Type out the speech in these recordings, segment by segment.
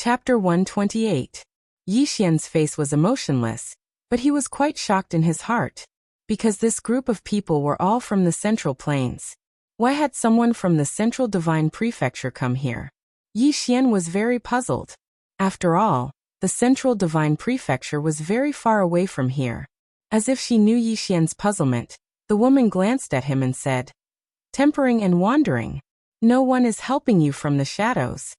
Chapter 128. Yi Xian's face was emotionless, but he was quite shocked in his heart, because this group of people were all from the Central Plains. Why had someone from the Central Divine Prefecture come here? Yi Xian was very puzzled. After all, the Central Divine Prefecture was very far away from here. As if she knew Yi Xian's puzzlement, the woman glanced at him and said, "Tempering and wandering. No one is helping you from the shadows."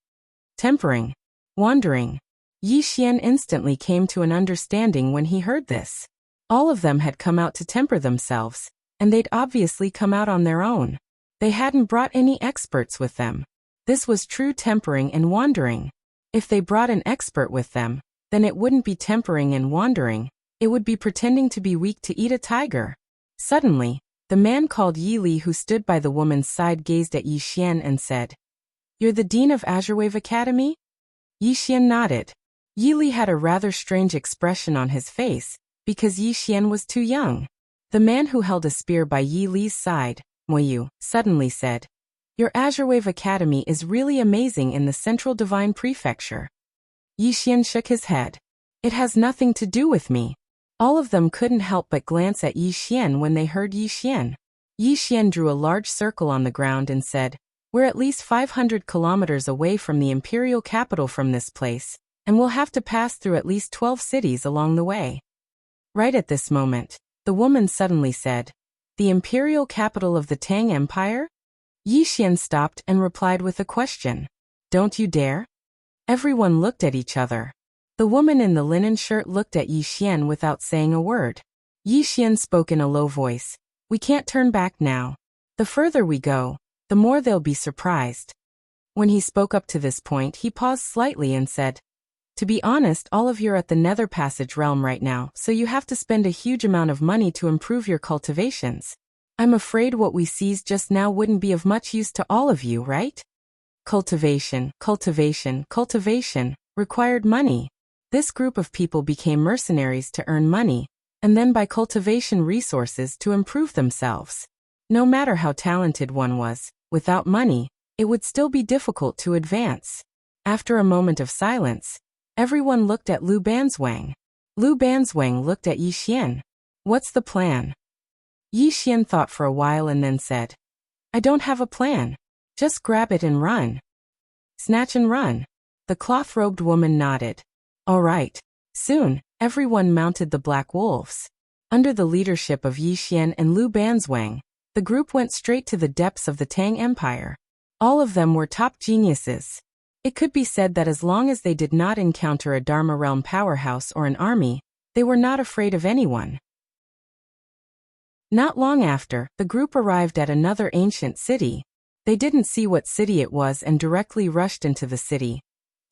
Tempering. Wandering. Yi Xian instantly came to an understanding when he heard this. All of them had come out to temper themselves, and they'd obviously come out on their own. They hadn't brought any experts with them. This was true tempering and wandering. If they brought an expert with them, then it wouldn't be tempering and wandering, it would be pretending to be weak to eat a tiger. Suddenly, the man called Yi Li who stood by the woman's side gazed at Yi Xian and said, "You're the dean of Azurewave Academy?" Yi Xian nodded. Yi Li had a rather strange expression on his face, because Yi Xian was too young. The man who held a spear by Yi Li's side, Moyu, suddenly said, "Your Azurewave Academy is really amazing in the Central Divine Prefecture." Yi Xian shook his head. "It has nothing to do with me." All of them couldn't help but glance at Yi Xian when they heard Yi Xian. Yi Xian drew a large circle on the ground and said, "We're at least 500 kilometers away from the imperial capital from this place, and we'll have to pass through at least 12 cities along the way." Right at this moment, the woman suddenly said, "The imperial capital of the Tang Empire?" Yi Xian stopped and replied with a question. "Don't you dare?" Everyone looked at each other. The woman in the linen shirt looked at Yi Xian without saying a word. Yi Xian spoke in a low voice. "We can't turn back now. The further we go, the more they'll be surprised." When he spoke up to this point, he paused slightly and said, "To be honest, all of you are at the Nether Passage realm right now, so you have to spend a huge amount of money to improve your cultivations. I'm afraid what we seized just now wouldn't be of much use to all of you, right?" Cultivation required money. This group of people became mercenaries to earn money, and then buy cultivation resources to improve themselves. No matter how talented one was, without money, it would still be difficult to advance. After a moment of silence, everyone looked at Lu Banzwang. Lu Banzwang looked at Yi Xian. "What's the plan?" Yi Xian thought for a while and then said, "I don't have a plan. Just grab it and run." Snatch and run. The cloth-robed woman nodded. All right. Soon, everyone mounted the black wolves. Under the leadership of Yi Xian and Lu Banzwang, the group went straight to the depths of the Tang Empire. All of them were top geniuses. It could be said that as long as they did not encounter a Dharma realm powerhouse or an army, they were not afraid of anyone. Not long after, the group arrived at another ancient city. They didn't see what city it was and directly rushed into the city,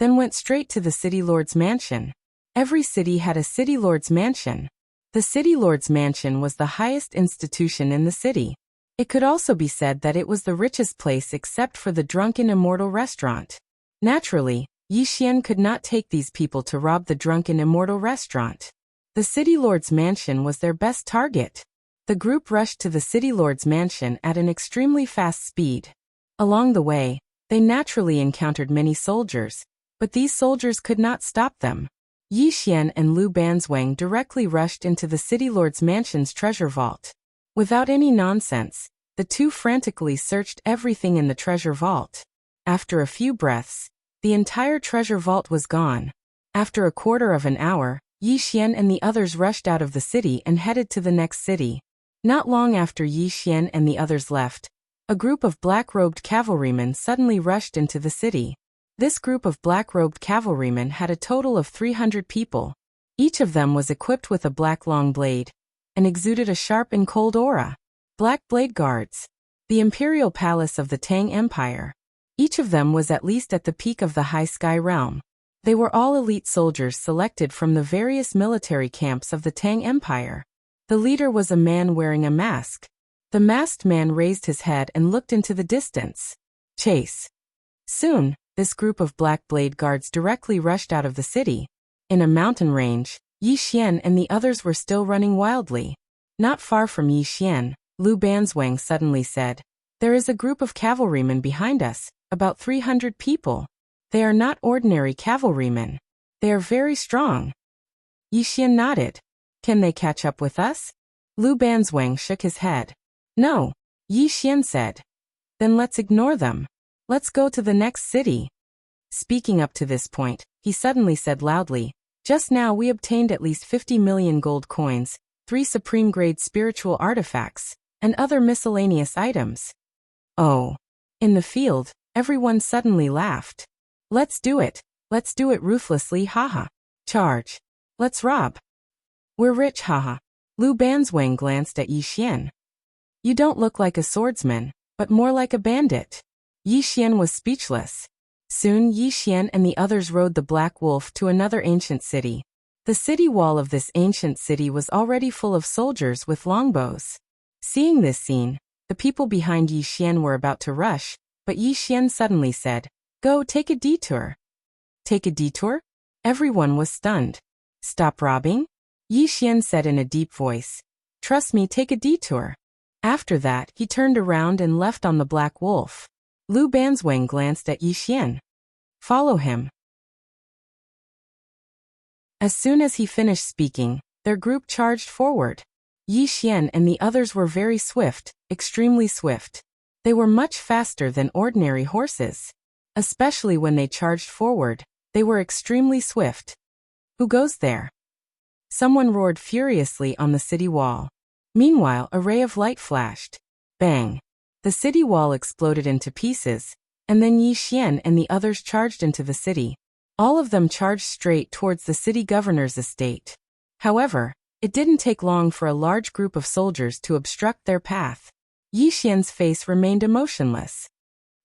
then went straight to the city lord's mansion. Every city had a city lord's mansion. The city lord's mansion was the highest institution in the city. It could also be said that it was the richest place except for the drunken immortal restaurant. Naturally, Yi Xian could not take these people to rob the drunken immortal restaurant. The city lord's mansion was their best target. The group rushed to the city lord's mansion at an extremely fast speed. Along the way, they naturally encountered many soldiers, but these soldiers could not stop them. Yi Xian and Lu Banzwang directly rushed into the city lord's mansion's treasure vault. Without any nonsense, the two frantically searched everything in the treasure vault. After a few breaths, the entire treasure vault was gone. After a quarter of an hour, Yi Xian and the others rushed out of the city and headed to the next city. Not long after Yi Xian and the others left, a group of black-robed cavalrymen suddenly rushed into the city. This group of black-robed cavalrymen had a total of 300 people. Each of them was equipped with a black long blade, and exuded a sharp and cold aura. Black Blade Guards. The imperial palace of the Tang Empire. Each of them was at least at the peak of the High Sky realm. They were all elite soldiers selected from the various military camps of the Tang Empire. The leader was a man wearing a mask. The masked man raised his head and looked into the distance. Chase. Soon, this group of Black Blade Guards directly rushed out of the city. In a mountain range, Yi Xian and the others were still running wildly. Not far from Yi Xian, Lu Banzwang suddenly said, "There is a group of cavalrymen behind us, about 300 people." They are not ordinary cavalrymen. They are very strong. Yi Xian nodded. Can they catch up with us? Lu Banzwang shook his head. No, Yi Xian said. Then let's ignore them. Let's go to the next city. Speaking up to this point, he suddenly said loudly, just now we obtained at least 50 million gold coins, 3 supreme-grade spiritual artifacts, and other miscellaneous items. Oh. In the field, everyone suddenly laughed. Let's do it ruthlessly, haha. Charge. Let's rob. We're rich, haha. Lu Banzwang glanced at Yi Xian. You don't look like a swordsman, but more like a bandit. Yi Xian was speechless. Soon Yi Xian and the others rode the Black Wolf to another ancient city. The city wall of this ancient city was already full of soldiers with longbows. Seeing this scene, the people behind Yi Xian were about to rush, but Yi Xian suddenly said, Go, take a detour. Take a detour? Everyone was stunned. Stop robbing? Yi Xian said in a deep voice. Trust me, take a detour. After that, he turned around and left on the Black Wolf. Lu Banzwang glanced at Yi Xian. Follow him. As soon as he finished speaking, their group charged forward. Yi Xian and the others were very swift, extremely swift. They were much faster than ordinary horses. Especially when they charged forward, they were extremely swift. Who goes there? Someone roared furiously on the city wall. Meanwhile, a ray of light flashed. Bang! The city wall exploded into pieces, and then Yi Xian and the others charged into the city. All of them charged straight towards the city governor's estate. However, it didn't take long for a large group of soldiers to obstruct their path. Yi Xian's face remained emotionless.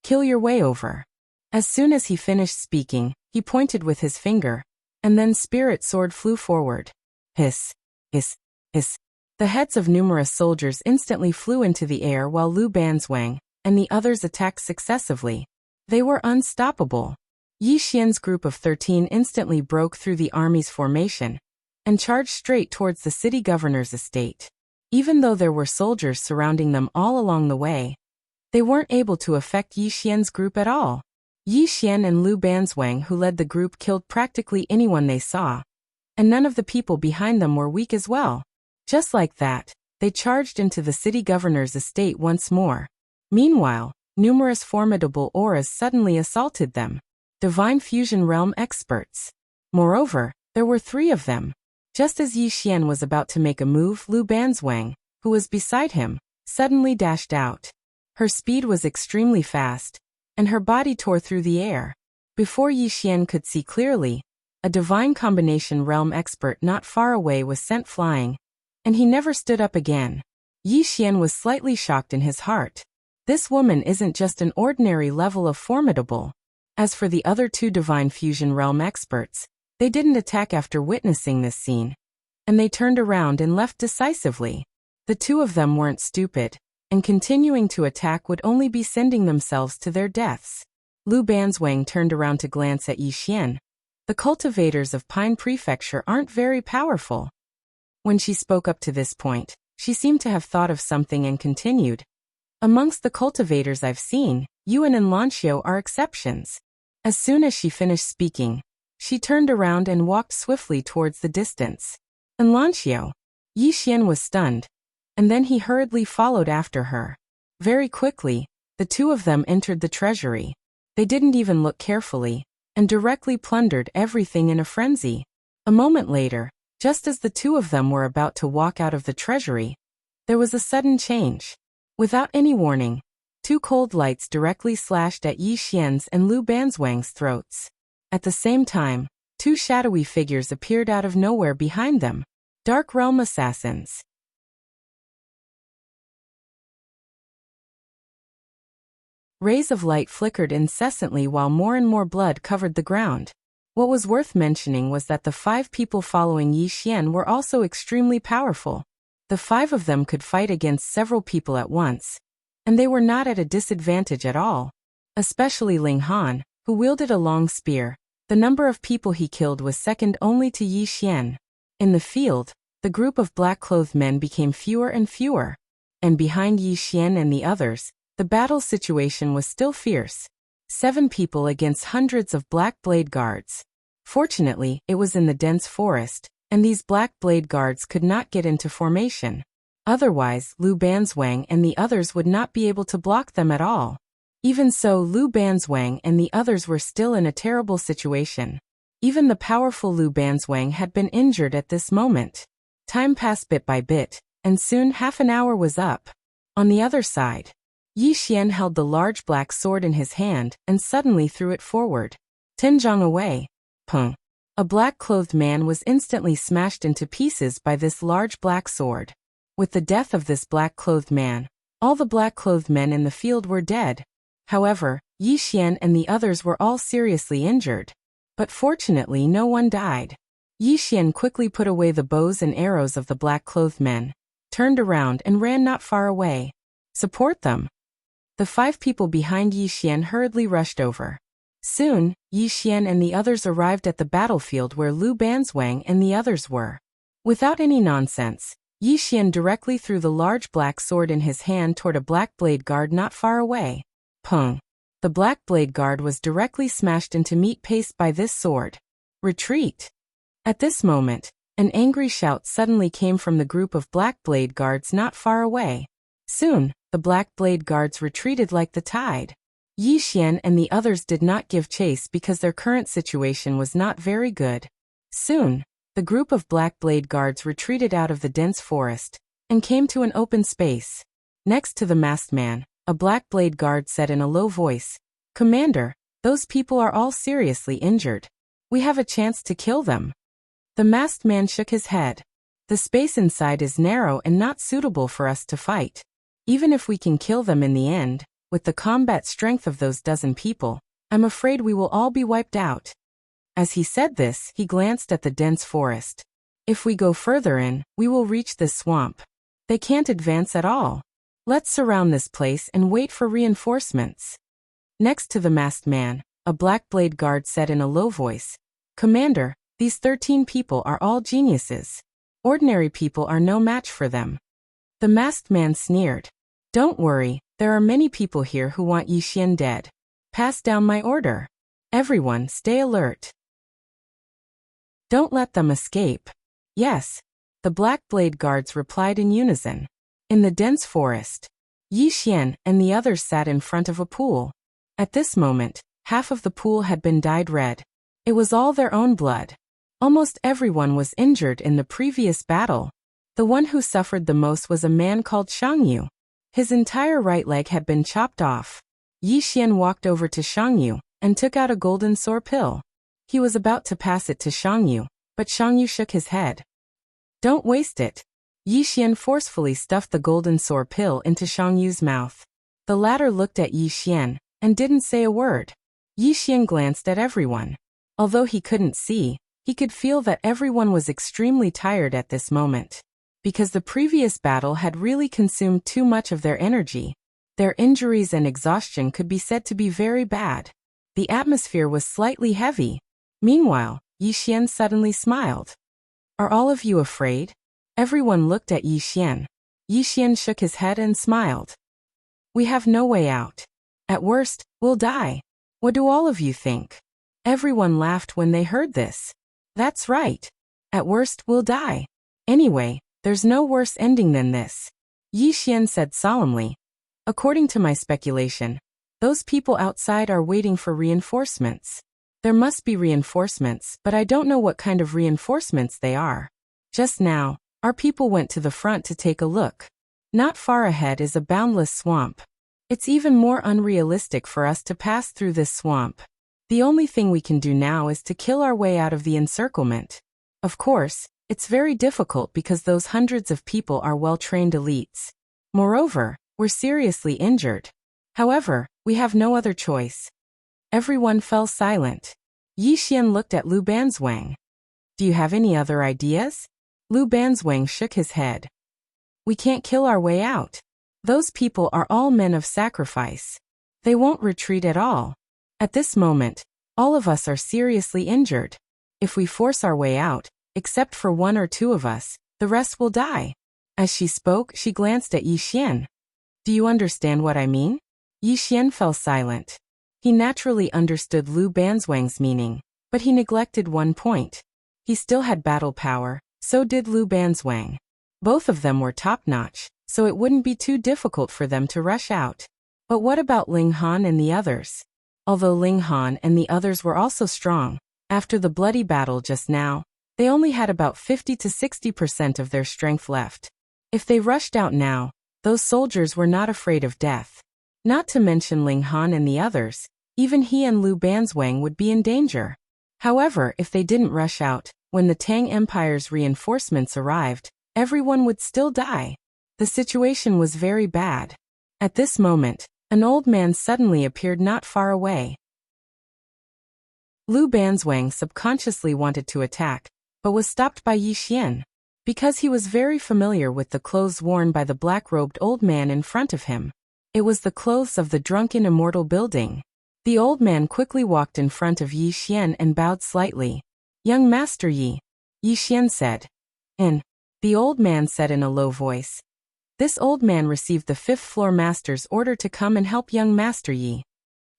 Kill your way over. As soon as he finished speaking, he pointed with his finger, and then Spirit Sword flew forward. Hiss, hiss, hiss. The heads of numerous soldiers instantly flew into the air while Lu Banzwang and the others attacked successively. They were unstoppable. Yi Xian's group of 13 instantly broke through the army's formation and charged straight towards the city governor's estate. Even though there were soldiers surrounding them all along the way, they weren't able to affect Yi Xian's group at all. Yi Xian and Lu Banzwang, who led the group, killed practically anyone they saw, and none of the people behind them were weak as well. Just like that, they charged into the city governor's estate once more. Meanwhile, numerous formidable auras suddenly assaulted them. Divine Fusion Realm experts. Moreover, there were 3 of them. Just as Yi Xian was about to make a move, Lu Banzwang, who was beside him, suddenly dashed out. Her speed was extremely fast, and her body tore through the air. Before Yi Xian could see clearly, a Divine Combination Realm expert not far away was sent flying, and he never stood up again. Yi Xian was slightly shocked in his heart. This woman isn't just an ordinary level of formidable. As for the other 2 Divine Fusion Realm experts, they didn't attack after witnessing this scene, and they turned around and left decisively. The 2 of them weren't stupid, and continuing to attack would only be sending themselves to their deaths. Lu Banzwang turned around to glance at Yi Xian. The cultivators of Pine Prefecture aren't very powerful. When she spoke up to this point, she seemed to have thought of something and continued. Amongst the cultivators I've seen, Yuan and Lanxiao are exceptions. As soon as she finished speaking, she turned around and walked swiftly towards the distance. And Lanxiao? Yi Xian was stunned, and then he hurriedly followed after her. Very quickly, the 2 of them entered the treasury. They didn't even look carefully, and directly plundered everything in a frenzy. A moment later, just as the 2 of them were about to walk out of the treasury, there was a sudden change. Without any warning, 2 cold lights directly slashed at Yi Xian's and Lu Banzwang's throats. At the same time, 2 shadowy figures appeared out of nowhere behind them. Dark Realm assassins. Rays of light flickered incessantly while more and more blood covered the ground. What was worth mentioning was that the 5 people following Yi Xian were also extremely powerful. The 5 of them could fight against several people at once, and they were not at a disadvantage at all. Especially Ling Han, who wielded a long spear. The number of people he killed was second only to Yi Xian. In the field, the group of black-clothed men became fewer and fewer, and behind Yi Xian and the others, the battle situation was still fierce. 7 people against hundreds of black blade guards. Fortunately, it was in the dense forest, and these black blade guards could not get into formation. Otherwise, Lu Banzwang and the others would not be able to block them at all. Even so, Lu Banzwang and the others were still in a terrible situation. Even the powerful Lu Banzwang had been injured at this moment. Time passed bit by bit, and soon half an hour was up. On the other side, Yi Xian held the large black sword in his hand and suddenly threw it forward. Tenjong away. Pung. A black-clothed man was instantly smashed into pieces by this large black sword. With the death of this black-clothed man, all the black-clothed men in the field were dead. However, Yi Xian and the others were all seriously injured. But fortunately no one died. Yi Xian quickly put away the bows and arrows of the black-clothed men, turned around and ran not far away. Support them. The 5 people behind Yi Xian hurriedly rushed over. Soon, Yi Xian and the others arrived at the battlefield where Lu Banzwang and the others were. Without any nonsense, Yi Xian directly threw the large black sword in his hand toward a black blade guard not far away. Pung. The black blade guard was directly smashed into meat paste by this sword. Retreat. At this moment, an angry shout suddenly came from the group of black blade guards not far away. Soon, the black blade guards retreated like the tide. Yi Xian and the others did not give chase because their current situation was not very good. Soon, the group of black blade guards retreated out of the dense forest and came to an open space. Next to the masked man, a black blade guard said in a low voice, "Commander, those people are all seriously injured. We have a chance to kill them." The masked man shook his head. "The space inside is narrow and not suitable for us to fight. Even if we can kill them in the end, with the combat strength of those dozen people, I'm afraid we will all be wiped out." As he said this, he glanced at the dense forest. "If we go further in, we will reach this swamp. They can't advance at all. Let's surround this place and wait for reinforcements." Next to the masked man, a black blade guard said in a low voice, "Commander, these 13 people are all geniuses. Ordinary people are no match for them." The masked man sneered. "Don't worry, there are many people here who want Yi Xian dead. Pass down my order. Everyone stay alert. Don't let them escape." "Yes." The black blade guards replied in unison. In the dense forest, Yi Xian and the others sat in front of a pool. At this moment, half of the pool had been dyed red. It was all their own blood. Almost everyone was injured in the previous battle. The one who suffered the most was a man called Shang Yu. His entire right leg had been chopped off. Yi Xian walked over to Shang Yu and took out a golden sore pill. He was about to pass it to Shang Yu, but Shang Yu shook his head. "Don't waste it." Yi Xian forcefully stuffed the golden sore pill into Shang Yu's mouth. The latter looked at Yi Xian and didn't say a word. Yi Xian glanced at everyone. Although he couldn't see, he could feel that everyone was extremely tired at this moment. Because the previous battle had really consumed too much of their energy. Their injuries and exhaustion could be said to be very bad. The atmosphere was slightly heavy. Meanwhile, Yi Xian suddenly smiled. "Are all of you afraid?" Everyone looked at Yi Xian. Yi Xian shook his head and smiled. "We have no way out. At worst, we'll die. What do all of you think?" Everyone laughed when they heard this. "That's right. At worst, we'll die. Anyway, there's no worse ending than this," Yi Xian said solemnly. "According to my speculation, those people outside are waiting for reinforcements. There must be reinforcements, but I don't know what kind of reinforcements they are. Just now, our people went to the front to take a look. Not far ahead is a boundless swamp. It's even more unrealistic for us to pass through this swamp. The only thing we can do now is to kill our way out of the encirclement. Of course, it's very difficult because those hundreds of people are well-trained elites. Moreover, we're seriously injured. However, we have no other choice." Everyone fell silent. Yi Xian looked at Lu Banzwang. "Do you have any other ideas?" Lu Banzwang shook his head. "We can't kill our way out. Those people are all men of sacrifice. They won't retreat at all. At this moment, all of us are seriously injured. If we force our way out, except for 1 or 2 of us, the rest will die." As she spoke, she glanced at Yi Xian. "Do you understand what I mean?" Yi Xian fell silent. He naturally understood Lu Banzwang's meaning, but he neglected one point. He still had battle power, so did Lu Banzwang. Both of them were top-notch, so it wouldn't be too difficult for them to rush out. But what about Ling Han and the others? Although Ling Han and the others were also strong, after the bloody battle just now, they only had about 50 to 60% of their strength left. If they rushed out now, those soldiers were not afraid of death. Not to mention Ling Han and the others, even he and Lu Banzwang would be in danger. However, if they didn't rush out, when the Tang Empire's reinforcements arrived, everyone would still die. The situation was very bad. At this moment, an old man suddenly appeared not far away. Lu Banzwang subconsciously wanted to attack, but was stopped by Yi Xian. Because he was very familiar with the clothes worn by the black-robed old man in front of him. It was the clothes of the drunken immortal building. The old man quickly walked in front of Yi Xian and bowed slightly. "Young Master Yi," Yi Xian said. The old man said in a low voice. This old man received the 5th floor master's order to come and help young Master Yi.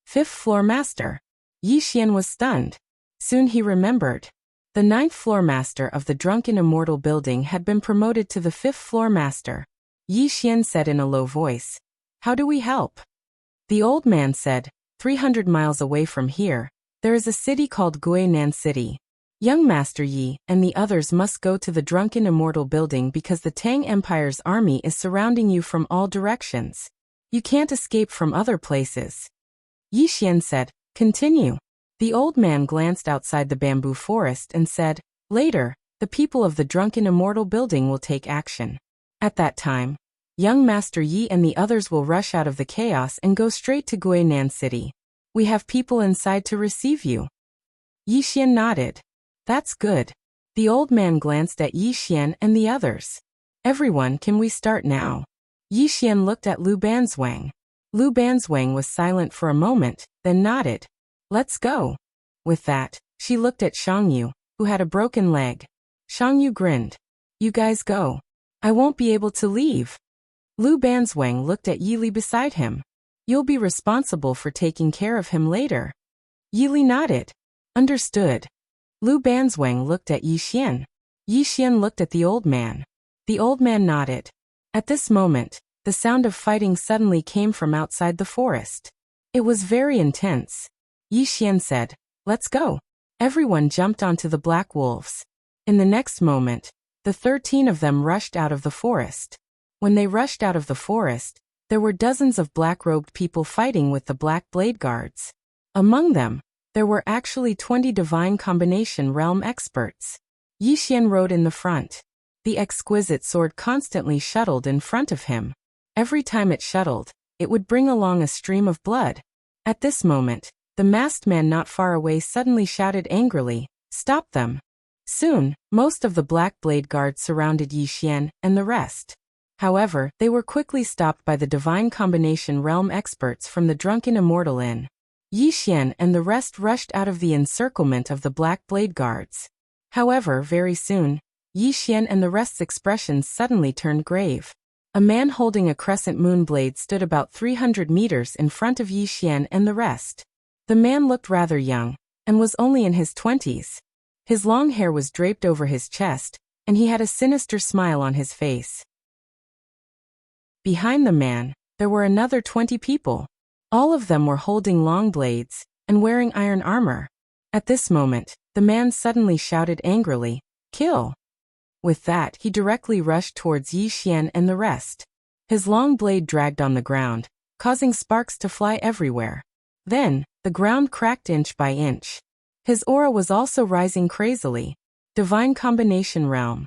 5th floor master? Yi Xian was stunned. Soon he remembered. The 9th floor master of the drunken immortal building had been promoted to the 5th floor master. Yi Xian said in a low voice. "How do we help?" The old man said, 300 miles away from here, there is a city called Guinan City. Young Master Yi and the others must go to the drunken immortal building because the Tang Empire's army is surrounding you from all directions. You can't escape from other places. Yi Xian said, "Continue." The old man glanced outside the bamboo forest and said, "Later, the people of the drunken immortal building will take action. At that time, young Master Yi and the others will rush out of the chaos and go straight to Guinan City. We have people inside to receive you." Yi Xian nodded. "That's good." The old man glanced at Yi Xian and the others. "Everyone, can we start now?" Yi Xian looked at Lu Banzwang. Lu Banzwang was silent for a moment, then nodded. "Let's go." With that, she looked at Shangyu, who had a broken leg. Shangyu grinned. "You guys go. I won't be able to leave." Lu Banzwang looked at Yili beside him. "You'll be responsible for taking care of him later." Yili nodded. "Understood." Lu Banzwang looked at Yi Xian. Yi Xian looked at the old man. The old man nodded. At this moment, the sound of fighting suddenly came from outside the forest. It was very intense. Yi Xian said, "Let's go." Everyone jumped onto the black wolves. In the next moment, the 13 of them rushed out of the forest. When they rushed out of the forest, there were dozens of black-robed people fighting with the Black Blade Guards. Among them, there were actually 20 divine combination realm experts. Yi Xian rode in the front. The exquisite sword constantly shuttled in front of him. Every time it shuttled, it would bring along a stream of blood. At this moment, the masked man not far away suddenly shouted angrily, "Stop them!" Soon, most of the Black Blade Guards surrounded Yi Xian and the rest. However, they were quickly stopped by the divine combination realm experts from the Drunken Immortal Inn. Yi Xian and the rest rushed out of the encirclement of the Black Blade Guards. However, very soon, Yi Xian and the rest's expressions suddenly turned grave. A man holding a crescent moon blade stood about 300 meters in front of Yi Xian and the rest. The man looked rather young, and was only in his 20s. His long hair was draped over his chest, and he had a sinister smile on his face. Behind the man, there were another 20 people. All of them were holding long blades, and wearing iron armor. At this moment, the man suddenly shouted angrily, "Kill!" With that, he directly rushed towards Yi Xian and the rest. His long blade dragged on the ground, causing sparks to fly everywhere. Then, the ground cracked inch by inch. His aura was also rising crazily. Divine Combination Realm.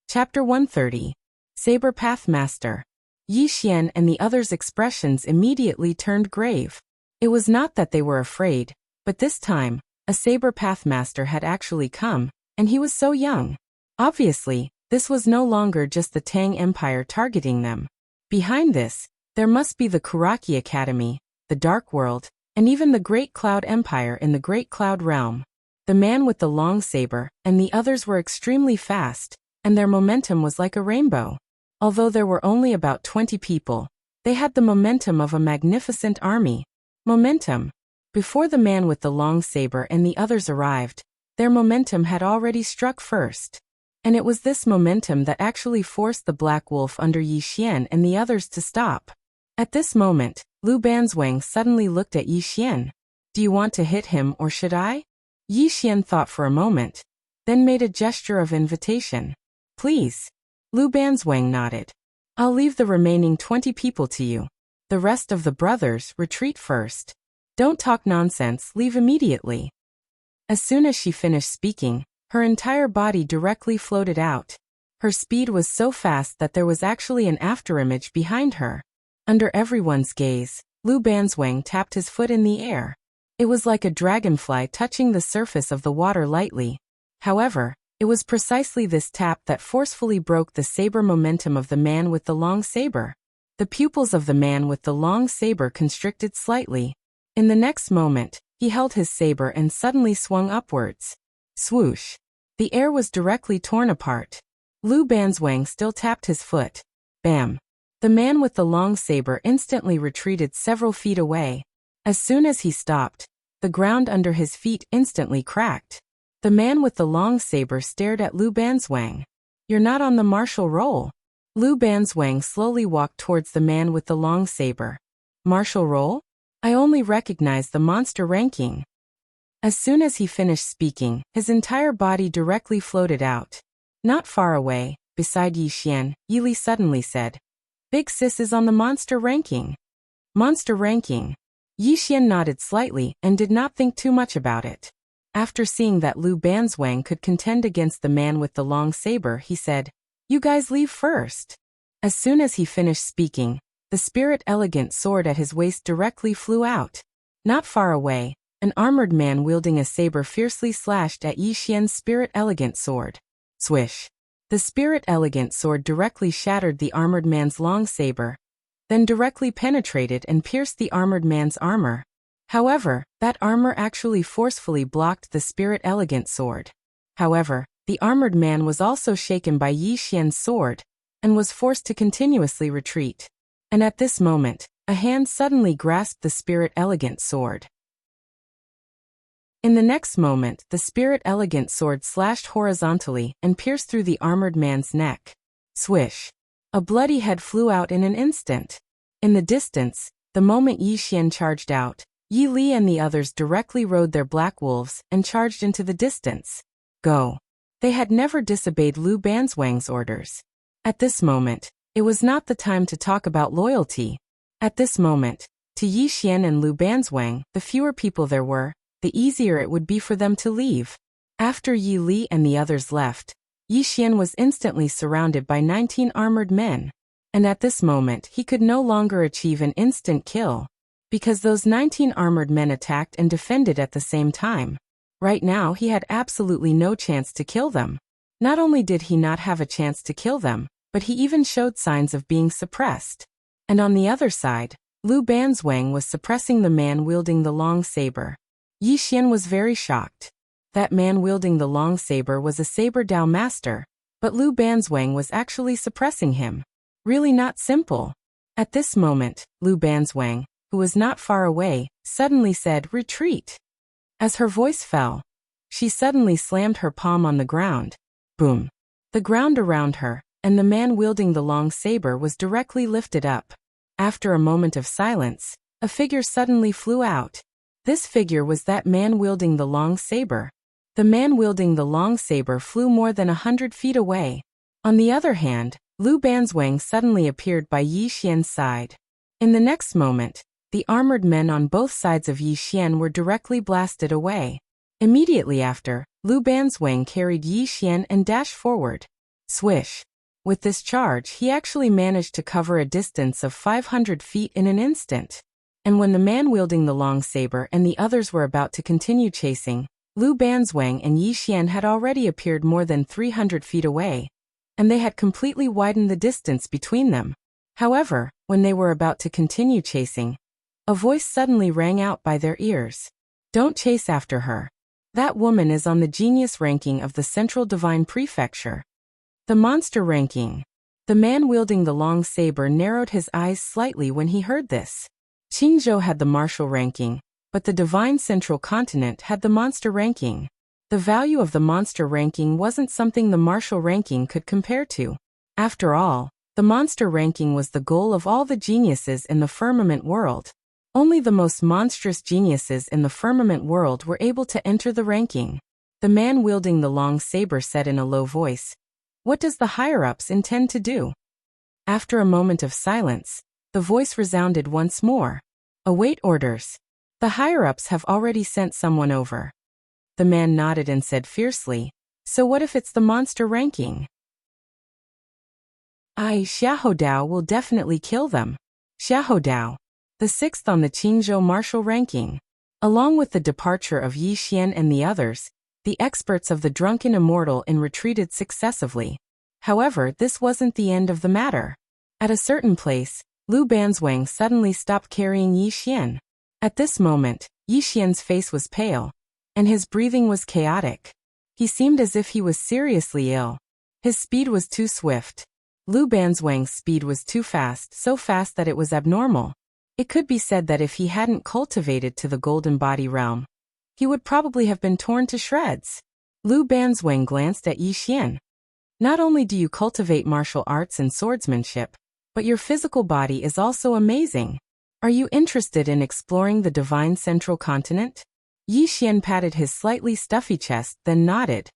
Chapter 130. Saber Path Master. Yi Xian and the others' expressions immediately turned grave. It was not that they were afraid, but this time, a Saber Path Master had actually come, and he was so young. Obviously, this was no longer just the Tang Empire targeting them. Behind this, there must be the Kuraki Academy, the Dark World, and even the Great Cloud Empire in the Great Cloud Realm. The man with the long saber and the others were extremely fast, and their momentum was like a rainbow. Although there were only about 20 people, They had the momentum of a magnificent army. Momentum. Before the man with the long saber and the others arrived, their momentum had already struck first. And it was this momentum that actually forced the Black Wolf under Yi Xian and the others to stop. At this moment, Lu Banzwang suddenly looked at Yi Xian. Do you want to hit him or should I? Yi Xian thought for a moment, then made a gesture of invitation. Please. Lu Banzwang nodded. I'll leave the remaining 20 people to you. The rest of the brothers retreat first. Don't talk nonsense, leave immediately. As soon as she finished speaking, her entire body directly floated out. Her speed was so fast that there was actually an afterimage behind her. Under everyone's gaze, Lu Banzwang tapped his foot in the air. It was like a dragonfly touching the surface of the water lightly. However, it was precisely this tap that forcefully broke the saber momentum of the man with the long saber. The pupils of the man with the long saber constricted slightly. In the next moment, he held his saber and suddenly swung upwards. Swoosh! The air was directly torn apart. Lu Banzwang still tapped his foot. Bam! The man with the long saber instantly retreated several feet away. As soon as he stopped, the ground under his feet instantly cracked. The man with the long saber stared at Lu Banzwang. You're not on the martial roll. Lu Banzwang slowly walked towards the man with the long saber. Martial roll? I only recognize the monster ranking. As soon as he finished speaking, his entire body directly floated out. Not far away, beside Yi Xian, Yi Li suddenly said, Big Sis is on the monster ranking. Monster ranking. Yi Xian nodded slightly and did not think too much about it. After seeing that Lu Banzwang could contend against the man with the long saber, he said, You guys leave first. As soon as he finished speaking, the spirit elegant sword at his waist directly flew out. Not far away, an armored man wielding a saber fiercely slashed at Yi Xian's spirit elegant sword. Swish! The spirit elegant sword directly shattered the armored man's long saber, then directly penetrated and pierced the armored man's armor. However, that armor actually forcefully blocked the spirit elegant sword. However, the armored man was also shaken by Yi Xian's sword, and was forced to continuously retreat. And at this moment, a hand suddenly grasped the spirit elegant sword. In the next moment, the spirit elegant sword slashed horizontally and pierced through the armored man's neck. Swish! A bloody head flew out in an instant. In the distance, the moment Yi Xian charged out, Yi Li and the others directly rode their black wolves and charged into the distance. Go! They had never disobeyed Lu Banzwang's orders. At this moment, it was not the time to talk about loyalty. At this moment, to Yi Xian and Lu Banzwang, the fewer people there were, the easier it would be for them to leave. After Yi Li and the others left, Yi Xian was instantly surrounded by 19 armored men. And at this moment he could no longer achieve an instant kill, because those 19 armored men attacked and defended at the same time. Right now he had absolutely no chance to kill them. Not only did he not have a chance to kill them, but he even showed signs of being suppressed. And on the other side, Lu Banzwang was suppressing the man wielding the long saber. Yi Xian was very shocked. That man wielding the long saber was a saber Dao master, but Lu Banzwang was actually suppressing him. Really not simple. At this moment, Lu Banzwang, who was not far away, suddenly said, Retreat! As her voice fell, she suddenly slammed her palm on the ground. Boom! The ground around her, and the man wielding the long saber was directly lifted up. After a moment of silence, a figure suddenly flew out. This figure was that man wielding the long saber. The man wielding the long saber flew more than 100 feet away. On the other hand, Lu Banzwang suddenly appeared by Yi Xian's side. In the next moment, the armored men on both sides of Yi Xian were directly blasted away. Immediately after, Lu Banzwang carried Yi Xian and dashed forward. Swish! With this charge he actually managed to cover a distance of 500 feet in an instant. And when the man wielding the long saber and the others were about to continue chasing, Lu Banzwang and Yi Xian had already appeared more than 300 feet away, and they had completely widened the distance between them. However, when they were about to continue chasing, a voice suddenly rang out by their ears. Don't chase after her. That woman is on the genius ranking of the Central Divine Prefecture. The monster ranking. The man wielding the long saber narrowed his eyes slightly when he heard this. Qingzhou had the martial ranking, but the divine central continent had the monster ranking. The value of the monster ranking wasn't something the martial ranking could compare to. After all, the monster ranking was the goal of all the geniuses in the firmament world. Only the most monstrous geniuses in the firmament world were able to enter the ranking. The man wielding the long saber said in a low voice, "What does the higher-ups intend to do?" After a moment of silence, the voice resounded once more. "Await orders. The higher-ups have already sent someone over." The man nodded and said fiercely, "So what if it's the monster ranking?" Xiaohou will definitely kill them. Xiaohou, the sixth on the Qingzhou martial ranking. Along with the departure of Yi Xian and the others, the experts of the drunken immortal retreated successively. However, this wasn't the end of the matter. At a certain place, Lu Banzwang suddenly stopped carrying Yi Xian. At this moment, Yi Xian's face was pale, and his breathing was chaotic. He seemed as if he was seriously ill. His speed was too swift. Lu Banzwang's speed was too fast, so fast that it was abnormal. It could be said that if he hadn't cultivated to the golden body realm, he would probably have been torn to shreds. Lu Banzwang glanced at Yi Xian. "Not only do you cultivate martial arts and swordsmanship, but your physical body is also amazing. Are you interested in exploring the divine central continent?" Yi Xian patted his slightly stuffy chest, then nodded.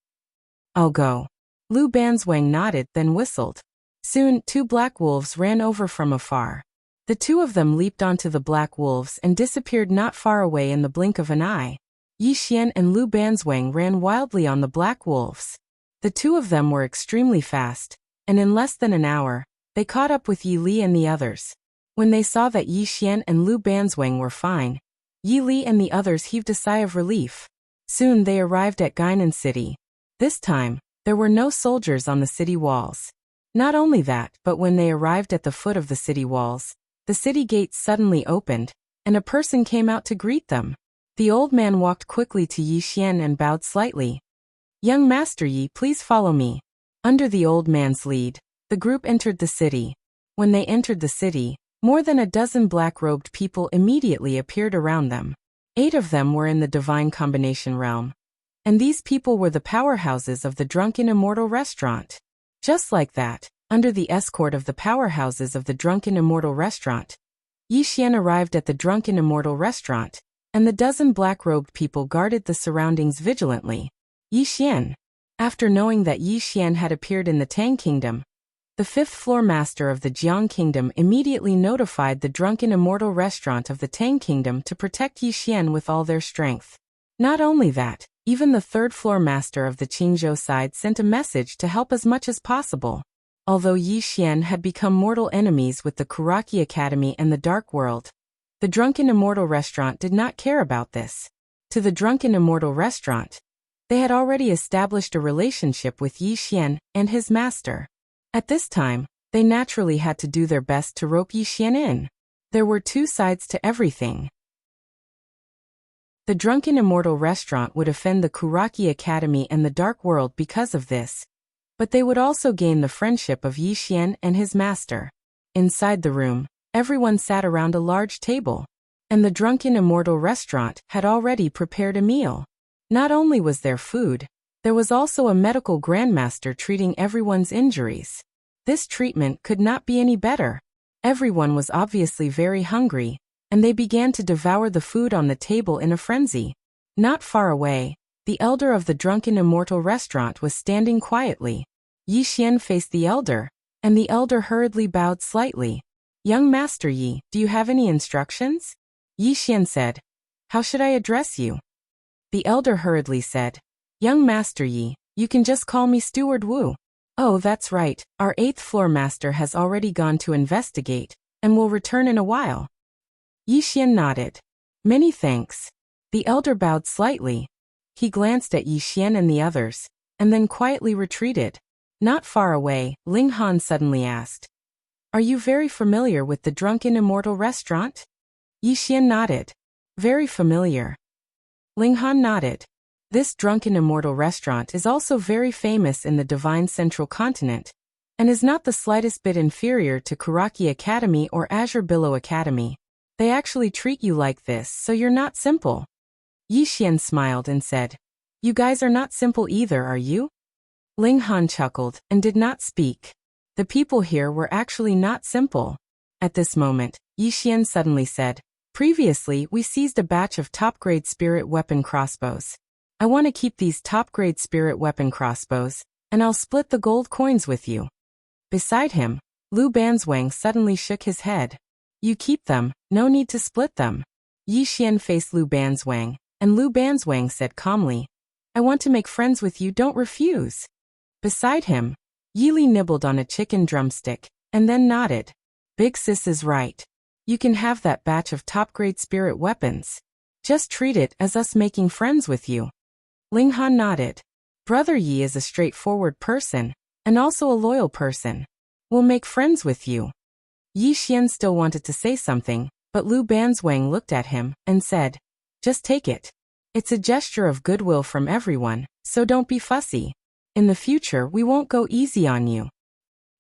"I'll go." Lu Banzwang nodded, then whistled. Soon, 2 black wolves ran over from afar. The 2 of them leaped onto the black wolves and disappeared not far away in the blink of an eye. Yi Xian and Lu Banzwang ran wildly on the black wolves. The 2 of them were extremely fast, and in less than an hour, they caught up with Yi Li and the others. When they saw that Yi Xian and Lu Banzwang were fine, Yi Li and the others heaved a sigh of relief. Soon they arrived at Gainan City. This time, there were no soldiers on the city walls. Not only that, but when they arrived at the foot of the city walls, the city gates suddenly opened, and a person came out to greet them. The old man walked quickly to Yi Xian and bowed slightly. "Young Master Yi, please follow me." Under the old man's lead, the group entered the city. When they entered the city, more than a dozen black-robed people immediately appeared around them. 8 of them were in the divine combination realm. And these people were the powerhouses of the drunken immortal restaurant. Just like that, under the escort of the powerhouses of the drunken immortal restaurant, Yi Xian arrived at the drunken immortal restaurant, and the dozen black-robed people guarded the surroundings vigilantly. Yi Xian. After knowing that Yi Xian had appeared in the Tang Kingdom, the 5th floor master of the Jiang Kingdom immediately notified the drunken immortal restaurant of the Tang Kingdom to protect Yi Xian with all their strength. Not only that, even the 3rd floor master of the Qingzhou side sent a message to help as much as possible. Although Yi Xian had become mortal enemies with the Kuraki Academy and the Dark World, the drunken immortal restaurant did not care about this. To the drunken immortal restaurant, they had already established a relationship with Yi Xian and his master. At this time, they naturally had to do their best to rope Yi Xian in. There were 2 sides to everything. The drunken immortal restaurant would offend the Kuraki Academy and the Dark World because of this, but they would also gain the friendship of Yi Xian and his master. Inside the room, everyone sat around a large table, and the drunken immortal restaurant had already prepared a meal. Not only was there food, there was also a medical grandmaster treating everyone's injuries. This treatment could not be any better. Everyone was obviously very hungry, and they began to devour the food on the table in a frenzy. Not far away, the elder of the drunken immortal restaurant was standing quietly. Yi Xian faced the elder, and the elder hurriedly bowed slightly. "Young Master Yi, do you have any instructions?" Yi Xian said. "How should I address you?" The elder hurriedly said, "Young Master Yi, you can just call me Steward Wu." "Oh, that's right, our 8th floor master has already gone to investigate, and will return in a while." Yi Xian nodded. "Many thanks." The elder bowed slightly. He glanced at Yi Xian and the others, and then quietly retreated. Not far away, Ling Han suddenly asked, "Are you very familiar with the drunken immortal restaurant?" Yi Xian nodded. "Very familiar." Ling Han nodded. "This drunken immortal restaurant is also very famous in the divine central continent, and is not the slightest bit inferior to Kuraki Academy or Azure Billow Academy. They actually treat you like this, so you're not simple. Yi Xian smiled and said, "You guys are not simple either, are you?" Ling Han chuckled and did not speak. The people here were actually not simple. At this moment, Yi Xian suddenly said, "Previously, we seized a batch of top-grade spirit weapon crossbows. I want to keep these top-grade spirit weapon crossbows, and I'll split the gold coins with you." Beside him, Lu Banzwang suddenly shook his head. "You keep them, no need to split them." Yi Xian faced Lu Banzwang, and Lu Banzwang said calmly, "I want to make friends with you, don't refuse." Beside him, Yi Li nibbled on a chicken drumstick, and then nodded. "Big sis is right. You can have that batch of top-grade spirit weapons. Just treat it as us making friends with you." Ling Han nodded. "Brother Yi is a straightforward person, and also a loyal person. We'll make friends with you." Yi Xian still wanted to say something, but Lu Banzwang looked at him and said, "Just take it. It's a gesture of goodwill from everyone, so don't be fussy. In the future we won't go easy on you."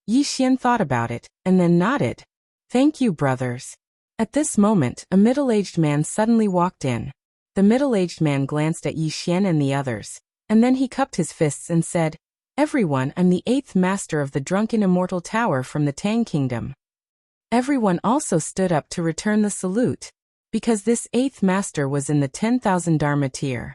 Yi Xian thought about it, and then nodded. "Thank you, brothers." At this moment, a middle-aged man suddenly walked in. The middle-aged man glanced at Yi Xian and the others, and then he cupped his fists and said, "Everyone, I'm the 8th master of the Drunken Immortal Tower from the Tang Kingdom." Everyone also stood up to return the salute, because this 8th master was in the 10,000 Dharma tier.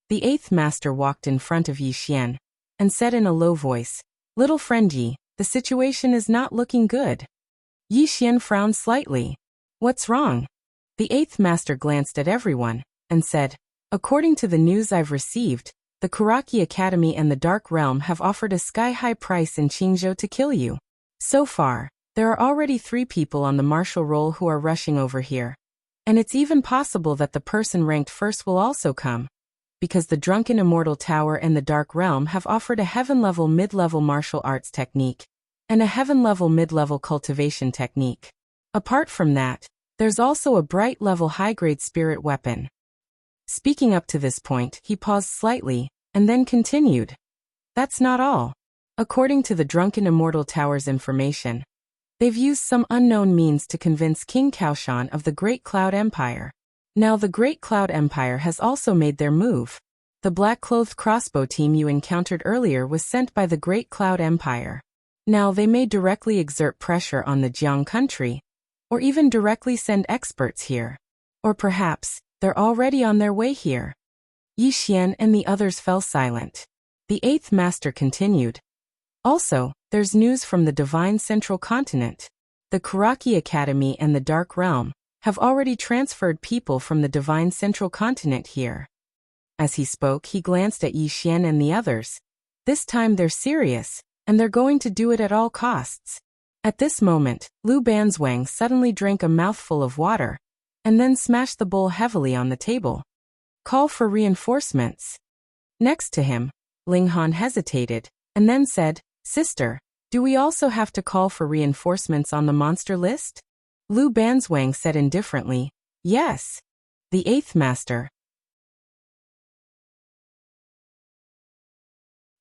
The 8th master walked in front of Yi Xian, and said in a low voice, "Little friend Yi, the situation is not looking good." Yi Xian frowned slightly. "What's wrong?" The 8th master glanced at everyone, and said, "According to the news I've received, the Kuraki Academy and the Dark Realm have offered a sky-high price in Qingzhou to kill you. So far, there are already 3 people on the martial roll who are rushing over here. And it's even possible that the person ranked first will also come, because the Drunken Immortal Tower and the Dark Realm have offered a heaven-level mid-level martial arts technique, and a heaven-level mid-level cultivation technique. Apart from that, there's also a bright-level high-grade spirit weapon." Speaking up to this point, he paused slightly, and then continued. "That's not all. According to the Drunken Immortal Tower's information, they've used some unknown means to convince King Kaoshan of the Great Cloud Empire. Now the Great Cloud Empire has also made their move. The black-clothed crossbow team you encountered earlier was sent by the Great Cloud Empire. Now they may directly exert pressure on the Jiang country, or even directly send experts here. Or perhaps, they're already on their way here." Yi Xian and the others fell silent. The 8th master continued. "Also, there's news from the Divine Central Continent. The Kuraki Academy and the Dark Realm have already transferred people from the Divine Central Continent here." As he spoke, he glanced at Yi Xian and the others. This time they're serious, and they're going to do it at all costs. At this moment, Lu Banzwang suddenly drank a mouthful of water, and then smashed the bowl heavily on the table. "Call for reinforcements." Next to him, Ling Han hesitated, and then said, "Sister, do we also have to call for reinforcements on the monster list?" Lu Banzwang said indifferently, "Yes." The 8th master.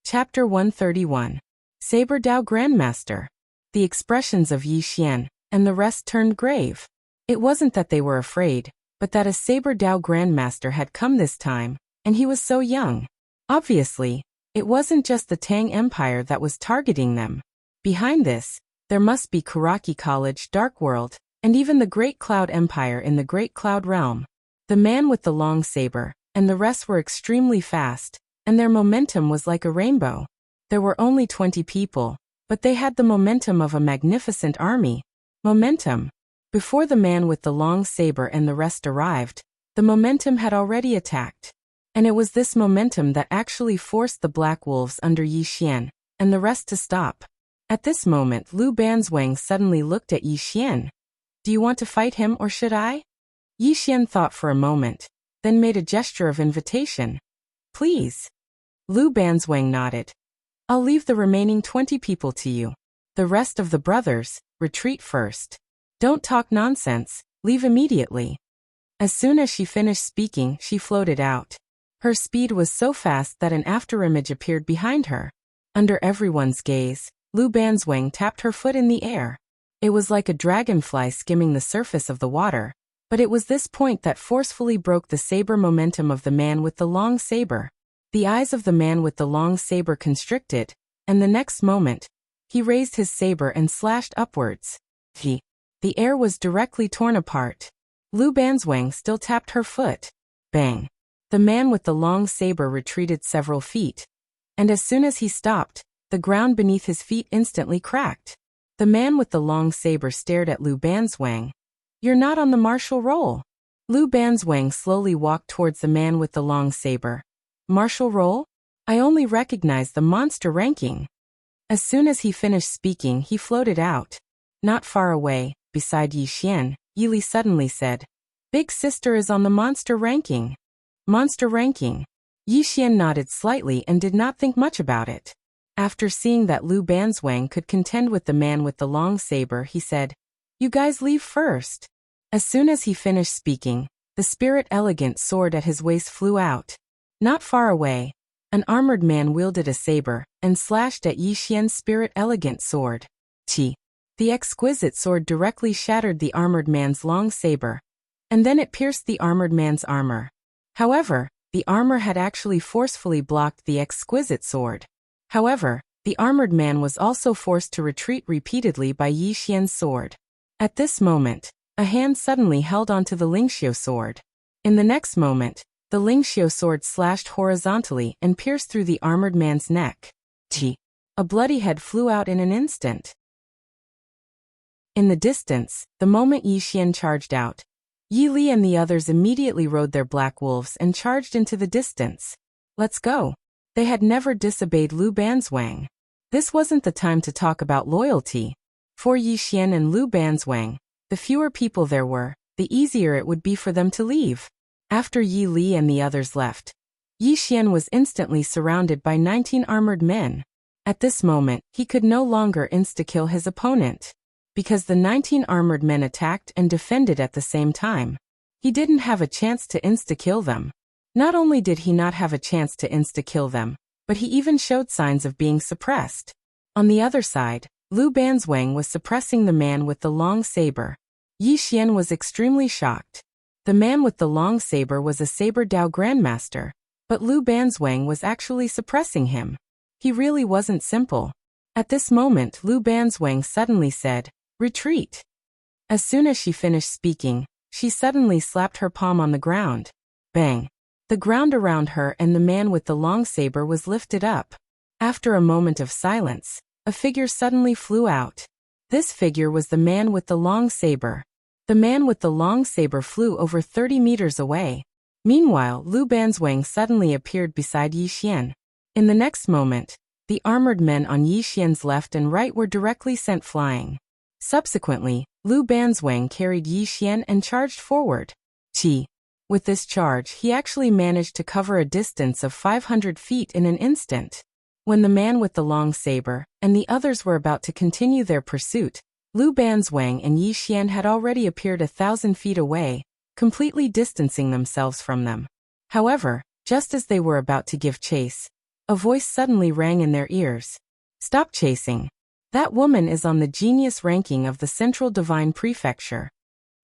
Chapter 131. Saber Dao Grandmaster. The expressions of Yi Xian and the rest turned grave. It wasn't that they were afraid, but that a Saber Dao Grandmaster had come this time, and he was so young. Obviously, it wasn't just the Tang Empire that was targeting them. Behind this, there must be Kuraki College, Dark World, and even the Great Cloud Empire in the Great Cloud Realm. The man with the long saber, and the rest were extremely fast, and their momentum was like a rainbow. There were only 20 people, but they had the momentum of a magnificent army. Momentum. Before the man with the long saber and the rest arrived, the momentum had already attacked. And it was this momentum that actually forced the Black Wolves under Yi Xian and the rest to stop. At this moment, Lu Banzwang suddenly looked at Yi Xian. "Do you want to fight him or should I?" Yi Xian thought for a moment, then made a gesture of invitation. "Please." Lu Banzwang nodded. "I'll leave the remaining 20 people to you. The rest of the brothers, retreat first. Don't talk nonsense, leave immediately." As soon as she finished speaking, she floated out. Her speed was so fast that an afterimage appeared behind her. Under everyone's gaze, Lu Banzwang tapped her foot in the air. It was like a dragonfly skimming the surface of the water, but it was this point that forcefully broke the saber momentum of the man with the long saber. The eyes of the man with the long saber constricted, and the next moment, he raised his saber and slashed upwards. The air was directly torn apart. Lu Banzwang still tapped her foot. Bang! The man with the long saber retreated several feet, and as soon as he stopped, the ground beneath his feet instantly cracked. The man with the long saber stared at Lu Banzwang. "You're not on the martial roll." Lu Banzwang slowly walked towards the man with the long saber. "Martial roll? I only recognize the monster ranking." As soon as he finished speaking, he floated out. Not far away, beside Yi Xian, Yi Li suddenly said, "Big sister is on the monster ranking." Monster ranking? Yi Xian nodded slightly and did not think much about it. After seeing that Lu Banzwang could contend with the man with the long saber, he said, "You guys leave first." As soon as he finished speaking, the spirit elegant sword at his waist flew out. Not far away, an armored man wielded a saber and slashed at Yi Xian's spirit elegant sword. The exquisite sword directly shattered the armored man's long saber, and then it pierced the armored man's armor. However, the armor had actually forcefully blocked the exquisite sword. However, the armored man was also forced to retreat repeatedly by Yi Xian's sword. At this moment, a hand suddenly held onto the Lingxiu sword. In the next moment, the Lingxiu sword slashed horizontally and pierced through the armored man's neck. A bloody head flew out in an instant. In the distance, the moment Yi Xian charged out, Yi Li and the others immediately rode their black wolves and charged into the distance. "Let's go." They had never disobeyed Lu Banzwang. This wasn't the time to talk about loyalty. For Yi Xian and Lu Banzwang, the fewer people there were, the easier it would be for them to leave. After Yi Li and the others left, Yi Xian was instantly surrounded by 19 armored men. At this moment, he could no longer insta-kill his opponent, because the 19 armored men attacked and defended at the same time. He didn't have a chance to insta-kill them. Not only did he not have a chance to insta-kill them, but he even showed signs of being suppressed. On the other side, Lu Banzwang was suppressing the man with the long saber. Yi Xian was extremely shocked. The man with the long saber was a Saber Dao Grandmaster, but Lu Banzwang was actually suppressing him. He really wasn't simple. At this moment, Lu Banzwang suddenly said, "Retreat." As soon as she finished speaking, she suddenly slapped her palm on the ground. Bang! The ground around her and the man with the long saber was lifted up. After a moment of silence, a figure suddenly flew out. This figure was the man with the long saber. The man with the long saber flew over 30 meters away. Meanwhile, Lu Banzwang suddenly appeared beside Yi Xian. In the next moment, the armored men on Yi Xian's left and right were directly sent flying. Subsequently, Lu Banzwang carried Yi Xian and charged forward. With this charge, he actually managed to cover a distance of 500 feet in an instant. When the man with the long saber and the others were about to continue their pursuit, Lu Banzwang and Yi Xian had already appeared 1,000 feet away, completely distancing themselves from them. However, just as they were about to give chase, a voice suddenly rang in their ears. "Stop chasing. That woman is on the genius ranking of the Central Divine Prefecture.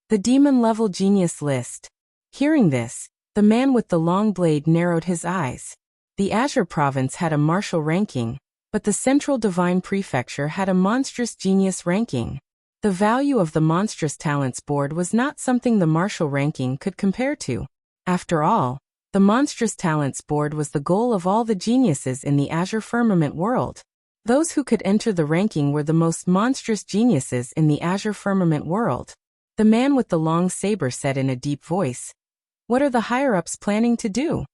The demon-level genius list." Hearing this, the man with the long blade narrowed his eyes. The Azure Province had a martial ranking, but the Central Divine Prefecture had a monstrous genius ranking. The value of the monstrous talents board was not something the martial ranking could compare to. After all, the monstrous talents board was the goal of all the geniuses in the Azure Firmament world. Those who could enter the ranking were the most monstrous geniuses in the Azure Firmament world. The man with the long saber said in a deep voice, "What are the higher-ups planning to do?"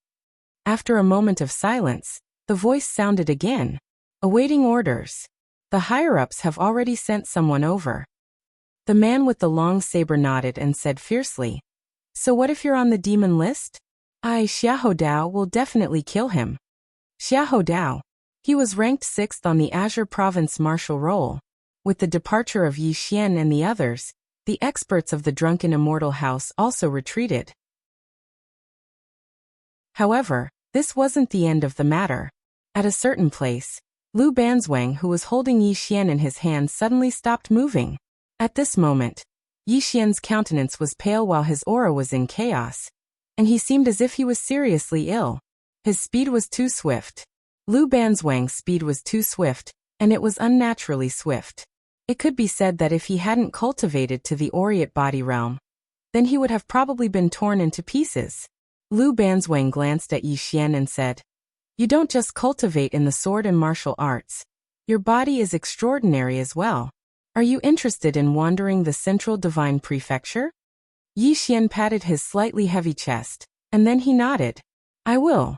After a moment of silence, the voice sounded again. "Awaiting orders. The higher-ups have already sent someone over." The man with the long saber nodded and said fiercely, "So what if you're on the demon list? Xiahou Dao will definitely kill him." Xiahou Dao. He was ranked 6th on the Azure Province martial roll. With the departure of Yi Xian and the others, the experts of the Drunken Immortal House also retreated. However, this wasn't the end of the matter. At a certain place, Lu Banzwang, who was holding Yi Xian in his hands, suddenly stopped moving. At this moment, Yi Xian's countenance was pale while his aura was in chaos, and he seemed as if he was seriously ill. His speed was too swift. Lu Banzwang's speed was too swift, and it was unnaturally swift. It could be said that if he hadn't cultivated to the Aureate body realm, then he would have probably been torn into pieces. Lu Banzwang glanced at Yi Xian and said, "You don't just cultivate in the sword and martial arts. Your body is extraordinary as well. Are you interested in wandering the Central Divine Prefecture?" Yi Xian patted his slightly heavy chest, and then he nodded. "I will."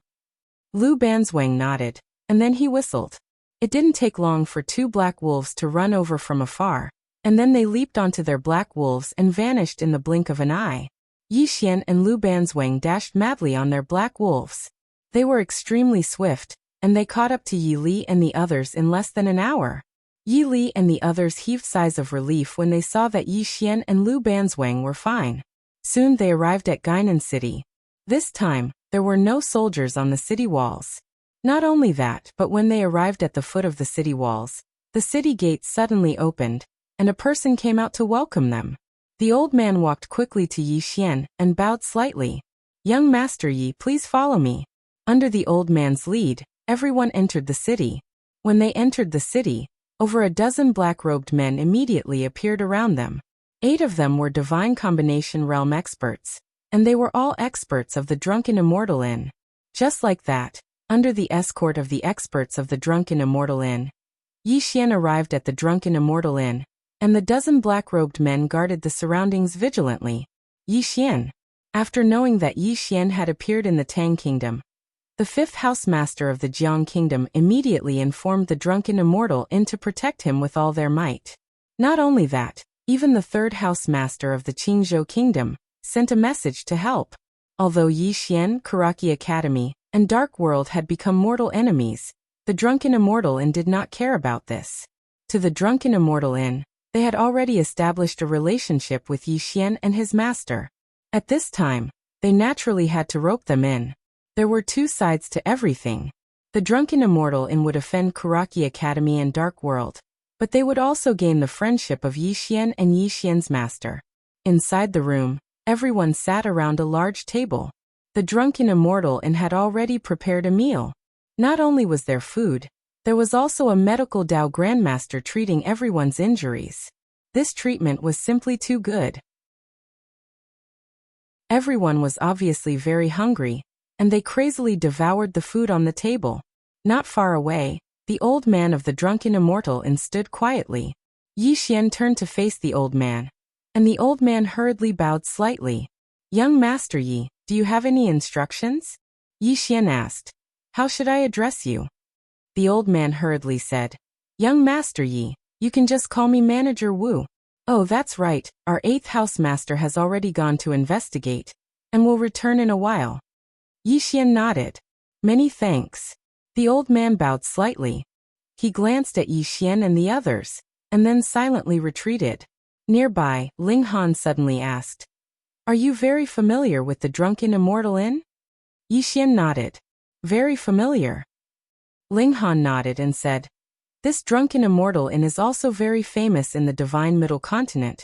Lu Banzwang nodded, and then he whistled. It didn't take long for two black wolves to run over from afar, and then they leaped onto their black wolves and vanished in the blink of an eye. Yi Xian and Lu Banzwang dashed madly on their black wolves. They were extremely swift, and they caught up to Yi Li and the others in less than an hour. Yi Li and the others heaved sighs of relief when they saw that Yi Xian and Lu Banzwang were fine. Soon they arrived at Guinan City. This time, there were no soldiers on the city walls. Not only that, but when they arrived at the foot of the city walls, the city gates suddenly opened, and a person came out to welcome them. The old man walked quickly to Yi Xian and bowed slightly. "Young Master Yi, please follow me." Under the old man's lead, everyone entered the city. When they entered the city, over a dozen black-robed men immediately appeared around them. 8 of them were divine combination realm experts, and they were all experts of the Drunken Immortal Inn. Just like that, under the escort of the experts of the Drunken Immortal Inn, Yi Xian arrived at the Drunken Immortal Inn, and the dozen black-robed men guarded the surroundings vigilantly. Yi Xian. After knowing that Yi Xian had appeared in the Tang Kingdom, the 5th housemaster of the Jiang Kingdom immediately informed the Drunken Immortal Inn to protect him with all their might. Not only that, even the 3rd housemaster of the Qingzhou Kingdom sent a message to help. Although Yi Xian, Karaki Academy, and Dark World had become mortal enemies, the Drunken Immortal Inn did not care about this. To the Drunken Immortal Inn, they had already established a relationship with Yi Xian and his master. At this time, they naturally had to rope them in. There were 2 sides to everything. The Drunken Immortal Inn would offend Karaki Academy and Dark World, but they would also gain the friendship of Yi Xian and Yi Xian's master. Inside the room, everyone sat around a large table. The Drunken Immortal Inn had already prepared a meal. Not only was there food, there was also a medical Dao Grandmaster treating everyone's injuries. This treatment was simply too good. Everyone was obviously very hungry, and they crazily devoured the food on the table. Not far away, the old man of the Drunken Immortal Inn stood quietly. Yi Xian turned to face the old man, and the old man hurriedly bowed slightly. "Young Master Yi, do you have any instructions?" Yi Xian asked. "How should I address you?" The old man hurriedly said, "Young Master Yi, you can just call me Manager Wu." "Oh, that's right, our 8th housemaster has already gone to investigate, and will return in a while." Yi Xian nodded. "Many thanks." The old man bowed slightly. He glanced at Yi Xian and the others, and then silently retreated. Nearby, Ling Han suddenly asked, "Are you very familiar with the Drunken Immortal Inn?" Yi Xian nodded. "Very familiar." Ling Han nodded and said, "This Drunken Immortal Inn is also very famous in the Divine Middle Continent,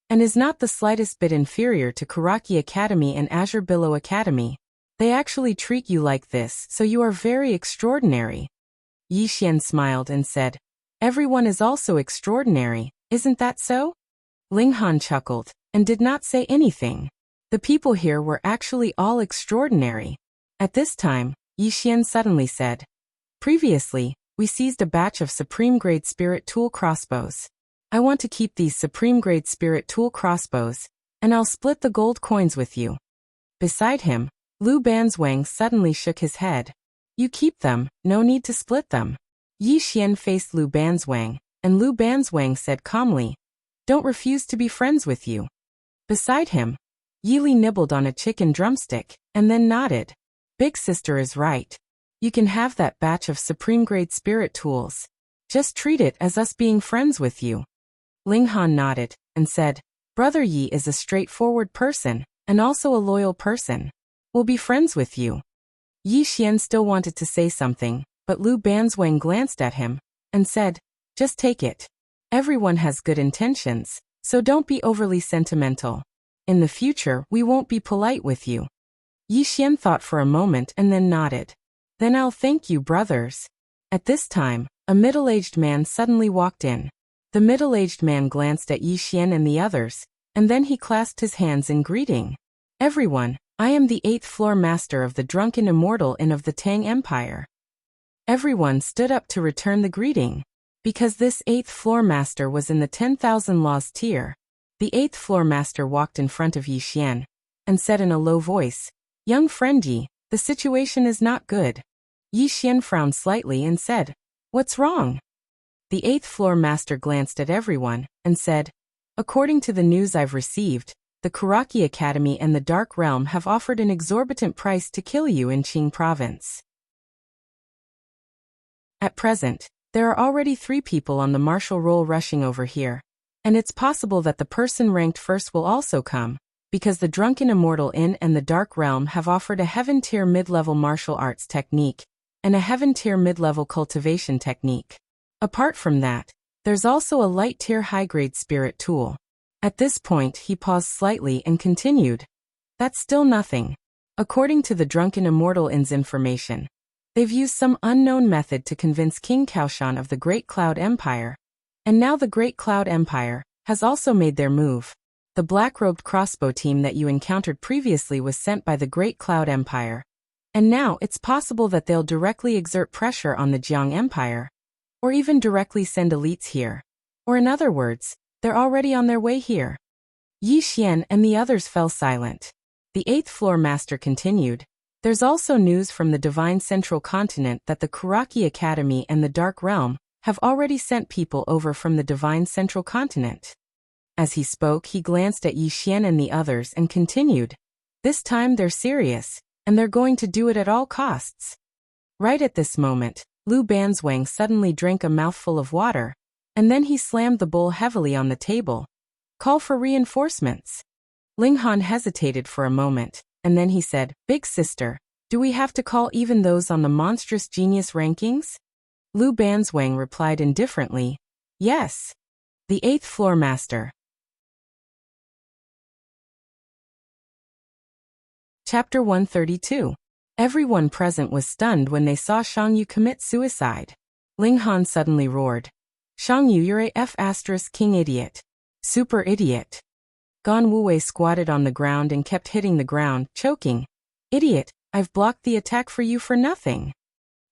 and is not the slightest bit inferior to Karaki Academy and Azure Billow Academy. They actually treat you like this, so you are very extraordinary." Yi Xian smiled and said, "Everyone is also extraordinary, isn't that so?" Ling Han chuckled, and did not say anything. The people here were actually all extraordinary. At this time, Yi Xian suddenly said, "Previously, we seized a batch of Supreme-grade Spirit Tool crossbows. I want to keep these Supreme-grade Spirit Tool crossbows, and I'll split the gold coins with you." Beside him, Lu Banzwang suddenly shook his head. "You keep them, no need to split them." Yi Xian faced Lu Banzwang, and Lu Banzwang said calmly, "Don't refuse to be friends with you." Beside him, Yi Li nibbled on a chicken drumstick, and then nodded. "Big sister is right. You can have that batch of Supreme-grade Spirit Tools. Just treat it as us being friends with you." Ling Han nodded, and said, "Brother Yi is a straightforward person, and also a loyal person. We'll be friends with you." Yi Xian still wanted to say something, but Lu Banzwang glanced at him and said, "Just take it. Everyone has good intentions, so don't be overly sentimental. In the future, we won't be polite with you." Yi Xian thought for a moment and then nodded. "Then I'll thank you, brothers." At this time, a middle-aged man suddenly walked in. The middle-aged man glanced at Yi Xian and the others, and then he clasped his hands in greeting. "Everyone, I am the 8th floor master of the Drunken Immortal Inn of the Tang Empire." Everyone stood up to return the greeting. Because this 8th floor master was in the 10,000 laws tier, the 8th floor master walked in front of Yi Xian and said in a low voice, "Young friend Yi, the situation is not good." Yi Xian frowned slightly and said, "What's wrong?" The 8th floor master glanced at everyone and said, "According to the news I've received, the Kuraki Academy and the Dark Realm have offered an exorbitant price to kill you in Qing province. At present, there are already 3 people on the martial roll rushing over here, and it's possible that the person ranked first will also come, because the Drunken Immortal Inn and the Dark Realm have offered a heaven-tier mid-level martial arts technique and a heaven-tier mid-level cultivation technique. Apart from that, there's also a light-tier high-grade spirit tool." At this point he paused slightly and continued, "That's still nothing. According to the Drunken Immortal Inn's information, they've used some unknown method to convince King Kaoshan of the Great Cloud Empire, and now the Great Cloud Empire has also made their move. The black-robed crossbow team that you encountered previously was sent by the Great Cloud Empire, and now it's possible that they'll directly exert pressure on the Jiang Empire, or even directly send elites here. Or in other words, they're already on their way here." Yi Xian and the others fell silent. The 8th floor master continued, "There's also news from the Divine Central Continent that the Kuraki Academy and the Dark Realm have already sent people over from the Divine Central Continent." As he spoke, he glanced at Yi Xian and the others and continued, "This time they're serious, and they're going to do it at all costs." Right at this moment, Lu Banzwang suddenly drank a mouthful of water, and then he slammed the bowl heavily on the table. "Call for reinforcements." Ling Han hesitated for a moment, and then he said, "Big sister, do we have to call even those on the monstrous genius rankings?" Lu Banzwang replied indifferently, "Yes." The 8th floor master. Chapter 132. Everyone present was stunned when they saw Shang Yu commit suicide. Ling Han suddenly roared, "Shang Yu, you're a F** king idiot. Super idiot." Gan Wuwei squatted on the ground and kept hitting the ground, choking. "Idiot, I've blocked the attack for you for nothing."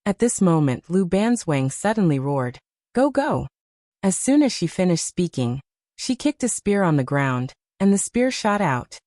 At this moment Lu Banzwang suddenly roared, "Go go." As soon as she finished speaking, she kicked a spear on the ground, and the spear shot out.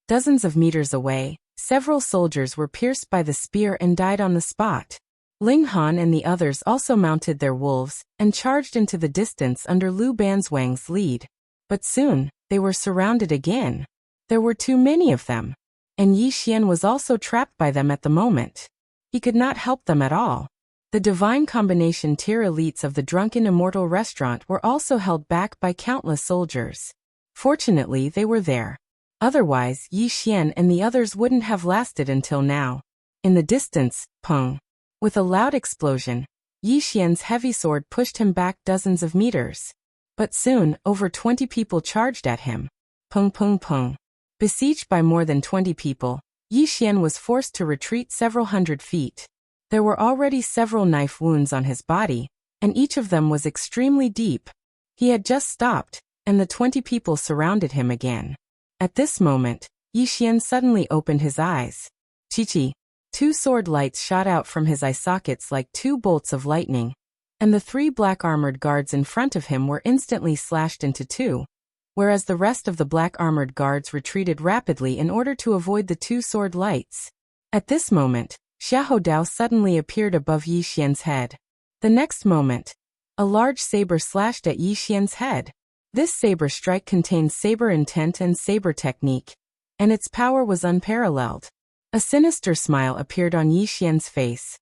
Dozens of meters away, several soldiers were pierced by the spear and died on the spot. Ling Han and the others also mounted their wolves and charged into the distance under Lu Banzwang's lead. But soon, they were surrounded again. There were too many of them, and Yi Xian was also trapped by them at the moment. He could not help them at all. The divine combination tier elites of the Drunken Immortal Restaurant were also held back by countless soldiers. Fortunately, they were there. Otherwise, Yi Xian and the others wouldn't have lasted until now. In the distance, pung. With a loud explosion, Yi Xian's heavy sword pushed him back dozens of meters. But soon, over 20 people charged at him. Pung pung pung. Besieged by more than 20 people, Yi Xian was forced to retreat several hundred feet. There were already several knife wounds on his body, and each of them was extremely deep. He had just stopped, and the 20 people surrounded him again. At this moment, Yi Xian suddenly opened his eyes. Chi-chi. 2 sword lights shot out from his eye sockets like 2 bolts of lightning, and the 3 black-armored guards in front of him were instantly slashed into 2, whereas the rest of the black-armored guards retreated rapidly in order to avoid the 2 sword lights. At this moment, Xiahou Dao suddenly appeared above Yi Xian's head. The next moment, a large saber slashed at Yi Xian's head. This saber strike contained saber intent and saber technique, and its power was unparalleled. A sinister smile appeared on Yi Xian's face.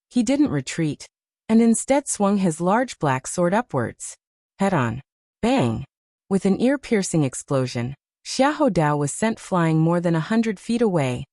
He didn't retreat, and instead swung his large black sword upwards. Head-on. Bang! With an ear-piercing explosion, Xiahou Dao was sent flying more than 100 feet away,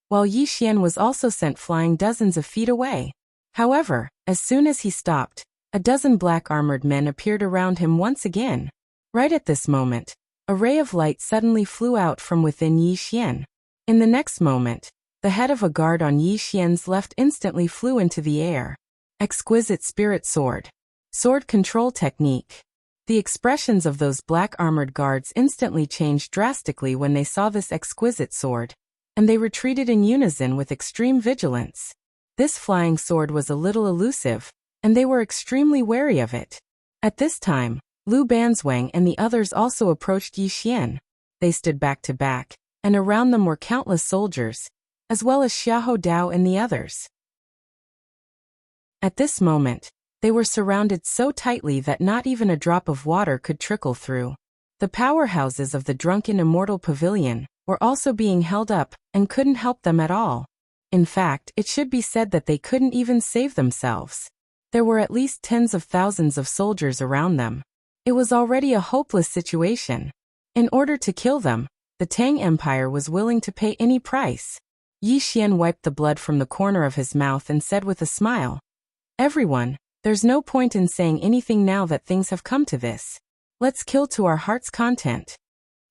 while Yi Xian was also sent flying dozens of feet away. However, as soon as he stopped, a dozen black-armored men appeared around him once again. Right at this moment, a ray of light suddenly flew out from within Yi Xian. In the next moment, the head of a guard on Yi Xian's left instantly flew into the air. Exquisite spirit sword. Sword control technique. The expressions of those black-armored guards instantly changed drastically when they saw this exquisite sword, and they retreated in unison with extreme vigilance. This flying sword was a little elusive, and they were extremely wary of it. At this time, Lu Banzwang and the others also approached Yi Xian. They stood back to back, and around them were countless soldiers, as well as Xiahou Dao and the others. At this moment, they were surrounded so tightly that not even a drop of water could trickle through. The powerhouses of the drunken immortal pavilion were also being held up and couldn't help them at all. In fact, it should be said that they couldn't even save themselves. There were at least tens of thousands of soldiers around them. It was already a hopeless situation. In order to kill them, the Tang Empire was willing to pay any price. Yi Xian wiped the blood from the corner of his mouth and said with a smile, "Everyone, there's no point in saying anything now that things have come to this. Let's kill to our heart's content."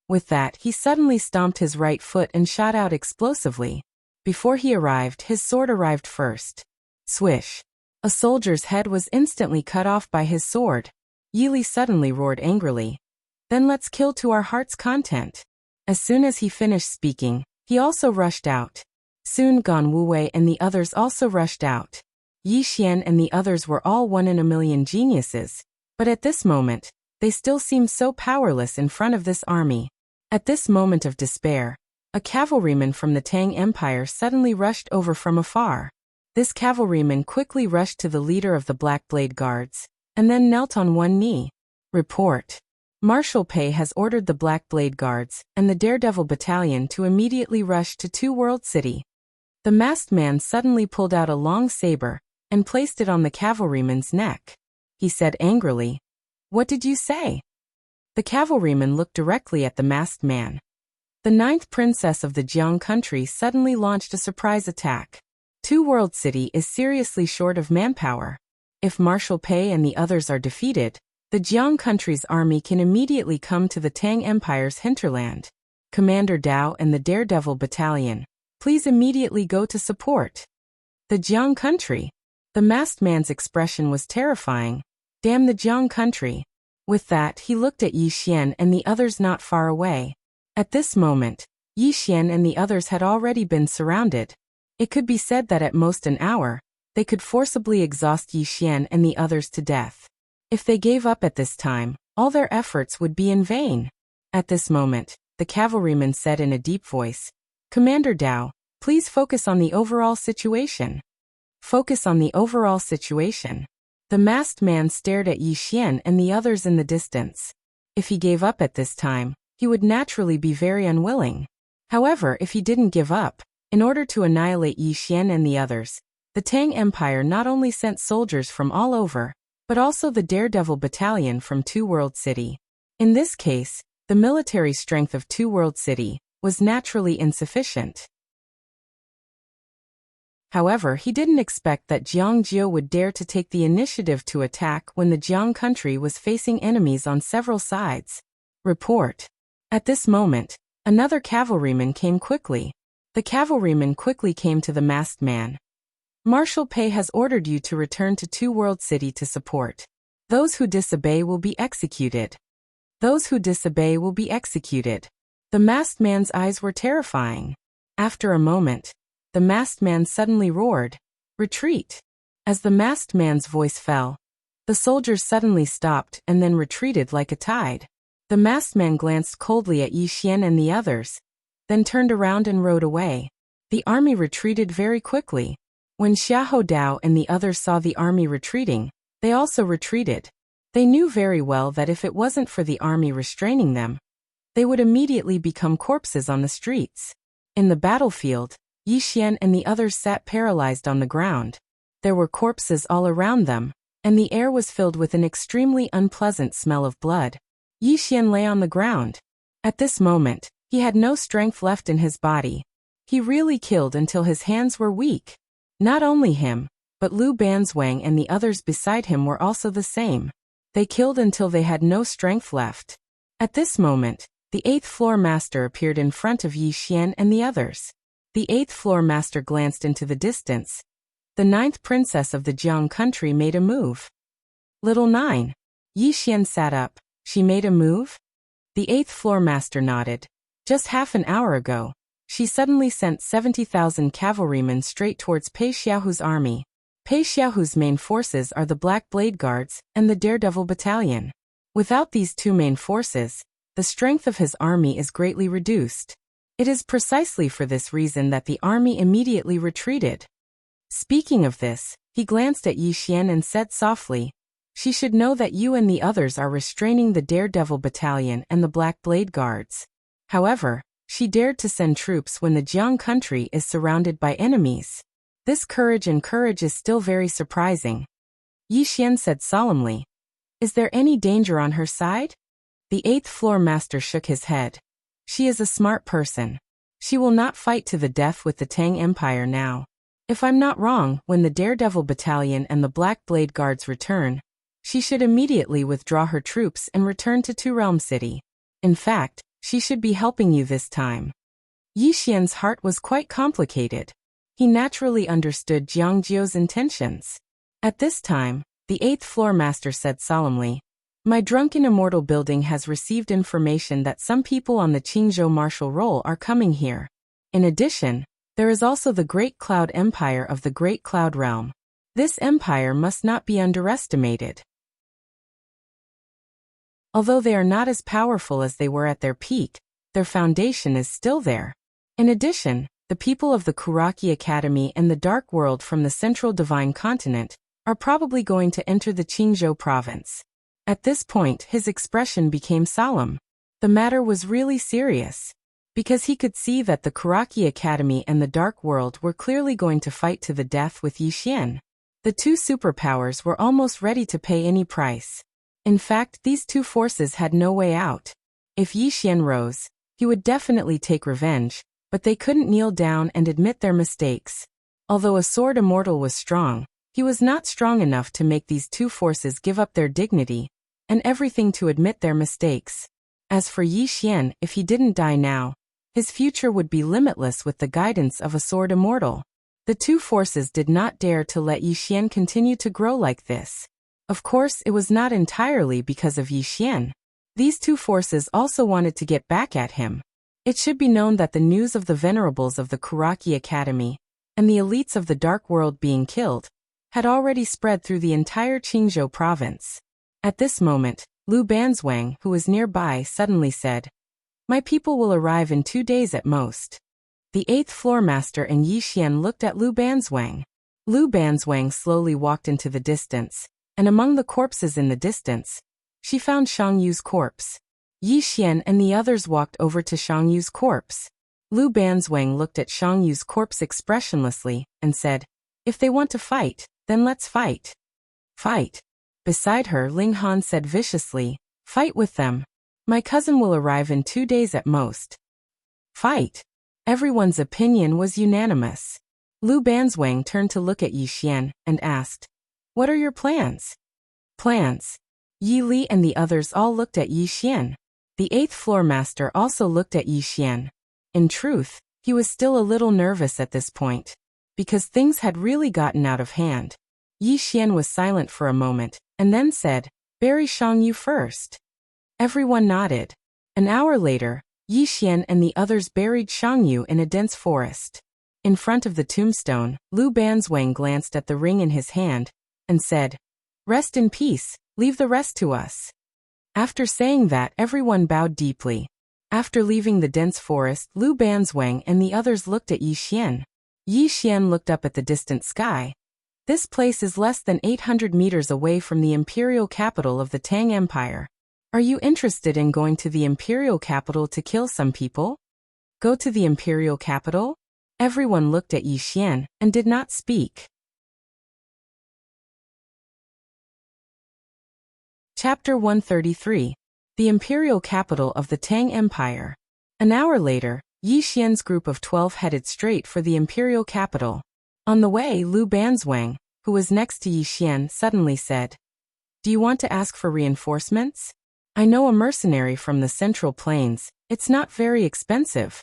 With that, he suddenly stomped his right foot and shot out explosively. Before he arrived, his sword arrived first. Swish! A soldier's head was instantly cut off by his sword. Yi Li suddenly roared angrily, "Then let's kill to our heart's content." As soon as he finished speaking, he also rushed out. Soon Gan Wuwei and the others also rushed out. Yi Xian and the others were all 1 in a million geniuses, but at this moment, they still seemed so powerless in front of this army. At this moment of despair, a cavalryman from the Tang Empire suddenly rushed over from afar. This cavalryman quickly rushed to the leader of the Black Blade Guards, and then knelt on one knee. Report. Marshal Pei has ordered the Black Blade Guards and the Daredevil Battalion to immediately rush to Two World City. The masked man suddenly pulled out a long saber and placed it on the cavalryman's neck. He said angrily, "What did you say?" The cavalryman looked directly at the masked man. The 9th princess of the Jiang country suddenly launched a surprise attack. Two World City is seriously short of manpower. If Marshal Pei and the others are defeated, the Jiang country's army can immediately come to the Tang Empire's hinterland. Commander Dao and the Daredevil Battalion, please immediately go to support. The Jiang country. The masked man's expression was terrifying. Damn the Jiang country. With that, he looked at Yi Xian and the others not far away. At this moment, Yi Xian and the others had already been surrounded. It could be said that at most an hour, they could forcibly exhaust Yi Xian and the others to death. If they gave up at this time, all their efforts would be in vain. At this moment, the cavalryman said in a deep voice, "Commander Dao, please focus on the overall situation." Focus on the overall situation. The masked man stared at Yi Xian and the others in the distance. If he gave up at this time, he would naturally be very unwilling. However, if he didn't give up, in order to annihilate Yi Xian and the others, the Tang Empire not only sent soldiers from all over, but also the Daredevil Battalion from Two World City. In this case, the military strength of Two World City was naturally insufficient. However, he didn't expect that Jiang Jiu would dare to take the initiative to attack when the Jiang country was facing enemies on several sides. Report. At this moment, another cavalryman came quickly. The cavalryman quickly came to the masked man. "Marshal Pei has ordered you to return to Two World City to support. Those who disobey will be executed. Those who disobey will be executed." The masked man's eyes were terrifying. After a moment, the masked man suddenly roared, "Retreat!" As the masked man's voice fell, the soldiers suddenly stopped and then retreated like a tide. The masked man glanced coldly at Yi Xian and the others, then turned around and rode away. The army retreated very quickly. When Xiahou Dao and the others saw the army retreating, they also retreated. They knew very well that if it wasn't for the army restraining them, they would immediately become corpses on the streets. In the battlefield, Yi Xian and the others sat paralyzed on the ground. There were corpses all around them, and the air was filled with an extremely unpleasant smell of blood. Yi Xian lay on the ground. At this moment, he had no strength left in his body. He really killed until his hands were weak. Not only him, But Lu Banzwang and the others beside him were also the same. They killed until they had no strength left. At this moment, the 8th floor master appeared in front of Yi Xian and the others. The 8th floor master glanced into the distance. The 9th princess of the Jiang country made a move. Little 9. Yi Xian sat up. She made a move? The 8th floor master nodded. Just half an hour ago, she suddenly sent 70,000 cavalrymen straight towards Pei Xiaohu's army. Pei Xiaohu's main forces are the Black Blade Guards and the Daredevil Battalion. Without these two main forces, the strength of his army is greatly reduced. It is precisely for this reason that the army immediately retreated. Speaking of this, he glanced at Yi Xian and said softly, "She should know that you and the others are restraining the Daredevil Battalion and the Black Blade Guards." However, she dared to send troops when the Jiang country is surrounded by enemies. This courage is still very surprising. Yi Xian said solemnly, "Is there any danger on her side?" The 8th floor master shook his head. "She is a smart person. She will not fight to the death with the Tang Empire now. If I'm not wrong, when the Daredevil Battalion and the Black Blade Guards return, she should immediately withdraw her troops and return to Two Realm City. In fact, she should be helping you this time." Yi Xian's heart was quite complicated. He naturally understood Jiang Jiu's intentions. At this time, the 8th floor master said solemnly, "My drunken immortal building has received information that some people on the Qingzhou martial roll are coming here. In addition, there is also the Great Cloud Empire of the Great Cloud Realm. This empire must not be underestimated. Although they are not as powerful as they were at their peak, their foundation is still there. In addition, the people of the Kuraki Academy and the Dark World from the Central Divine Continent are probably going to enter the Qingzhou province." At this point, his expression became solemn. The matter was really serious, because he could see that the Kuraki Academy and the Dark World were clearly going to fight to the death with Yi Xian. The two superpowers were almost ready to pay any price. In fact, these two forces had no way out. If Yi Xian rose, he would definitely take revenge, but they couldn't kneel down and admit their mistakes. Although a sword immortal was strong, he was not strong enough to make these two forces give up their dignity and everything to admit their mistakes. As for Yi Xian, if he didn't die now, his future would be limitless with the guidance of a sword immortal. The two forces did not dare to let Yi Xian continue to grow like this. Of course, it was not entirely because of Yi Xian. These two forces also wanted to get back at him. It should be known that the news of the venerables of the Kuraki Academy and the elites of the Dark World being killed had already spread through the entire Qingzhou province. At this moment, Lu Banzwang, who was nearby, suddenly said, "My people will arrive in 2 days at most." The 8th floor master and Yi Xian looked at Lu Banzwang. Lu Banzwang slowly walked into the distance, and among the corpses in the distance, she found Shang Yu's corpse. Yi Xian and the others walked over to Shang Yu's corpse. Lu Banzwang looked at Shang Yu's corpse expressionlessly and said, "If they want to fight, then let's fight." "Fight." Beside her, Ling Han said viciously, "Fight with them. My cousin will arrive in 2 days at most." "Fight." Everyone's opinion was unanimous. Lu Banzwang turned to look at Yi Xian and asked, "What are your plans?" "Plans?" Yi Li and the others all looked at Yi Xian. The 8th floor master also looked at Yi Xian. In truth, he was still a little nervous at this point, because things had really gotten out of hand. Yi Xian was silent for a moment, and then said, "Bury Shang Yu first." Everyone nodded. An hour later, Yi Xian and the others buried Shang Yu in a dense forest. In front of the tombstone, Lu Banzwang glanced at the ring in his hand and said, "Rest in peace, leave the rest to us." After saying that, everyone bowed deeply. After leaving the dense forest, Lu Banzwang and the others looked at Yi Xian. Yi Xian looked up at the distant sky. This place is less than 800 meters away from the imperial capital of the Tang Empire. Are you interested in going to the imperial capital to kill some people? Go to the imperial capital? Everyone looked at Yi Xian and did not speak. Chapter 133. The imperial capital of the Tang Empire. An hour later, Yi Xian's group of 12 headed straight for the imperial capital. On the way, Lu Banzwang, who was next to Yi Xian, suddenly said, "Do you want to ask for reinforcements? I know a mercenary from the Central Plains. It's not very expensive."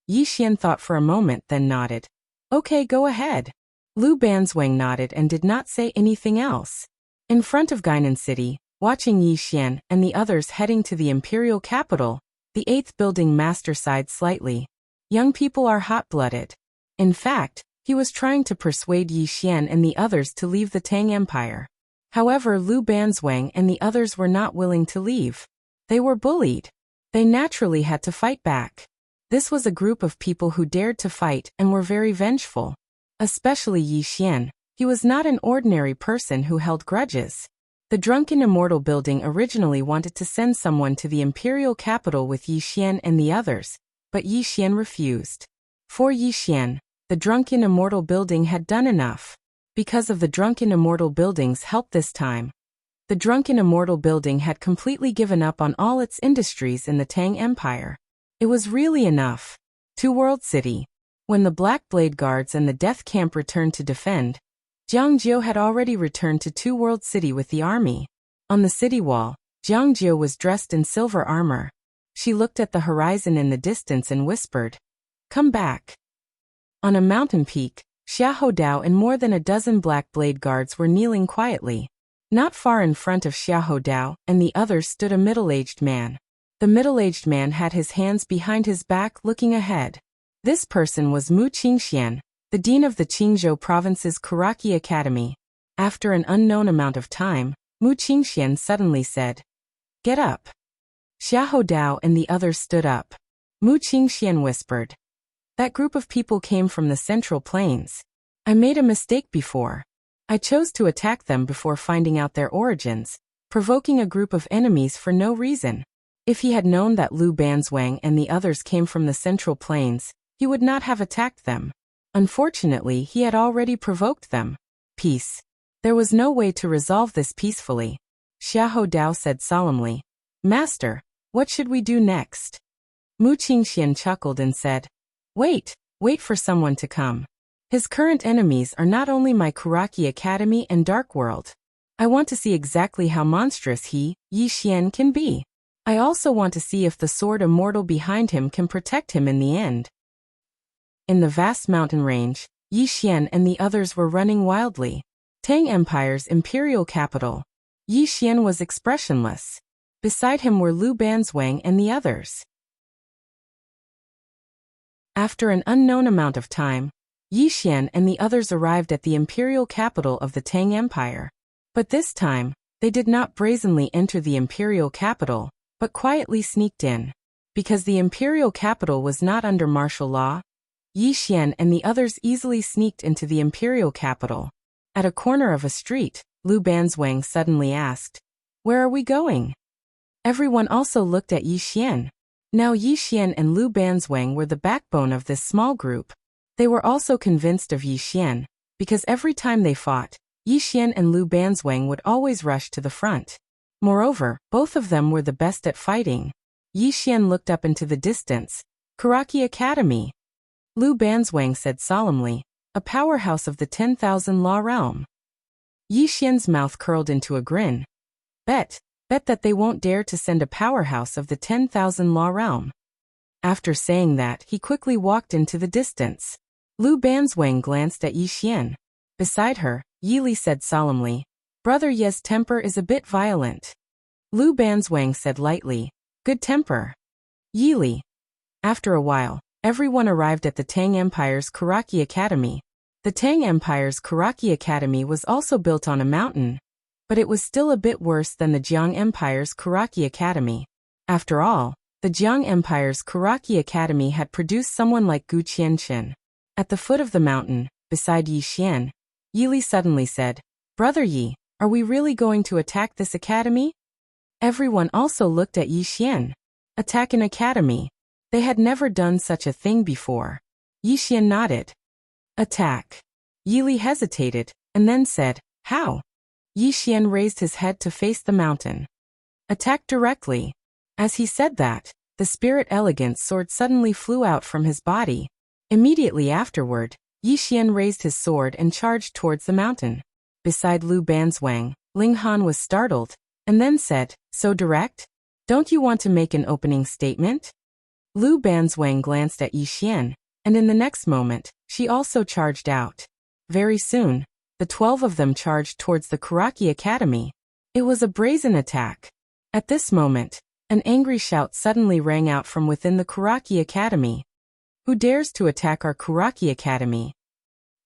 Yi Xian thought for a moment, then nodded. "Okay, go ahead." Lu Banzwang nodded and did not say anything else. In front of Guinan City, watching Yi Xian and the others heading to the imperial capital, the 8th building master sighed slightly. Young people are hot-blooded. In fact, he was trying to persuade Yi Xian and the others to leave the Tang Empire. However, Lu Banzwang and the others were not willing to leave. They were bullied. They naturally had to fight back. This was a group of people who dared to fight and were very vengeful. Especially Yi Xian. He was not an ordinary person who held grudges. The Drunken Immortal Building originally wanted to send someone to the imperial capital with Yi Xian and the others, but Yi Xian refused. For Yi Xian, the Drunken Immortal Building had done enough. Because of the Drunken Immortal Building's help this time, the Drunken Immortal Building had completely given up on all its industries in the Tang Empire. It was really enough. To World City. When the Black Blade Guards and the Death Camp returned to defend, Jiang Jiu had already returned to Two World City with the army. On the city wall, Jiang Jiu was dressed in silver armor. She looked at the horizon in the distance and whispered, "Come back." On a mountain peak, Xiahou Dao and more than a dozen Black Blade Guards were kneeling quietly. Not far in front of Xiahou Dao and the others stood a middle-aged man. The middle-aged man had his hands behind his back looking ahead. This person was Mu Qingxian, the dean of the Qingzhou province's Karaki Academy. After an unknown amount of time, Mu Qingxian suddenly said, "Get up." Xiahou Dao and the others stood up. Mu Qingxian whispered, "That group of people came from the Central Plains. I made a mistake before. I chose to attack them before finding out their origins, provoking a group of enemies for no reason. If he had known that Lu Banzwang and the others came from the Central Plains, he would not have attacked them. Unfortunately, he had already provoked them. Peace. There was no way to resolve this peacefully." Xiahou Dao said solemnly, "Master, what should we do next?" Mu Qingxian chuckled and said, Wait for someone to come. His current enemies are not only my Kuraki Academy and Dark World. I want to see exactly how monstrous he, Yi Xian, can be. I also want to see if the sword immortal behind him can protect him in the end. In the vast mountain range, Yi Xian and the others were running wildly. Tang Empire's imperial capital. Yi Xian was expressionless. Beside him were Lu Banzwang and the others. After an unknown amount of time, Yi Xian and the others arrived at the imperial capital of the Tang Empire. But this time, they did not brazenly enter the imperial capital, but quietly sneaked in. Because the imperial capital was not under martial law, Yi Xian and the others easily sneaked into the imperial capital. At a corner of a street, Lu Banzwang suddenly asked, "Where are we going?" Everyone also looked at Yi Xian. Now Yi Xian and Lu Banzwang were the backbone of this small group. They were also convinced of Yi Xian, because every time they fought, Yi Xian and Lu Banzwang would always rush to the front. Moreover, both of them were the best at fighting. Yi Xian looked up into the distance. Karaki Academy. Lu Banzwang said solemnly, "A powerhouse of the 10,000 Law Realm." Yi Xian's mouth curled into a grin. Bet that they won't dare to send a powerhouse of the 10,000 Law Realm. After saying that, he quickly walked into the distance. Lu Banzwang glanced at Yi Xian. Beside her, Yi Li said solemnly, "Brother Ye's temper is a bit violent." Lu Banzwang said lightly, "Good temper." Yi Li. After a while, everyone arrived at the Tang Empire's Karaki Academy. The Tang Empire's Karaki Academy was also built on a mountain, but it was still a bit worse than the Jiang Empire's Karaki Academy. After all, the Jiang Empire's Karaki Academy had produced someone like Gu Qianchen. At the foot of the mountain, beside Yi Xian, Yi Li suddenly said, "Brother Yi, are we really going to attack this academy?" Everyone also looked at Yi Xian. Attack an academy. They had never done such a thing before. Yi Xian nodded. Attack. Yi Li hesitated, and then said, "How?" Yi Xian raised his head to face the mountain. Attack directly. As he said that, the Spirit Elegance sword suddenly flew out from his body. Immediately afterward, Yi Xian raised his sword and charged towards the mountain. Beside Lu Banzwang, Ling Han was startled, and then said, "So direct? Don't you want to make an opening statement?" Lu Banzwang glanced at Yi Xian, and in the next moment, she also charged out. Very soon, the 12 of them charged towards the Karaki Academy. It was a brazen attack. At this moment, an angry shout suddenly rang out from within the Karaki Academy. "Who dares to attack our Karaki Academy?"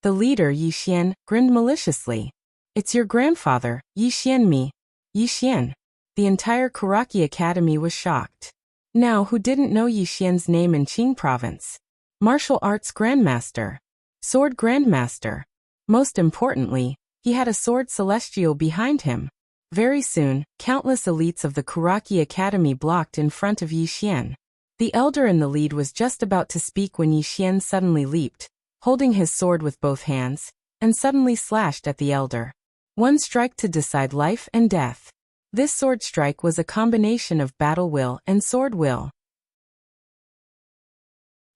The leader, Yi Xian, grinned maliciously. "It's your grandfather, Yi Xian. Yi Xian." The entire Karaki Academy was shocked. Now, who didn't know Yi Xian's name in Qing Province? Martial Arts Grandmaster. Sword Grandmaster. Most importantly, he had a sword celestial behind him. Very soon, countless elites of the Karaki Academy blocked in front of Yi Xian. The elder in the lead was just about to speak when Yi Xian suddenly leaped, holding his sword with both hands, and suddenly slashed at the elder. One strike to decide life and death. This sword strike was a combination of battle will and sword will.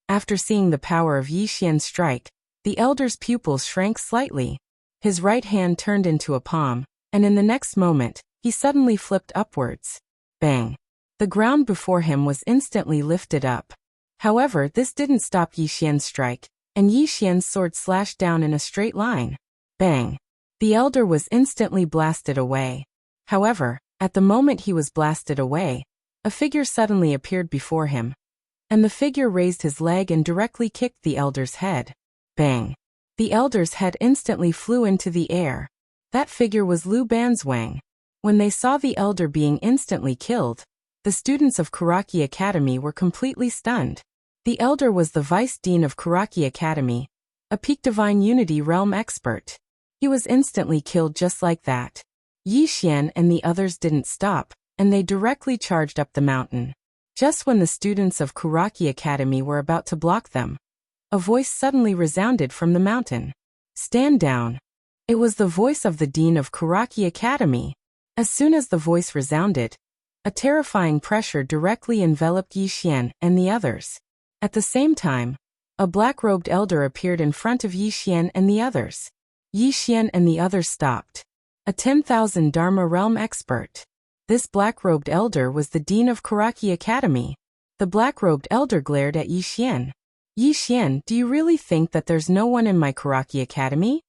After seeing the power of Yi Xian's strike, the elder's pupils shrank slightly. His right hand turned into a palm, and in the next moment, he suddenly flipped upwards. Bang! The ground before him was instantly lifted up. However, this didn't stop Yi Xian's strike, and Yi Xian's sword slashed down in a straight line. Bang! The elder was instantly blasted away. However, at the moment he was blasted away, a figure suddenly appeared before him, and the figure raised his leg and directly kicked the elder's head. Bang! The elder's head instantly flew into the air. That figure was Lu Banzwang. When they saw the elder being instantly killed, the students of Karaki Academy were completely stunned. The elder was the Vice Dean of Karaki Academy, a peak Divine Unity realm expert. He was instantly killed just like that. Yi Xian and the others didn't stop, and they directly charged up the mountain. Just when the students of Karaki Academy were about to block them, a voice suddenly resounded from the mountain. "Stand down." It was the voice of the Dean of Karaki Academy. As soon as the voice resounded, a terrifying pressure directly enveloped Yi Xian and the others. At the same time, a black-robed elder appeared in front of Yi Xian and the others. Yi Xian and the others stopped. A 10,000 Dharma realm expert. This black-robed elder was the Dean of Karaki Academy. The black-robed elder glared at Yi Xian. "Yi Xian, do you really think that there's no one in my Karaki Academy?"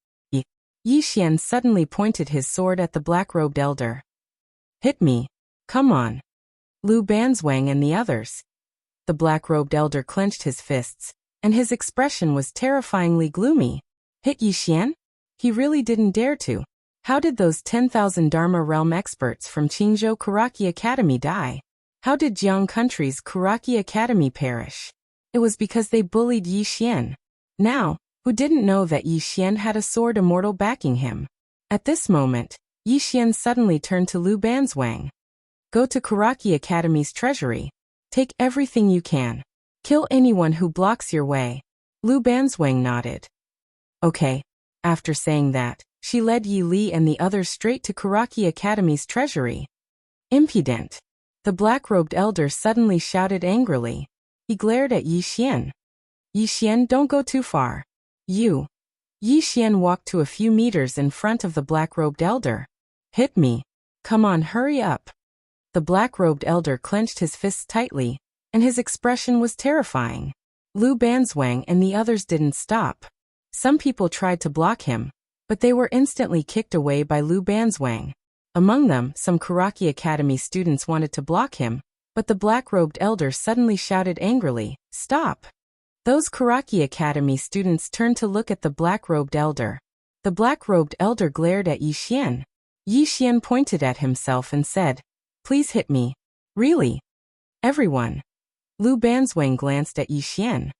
Yi Xian suddenly pointed his sword at the black-robed elder. "Hit me. Come on." Lu Banzwang and the others. The black-robed elder clenched his fists, and his expression was terrifyingly gloomy. Hit Yi Xian? He really didn't dare to. How did those 10,000 Dharma realm experts from Qingzhou Karaki Academy die? How did Jiang Country's Karaki Academy perish? It was because they bullied Yi Xian. Now, who didn't know that Yi Xian had a sword immortal backing him? At this moment, Yi Xian suddenly turned to Lu Banzwang. "Go to Karaki Academy's treasury. Take everything you can. Kill anyone who blocks your way." Lu Banzwang nodded. "Okay." After saying that, she led Yi Li and the others straight to Karaki Academy's treasury. "Impudent!" The black-robed elder suddenly shouted angrily. He glared at Yi Xian. "Yi Xian, don't go too far. You." Yi Xian walked to a few meters in front of the black-robed elder. "Hit me. Come on, hurry up." The black-robed elder clenched his fists tightly, and his expression was terrifying. Lu Banzwang and the others didn't stop. Some people tried to block him, but they were instantly kicked away by Lu Banzwang. Among them, some Karaki Academy students wanted to block him, but the black-robed elder suddenly shouted angrily, "Stop!" Those Karaki Academy students turned to look at the black-robed elder. The black-robed elder glared at Yi Xian. Yi Xian pointed at himself and said, "Please hit me." "Really?" "Everyone." Lu Banzwang glanced at Yi Xian.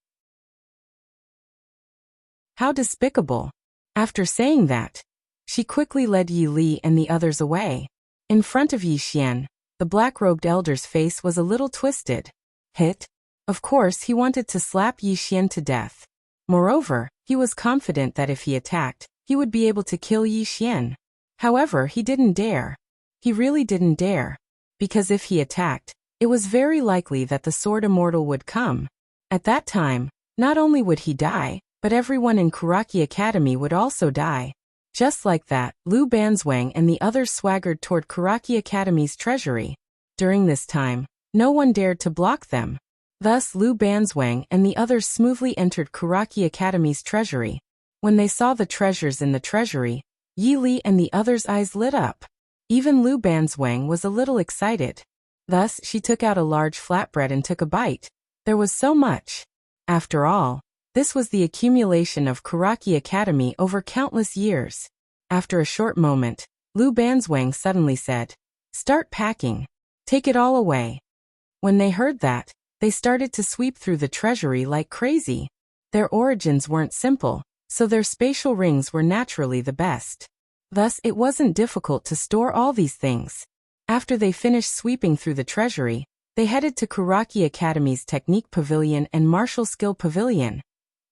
How despicable. After saying that, she quickly led Yi Li and the others away. In front of Yi Xian, the black-robed elder's face was a little twisted. Hit? Of course, he wanted to slap Yi Xian to death. Moreover, he was confident that if he attacked, he would be able to kill Yi Xian. However, he didn't dare. He really didn't dare. Because if he attacked, it was very likely that the sword immortal would come. At that time, not only would he die, but everyone in Karaki Academy would also die. Just like that, Lu Banzwang and the others swaggered toward Karaki Academy's treasury. During this time, no one dared to block them. Thus Lu Banzwang and the others smoothly entered Karaki Academy's treasury. When they saw the treasures in the treasury, Yi Li and the others' eyes lit up. Even Lu Banzwang was a little excited. Thus, she took out a large flatbread and took a bite. There was so much. After all, this was the accumulation of Karaki Academy over countless years. After a short moment, Lu Banzwang suddenly said, "Start packing. Take it all away." When they heard that, they started to sweep through the treasury like crazy. Their origins weren't simple, so their spatial rings were naturally the best. Thus, it wasn't difficult to store all these things. After they finished sweeping through the treasury, they headed to Karaki Academy's Technique Pavilion and Martial Skill Pavilion.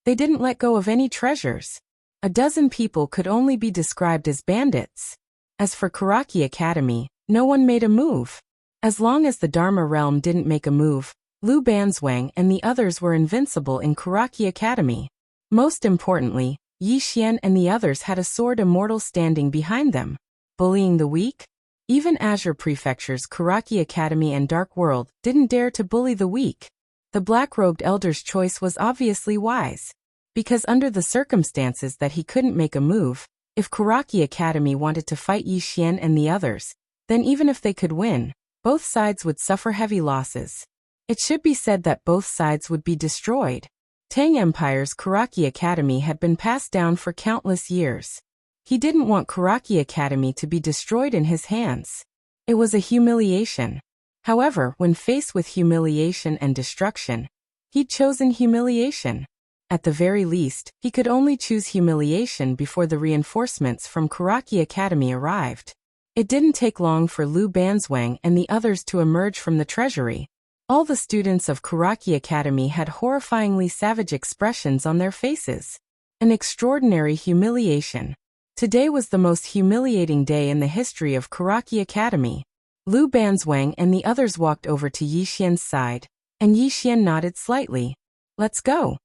They didn't let go of any treasures. A dozen people could only be described as bandits. As for Karaki Academy, no one made a move. As long as the Dharma realm didn't make a move, Lu Banzwang and the others were invincible in Karaki Academy. Most importantly, Yi Xian and the others had a sword immortal standing behind them. Bullying the weak? Even Azure Prefecture's Karaki Academy and Dark World didn't dare to bully the weak. The black-robed elder's choice was obviously wise. Because under the circumstances that he couldn't make a move, if Karaki Academy wanted to fight Yi Xian and the others, then even if they could win, both sides would suffer heavy losses. It should be said that both sides would be destroyed. Tang Empire's Karaki Academy had been passed down for countless years. He didn't want Karaki Academy to be destroyed in his hands. It was a humiliation. However, when faced with humiliation and destruction, he'd chosen humiliation. At the very least, he could only choose humiliation before the reinforcements from Karaki Academy arrived. It didn't take long for Lu Banzwang and the others to emerge from the treasury. All the students of Karaki Academy had horrifyingly savage expressions on their faces. An extraordinary humiliation. Today was the most humiliating day in the history of Karaki Academy. Lu Banzwang and the others walked over to Yi Xian's side, and Yi Xian nodded slightly. "Let's go."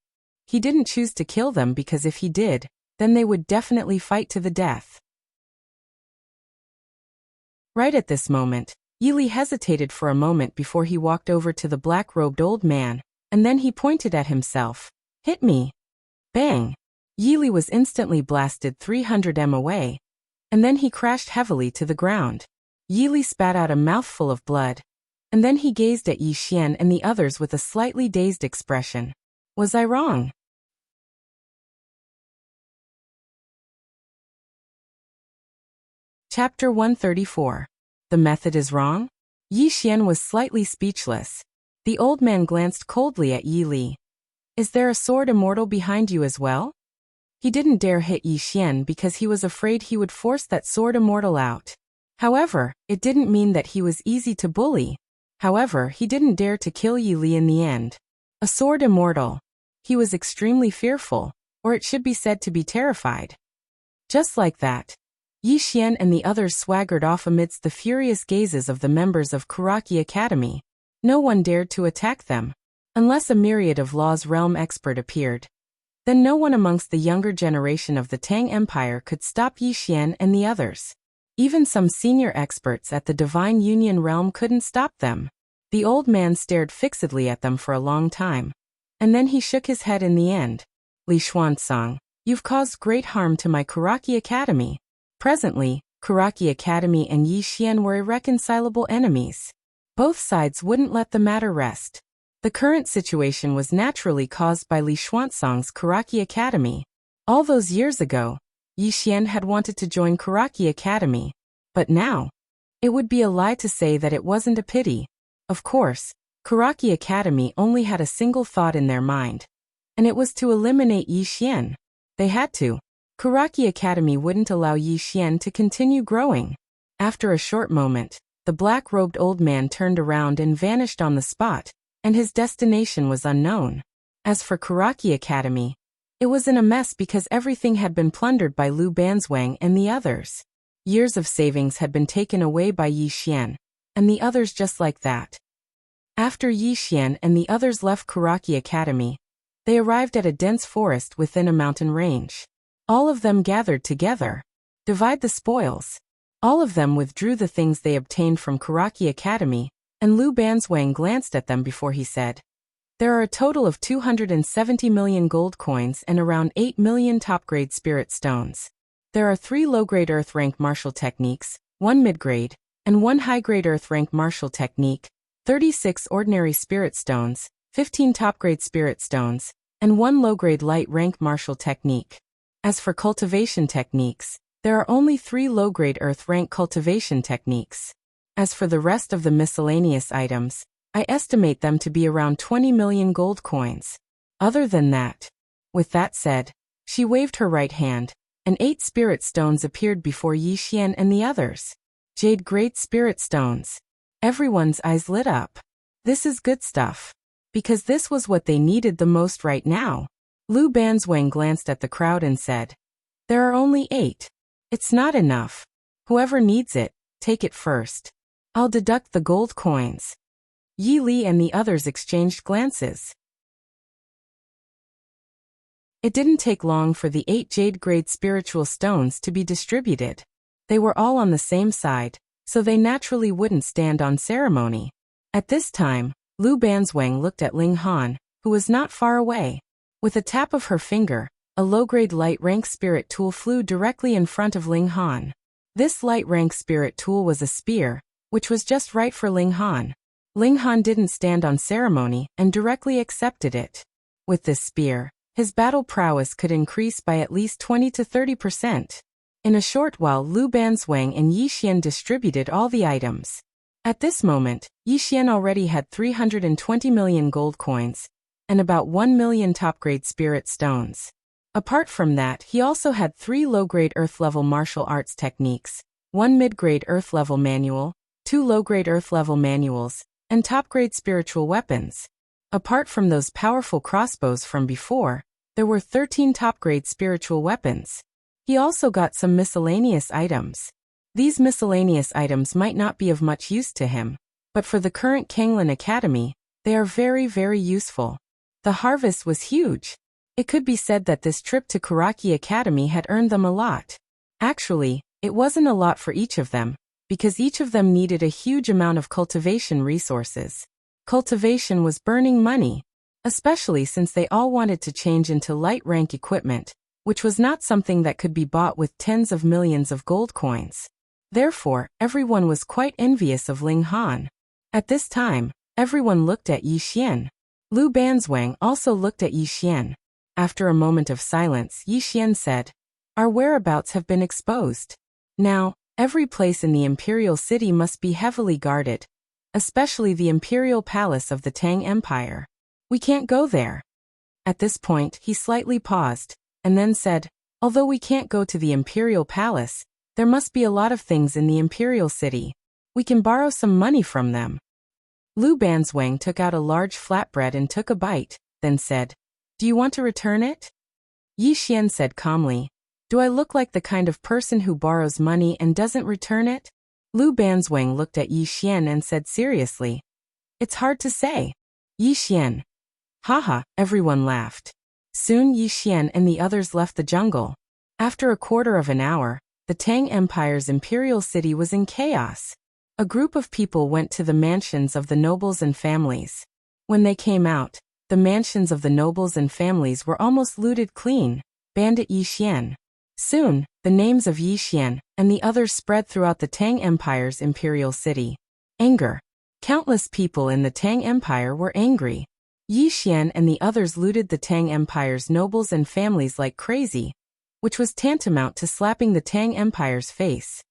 He didn't choose to kill them because if he did, then they would definitely fight to the death. Right at this moment, Yi Li hesitated for a moment before he walked over to the black-robed old man, and then he pointed at himself. "Hit me." Bang! Yi Li was instantly blasted 300 m away, and then he crashed heavily to the ground. Yi Li spat out a mouthful of blood, and then he gazed at Yi Xian and the others with a slightly dazed expression. Was I wrong? Chapter 134. The method is wrong? Yi Xian was slightly speechless. The old man glanced coldly at Yi Li. "Is there a sword immortal behind you as well?" He didn't dare hit Yi Xian because he was afraid he would force that sword immortal out. However, it didn't mean that he was easy to bully. However, he didn't dare to kill Yi Li in the end. A sword immortal. He was extremely fearful, or it should be said to be terrified. Just like that, Yi Xian and the others swaggered off amidst the furious gazes of the members of Karaki Academy. No one dared to attack them. Unless a myriad of Law's Realm expert appeared. Then no one amongst the younger generation of the Tang Empire could stop Yi Xian and the others. Even some senior experts at the Divine Union realm couldn't stop them. The old man stared fixedly at them for a long time. And then he shook his head in the end. "Li Xuanzang, you've caused great harm to my Karaki Academy." Presently, Karaki Academy and Yi Xian were irreconcilable enemies. Both sides wouldn't let the matter rest. The current situation was naturally caused by Li Xuanzang's Karaki Academy. All those years ago, Yi Xian had wanted to join Karaki Academy. But now, it would be a lie to say that it wasn't a pity. Of course, Karaki Academy only had a single thought in their mind. And it was to eliminate Yi Xian. They had to. Karaki Academy wouldn't allow Yi Xian to continue growing. After a short moment, the black-robed old man turned around and vanished on the spot, and his destination was unknown. As for Karaki Academy, it was in a mess because everything had been plundered by Lu Banzwang and the others. Years of savings had been taken away by Yi Xian, and the others just like that. After Yi Xian and the others left Karaki Academy, They arrived at a dense forest within a mountain range. All of them gathered together. Divide the spoils. All of them withdrew the things they obtained from Karaki Academy, and Lu Banzwang glanced at them before he said, "There are a total of 270 million gold coins and around 8 million top-grade spirit stones. There are 3 low-grade earth rank martial techniques, 1 mid-grade, and 1 high-grade earth rank martial technique, 36 ordinary spirit stones, 15 top-grade spirit stones, and 1 low-grade light rank martial technique. As for cultivation techniques, there are only 3 low-grade earth rank cultivation techniques. As for the rest of the miscellaneous items, I estimate them to be around 20 million gold coins. Other than that." With that said, she waved her right hand, and 8 spirit stones appeared before Yi Xian and the others. Jade Great Spirit Stones. Everyone's eyes lit up. This is good stuff. Because this was what they needed the most right now. Lu Banzwang glanced at the crowd and said, "There are only 8. It's not enough. Whoever needs it, take it first. I'll deduct the gold coins." Yi Li and the others exchanged glances. It didn't take long for the 8 jade-grade spiritual stones to be distributed. They were all on the same side, so they naturally wouldn't stand on ceremony. At this time, Lu Banzwang looked at Ling Han, who was not far away. With a tap of her finger, a low-grade light-rank spirit tool flew directly in front of Ling Han. This light-rank spirit tool was a spear, which was just right for Ling Han. Ling Han didn't stand on ceremony and directly accepted it. With this spear, his battle prowess could increase by at least 20 to 30%. In a short while, Lu Banzwang and Yi Xian distributed all the items. At this moment, Yi Xian already had 320 million gold coins and about 1 million top-grade spirit stones. Apart from that, he also had 3 low-grade earth-level martial arts techniques, 1 mid-grade earth-level manual, 2 low-grade earth-level manuals, and top-grade spiritual weapons. Apart from those powerful crossbows from before, there were 13 top-grade spiritual weapons. He also got some miscellaneous items. These miscellaneous items might not be of much use to him, but for the current Kanglin Academy, they are very, very useful. The harvest was huge. It could be said that this trip to Karaki Academy had earned them a lot. Actually, it wasn't a lot for each of them, because each of them needed a huge amount of cultivation resources. Cultivation was burning money, especially since they all wanted to change into light-rank equipment, which was not something that could be bought with tens of millions of gold coins. Therefore, everyone was quite envious of Ling Han. At this time, everyone looked at Yi Xian. Lu Banzwang also looked at Yi Xian. After a moment of silence, Yi Xian said, "Our whereabouts have been exposed. Now, every place in the Imperial City must be heavily guarded, especially the Imperial Palace of the Tang Empire. We can't go there." At this point, he slightly paused, and then said, "Although we can't go to the Imperial Palace, there must be a lot of things in the Imperial City. We can borrow some money from them." Lu Banzwang took out a large flatbread and took a bite, then said, "Do you want to return it?" Yi Xian said calmly, "Do I look like the kind of person who borrows money and doesn't return it?" Lu Banzwang looked at Yi Xian and said seriously, "It's hard to say." Yi Xian. Haha, everyone laughed. Soon Yi Xian and the others left the jungle. After a quarter of an hour, the Tang Empire's imperial city was in chaos. A group of people went to the mansions of the nobles and families. When they came out, the mansions of the nobles and families were almost looted clean. Bandit Yi Xian. Soon, the names of Yi Xian and the others spread throughout the Tang Empire's imperial city. Anger. Countless people in the Tang Empire were angry. Yi Xian and the others looted the Tang Empire's nobles and families like crazy, which was tantamount to slapping the Tang Empire's face.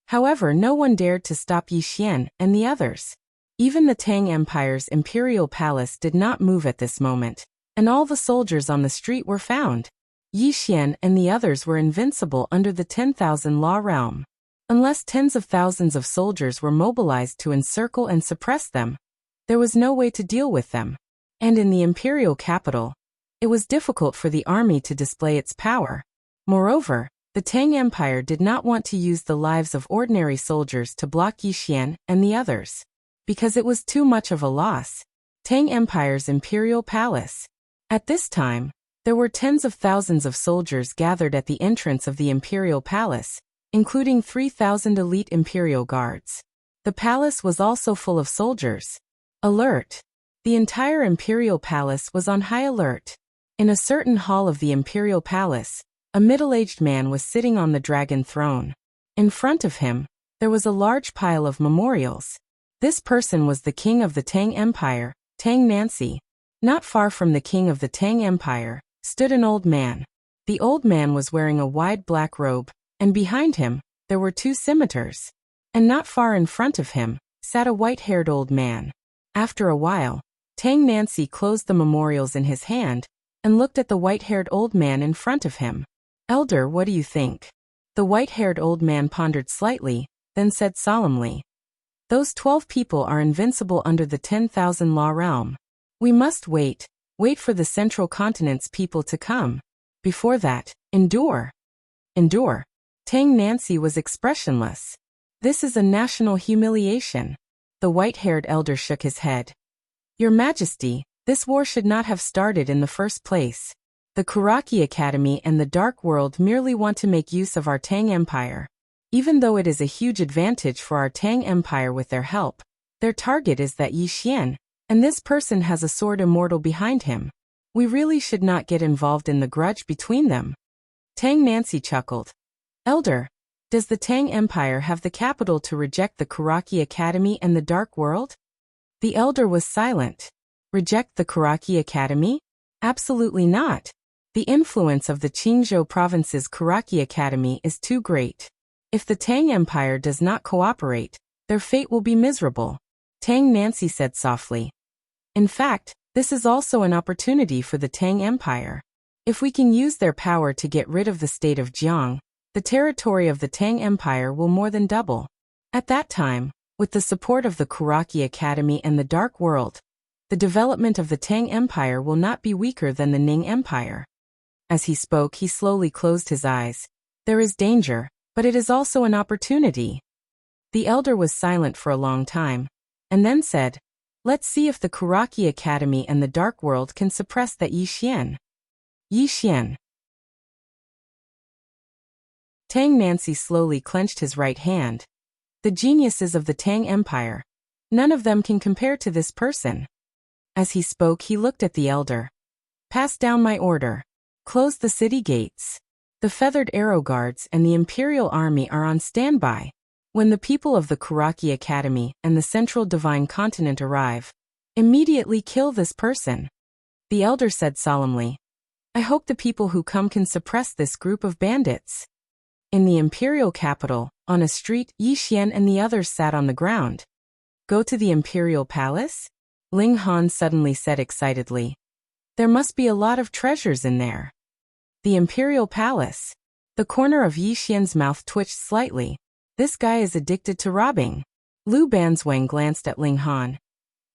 However, no one dared to stop Yi Xian and the others. Even the Tang Empire's imperial palace did not move at this moment, and all the soldiers on the street were found. Yi Xian and the others were invincible under the 10,000 law realm. Unless tens of thousands of soldiers were mobilized to encircle and suppress them, there was no way to deal with them. And in the imperial capital, it was difficult for the army to display its power. Moreover, the Tang Empire did not want to use the lives of ordinary soldiers to block Yi Xian and the others, because it was too much of a loss. Tang Empire's imperial palace. At this time, there were tens of thousands of soldiers gathered at the entrance of the imperial palace, including 3,000 elite imperial guards. The palace was also full of soldiers. Alert! The entire imperial palace was on high alert. In a certain hall of the imperial palace, a middle-aged man was sitting on the dragon throne. In front of him, there was a large pile of memorials. This person was the king of the Tang Empire, Tang Nancy. Not far from the king of the Tang Empire stood an old man. The old man was wearing a wide black robe, and behind him, there were two scimitars. And not far in front of him, sat a white-haired old man. After a while, Tang Nancy closed the memorials in his hand and looked at the white-haired old man in front of him. Elder, what do you think? The white-haired old man pondered slightly, then said solemnly, "Those 12 people are invincible under the 10,000 law realm. We must wait for the central continent's people to come. Before that, endure." Endure. Tang Nancy was expressionless. This is a national humiliation. The white-haired elder shook his head. Your Majesty, this war should not have started in the first place. The Kuraki Academy and the Dark World merely want to make use of our Tang Empire. Even though it is a huge advantage for our Tang Empire with their help, their target is that Yi Xian, and this person has a sword immortal behind him. We really should not get involved in the grudge between them. Tang Nancy chuckled. Elder, does the Tang Empire have the capital to reject the Kuraki Academy and the Dark World? The elder was silent. Reject the Kuraki Academy? Absolutely not. The influence of the Qingzhou province's Kuraki Academy is too great. If the Tang Empire does not cooperate, their fate will be miserable. Tang Nancy said softly. In fact, this is also an opportunity for the Tang Empire. If we can use their power to get rid of the state of Jiang, the territory of the Tang Empire will more than double. At that time, with the support of the Kuraki Academy and the Dark World, the development of the Tang Empire will not be weaker than the Ning Empire. As he spoke, he slowly closed his eyes. There is danger, but it is also an opportunity. The elder was silent for a long time, and then said, Let's see if the Kuraki Academy and the Dark World can suppress that Yi Xian. Yi Xian. Tang Nancy slowly clenched his right hand. The geniuses of the Tang Empire. None of them can compare to this person. As he spoke, he looked at the elder. Pass down my order. Close the city gates. The feathered arrow guards and the Imperial Army are on standby. When the people of the Kuraki Academy and the Central Divine Continent arrive, immediately kill this person. The elder said solemnly. I hope the people who come can suppress this group of bandits. In the imperial capital, on a street, Yi Xian and the others sat on the ground. Go to the imperial palace? Ling Han suddenly said excitedly. There must be a lot of treasures in there. The imperial palace. The corner of Yi Xian's mouth twitched slightly. This guy is addicted to robbing. Lu Banzwang glanced at Ling Han.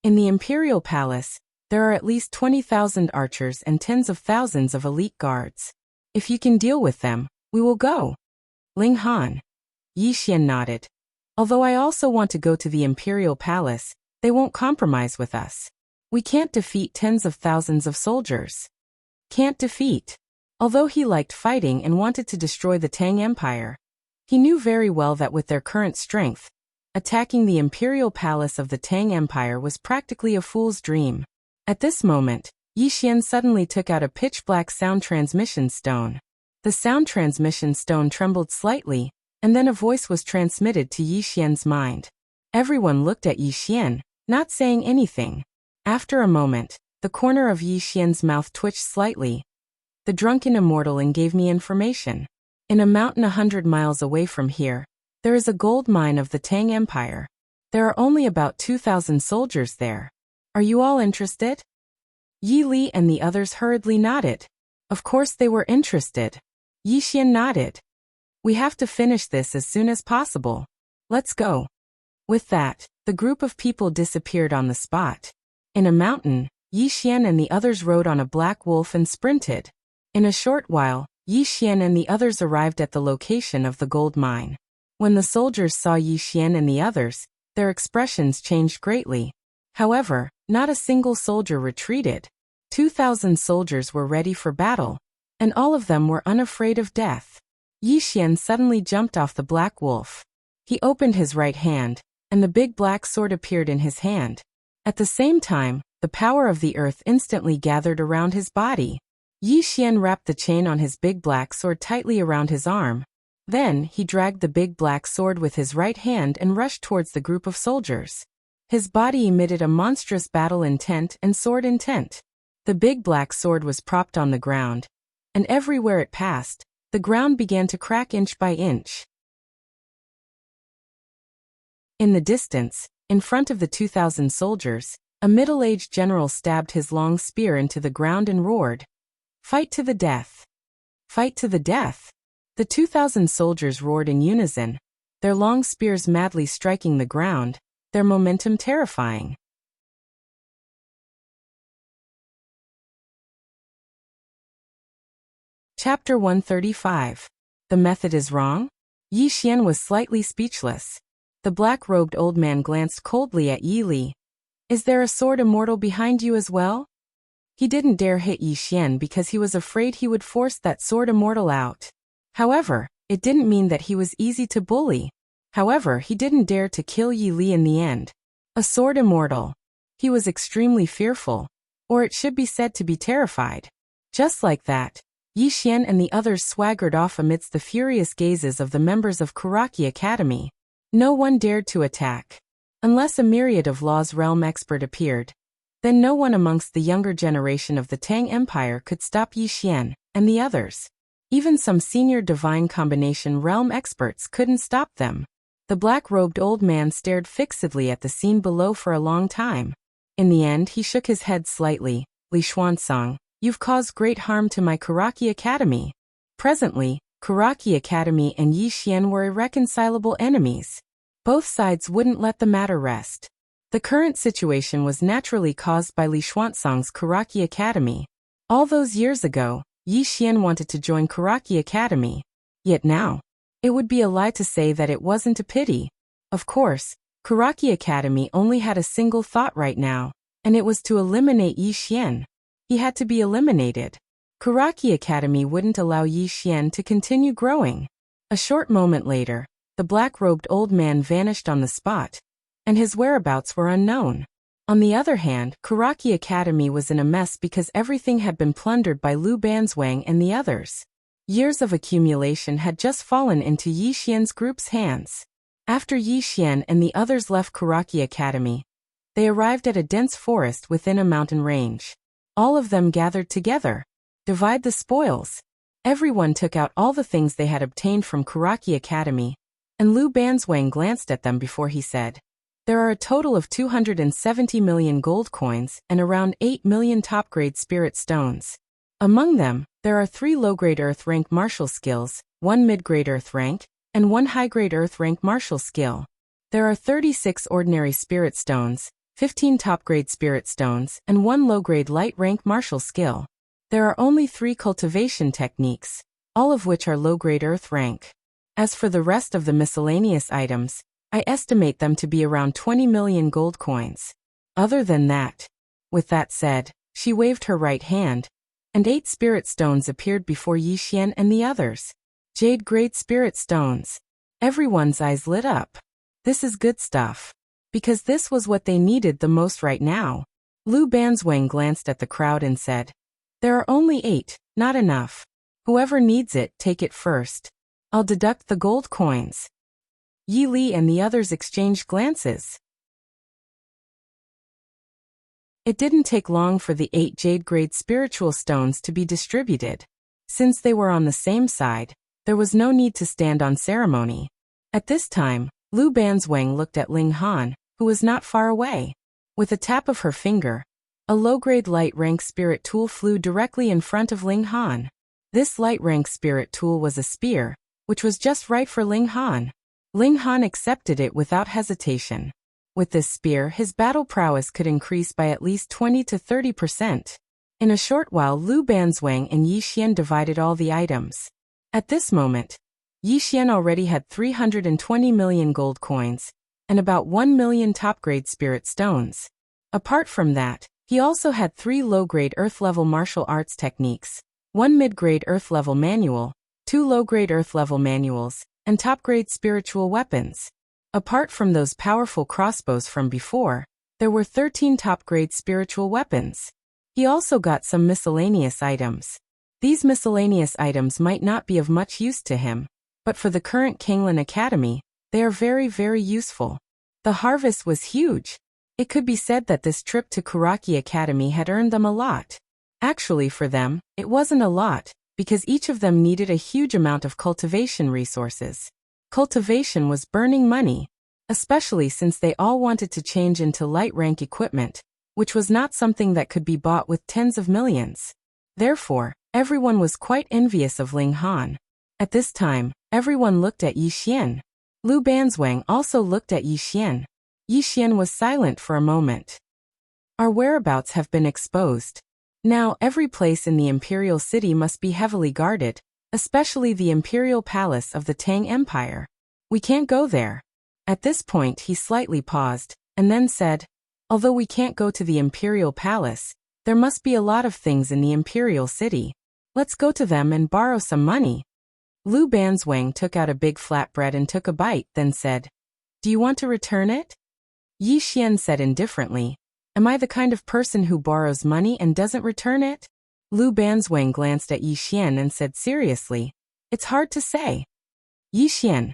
In the imperial palace, there are at least 20,000 archers and tens of thousands of elite guards. If you can deal with them, we will go. Ling Han. Yi Xian nodded. Although I also want to go to the imperial palace, they won't compromise with us. We can't defeat tens of thousands of soldiers. Can't defeat. Although he liked fighting and wanted to destroy the Tang Empire, he knew very well that with their current strength, attacking the imperial palace of the Tang Empire was practically a fool's dream. At this moment, Yi Xian suddenly took out a pitch-black sound transmission stone. The sound transmission stone trembled slightly, and then a voice was transmitted to Yi Xian's mind. Everyone looked at Yi Xian, not saying anything. After a moment, the corner of Yi Xian's mouth twitched slightly. The drunken immortal gave me information. In a mountain 100 miles away from here, there is a gold mine of the Tang Empire. There are only about 2,000 soldiers there. Are you all interested? Yi Li and the others hurriedly nodded. Of course they were interested. Yi Xian nodded. We have to finish this as soon as possible. Let's go. With that, the group of people disappeared on the spot. In a mountain, Yi Xian and the others rode on a black wolf and sprinted. In a short while, Yi Xian and the others arrived at the location of the gold mine. When the soldiers saw Yi Xian and the others, their expressions changed greatly. However, Not a single soldier retreated. 2,000 soldiers were ready for battle, and all of them were unafraid of death. Yi Xian suddenly jumped off the black wolf. He opened his right hand, and the big black sword appeared in his hand. At the same time, the power of the earth instantly gathered around his body. Yi Xian wrapped the chain on his big black sword tightly around his arm. Then, he dragged the big black sword with his right hand and rushed towards the group of soldiers. His body emitted a monstrous battle intent and sword intent. The big black sword was propped on the ground, and everywhere it passed, the ground began to crack inch by inch. In the distance, in front of the 2,000 soldiers, a middle-aged general stabbed his long spear into the ground and roared, "Fight to the death! Fight to the death!" The 2,000 soldiers roared in unison, their long spears madly striking the ground, their momentum terrifying. Chapter 135. The method is wrong? Yi Xian was slightly speechless. The black-robed old man glanced coldly at Yi Li. "Is there a sword immortal behind you as well?" He didn't dare hit Yi Xian because he was afraid he would force that sword immortal out. However, it didn't mean that he was easy to bully. However, he didn't dare to kill Yi Li in the end. A sword immortal. He was extremely fearful, or it should be said to be terrified. Just like that, Yi Xian and the others swaggered off amidst the furious gazes of the members of Karaki Academy. No one dared to attack. Unless a myriad of Law's Realm expert appeared, then no one amongst the younger generation of the Tang Empire could stop Yi Xian and the others. Even some senior divine combination realm experts couldn't stop them. The black-robed old man stared fixedly at the scene below for a long time. In the end, he shook his head slightly. "Li Xuanzang, you've caused great harm to my Karaki Academy." Presently, Karaki Academy and Yi Xian were irreconcilable enemies. Both sides wouldn't let the matter rest. The current situation was naturally caused by Li Xuanzang's Karaki Academy. All those years ago, Yi Xian wanted to join Karaki Academy. Yet now, it would be a lie to say that it wasn't a pity. Of course, Karaki Academy only had a single thought right now, and it was to eliminate Yi Xian. He had to be eliminated. Karaki Academy wouldn't allow Yi Xian to continue growing. A short moment later, the black-robed old man vanished on the spot, and his whereabouts were unknown. On the other hand, Karaki Academy was in a mess because everything had been plundered by Lu Banzwang and the others. Years of accumulation had just fallen into Yi Xian's group's hands. After Yi Xian and the others left Karaki Academy, they arrived at a dense forest within a mountain range. All of them gathered together. Divide the spoils. Everyone took out all the things they had obtained from Karaki Academy, and Lu Banzwang glanced at them before he said, "There are a total of 270 million gold coins and around 8 million top-grade spirit stones. Among them, there are 3 low-grade earth rank martial skills, 1 mid-grade earth rank, and 1 high-grade earth rank martial skill. There are 36 ordinary spirit stones, 15 top-grade spirit stones, and 1 low-grade light rank martial skill. There are only 3 cultivation techniques, all of which are low-grade earth rank. As for the rest of the miscellaneous items, I estimate them to be around 20 million gold coins. Other than that." With that said, she waved her right hand, and 8 spirit stones appeared before Yi Xian and the others. Jade-grade spirit stones. Everyone's eyes lit up. This is good stuff. Because this was what they needed the most right now. Lu Banzwang glanced at the crowd and said, "There are only 8, not enough. Whoever needs it, take it first. I'll deduct the gold coins." Yi Li and the others exchanged glances. It didn't take long for the 8 jade-grade spiritual stones to be distributed. Since they were on the same side, there was no need to stand on ceremony. At this time, Lu Banzwang looked at Ling Han, who was not far away. With a tap of her finger, a low-grade light-rank spirit tool flew directly in front of Ling Han. This light-rank spirit tool was a spear, which was just right for Ling Han. Ling Han accepted it without hesitation. With this spear, his battle prowess could increase by at least 20 to 30%. In a short while, Lu Banzwang and Yi Xian divided all the items. At this moment, Yi Xian already had 320 million gold coins, and about 1 million top-grade spirit stones. Apart from that, he also had 3 low-grade Earth-level martial arts techniques, 1 mid-grade Earth-level manual, 2 low-grade Earth-level manuals, and top-grade spiritual weapons. Apart from those powerful crossbows from before, there were 13 top-grade spiritual weapons. He also got some miscellaneous items. These miscellaneous items might not be of much use to him, but for the current Kanglan Academy, they are very, very useful. The harvest was huge. It could be said that this trip to Kuraki Academy had earned them a lot. Actually, for them, it wasn't a lot, because each of them needed a huge amount of cultivation resources. Cultivation was burning money, especially since they all wanted to change into light-rank equipment, which was not something that could be bought with tens of millions. Therefore, everyone was quite envious of Ling Han. At this time, everyone looked at Yi Xian. Lu Banzwang also looked at Yi Xian. Yi Xian was silent for a moment. Our whereabouts have been exposed. Now every place in the Imperial City must be heavily guarded, especially the Imperial Palace of the Tang Empire. We can't go there. At this point he slightly paused, and then said, although we can't go to the Imperial Palace, there must be a lot of things in the Imperial City. Let's go to them and borrow some money. Lu Banzwang took out a big flatbread and took a bite, then said, do you want to return it? Yi Xian said indifferently, am I the kind of person who borrows money and doesn't return it? Lu Banzwang glanced at Yi Xian and said seriously, it's hard to say. Yi Xian.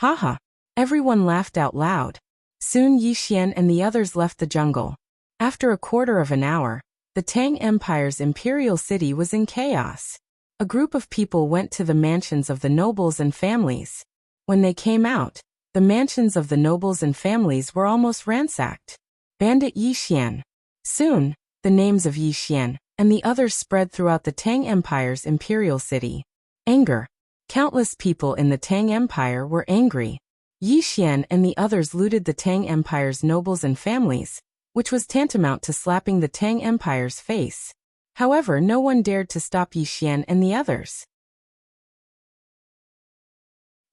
Haha. Everyone laughed out loud. Soon Yi Xian and the others left the jungle. After a quarter of an hour, the Tang Empire's imperial city was in chaos. A group of people went to the mansions of the nobles and families. When they came out, the mansions of the nobles and families were almost ransacked. Bandit Yi Xian. Soon, the names of Yi Xian and the others spread throughout the Tang Empire's imperial city. Anger. Countless people in the Tang Empire were angry. Yi Xian and the others looted the Tang Empire's nobles and families, which was tantamount to slapping the Tang Empire's face. However, no one dared to stop Yi Xian and the others.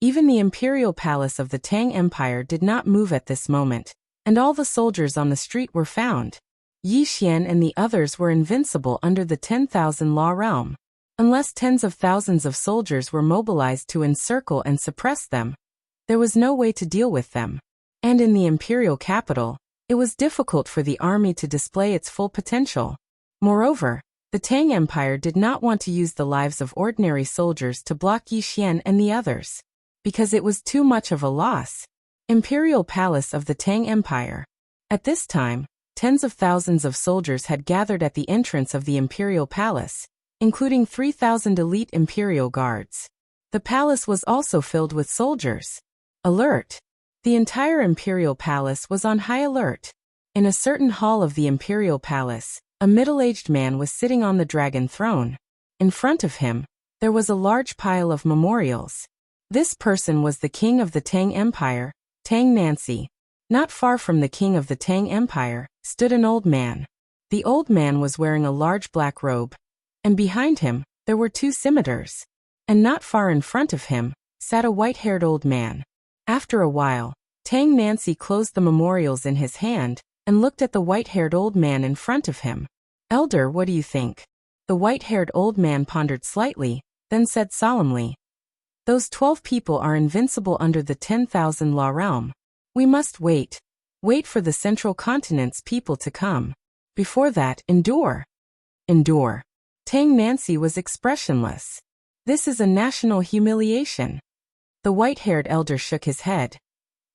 Even the imperial palace of the Tang Empire did not move at this moment, and all the soldiers on the street were found. Yi Xian and the others were invincible under the 10,000 law realm. Unless tens of thousands of soldiers were mobilized to encircle and suppress them, there was no way to deal with them. And in the imperial capital, it was difficult for the army to display its full potential. Moreover, the Tang Empire did not want to use the lives of ordinary soldiers to block Yi Xian and the others, because it was too much of a loss. Imperial Palace of the Tang Empire. At this time, tens of thousands of soldiers had gathered at the entrance of the Imperial Palace, including 3,000 elite Imperial Guards. The palace was also filled with soldiers. Alert! The entire Imperial Palace was on high alert. In a certain hall of the Imperial Palace, a middle-aged man was sitting on the dragon throne. In front of him, there was a large pile of memorials. This person was the king of the Tang Empire, Tang Nancy. Not far from the king of the Tang Empire stood an old man. The old man was wearing a large black robe, and behind him, there were 2 scimitars. And not far in front of him, sat a white-haired old man. After a while, Tang Nancy closed the memorials in his hand and looked at the white-haired old man in front of him. Elder, what do you think? The white-haired old man pondered slightly, then said solemnly, those 12 people are invincible under the 10,000 law realm. We must wait. Wait for the central continent's people to come. Before that, endure. Endure. Tang Nancy was expressionless. This is a national humiliation. The white-haired elder shook his head.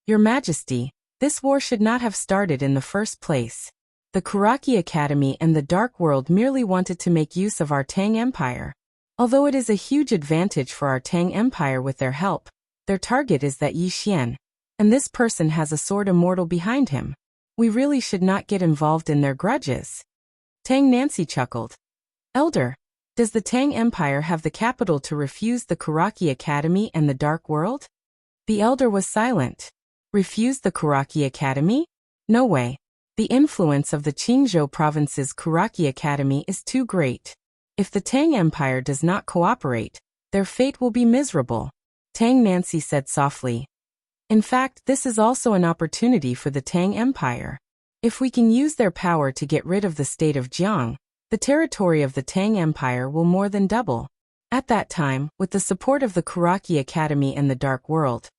Your Majesty, this war should not have started in the first place. The Kuraki Academy and the Dark World merely wanted to make use of our Tang Empire. Although it is a huge advantage for our Tang Empire with their help, their target is that Yi Xian, and this person has a sword immortal behind him. We really should not get involved in their grudges. Tang Nancy chuckled. Elder, does the Tang Empire have the capital to refuse the Kuraki Academy and the Dark World? The elder was silent. Refuse the Kuraki Academy? No way. The influence of the Qingzhou province's Kuraki Academy is too great. If the Tang Empire does not cooperate, their fate will be miserable. Tang Nancy said softly. In fact, this is also an opportunity for the Tang Empire. If we can use their power to get rid of the state of Jiang, the territory of the Tang Empire will more than double. At that time, with the support of the Kuraki Academy and the Dark World,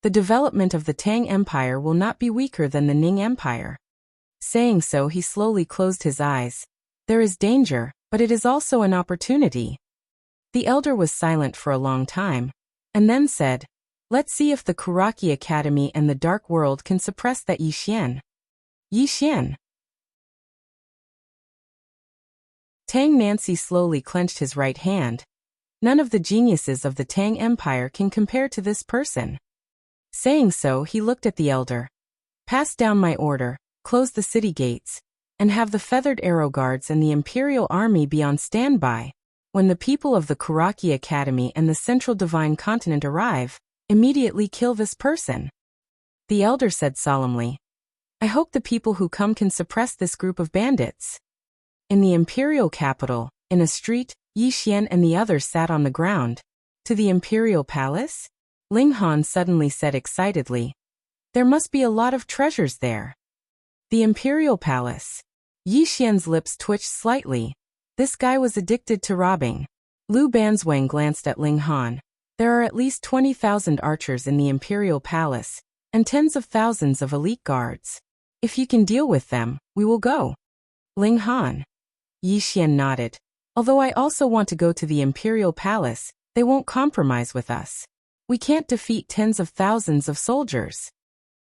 the development of the Tang Empire will not be weaker than the Ning Empire. Saying so, he slowly closed his eyes. There is danger, but it is also an opportunity. The elder was silent for a long time, and then said, "Let's see if the Kuraki Academy and the Dark World can suppress that Yi Xian." Yi Xian. Tang Nancy slowly clenched his right hand. None of the geniuses of the Tang Empire can compare to this person. Saying so, he looked at the elder. "Pass down my order, close the city gates, and have the feathered arrow guards and the Imperial Army be on standby. When the people of the Kuraki Academy and the Central Divine Continent arrive, immediately kill this person." The elder said solemnly, "I hope the people who come can suppress this group of bandits." In the imperial capital, in a street, Yi Xian and the others sat on the ground. "To the imperial palace?" Ling Han suddenly said excitedly. "There must be a lot of treasures there." The imperial palace. Yi Xian's lips twitched slightly. This guy was addicted to robbing. Lu Banzwang glanced at Ling Han. "There are at least 20,000 archers in the imperial palace, and tens of thousands of elite guards. If you can deal with them, we will go." Ling Han. Yi Xian nodded. "Although I also want to go to the imperial palace, they won't compromise with us. We can't defeat tens of thousands of soldiers."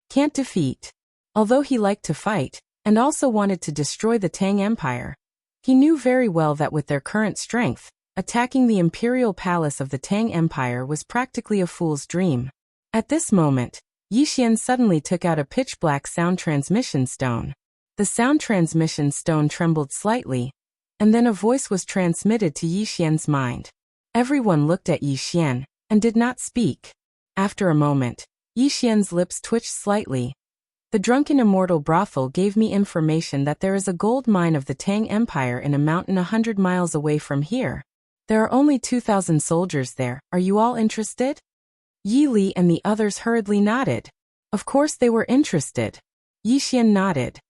Can't defeat. Although he liked to fight, and also wanted to destroy the Tang Empire, he knew very well that with their current strength, attacking the imperial palace of the Tang Empire was practically a fool's dream. At this moment, Yi Xian suddenly took out a pitch-black sound transmission stone. The sound transmission stone trembled slightly, and then a voice was transmitted to Yi Xian's mind. Everyone looked at Yi Xian, and did not speak. After a moment, Yi Xian's lips twitched slightly. "The drunken immortal brothel gave me information that there is a gold mine of the Tang Empire in a mountain 100 miles away from here. There are only 2,000 soldiers there. Are you all interested?" Yi Li and the others hurriedly nodded. Of course they were interested. Yi Xian nodded.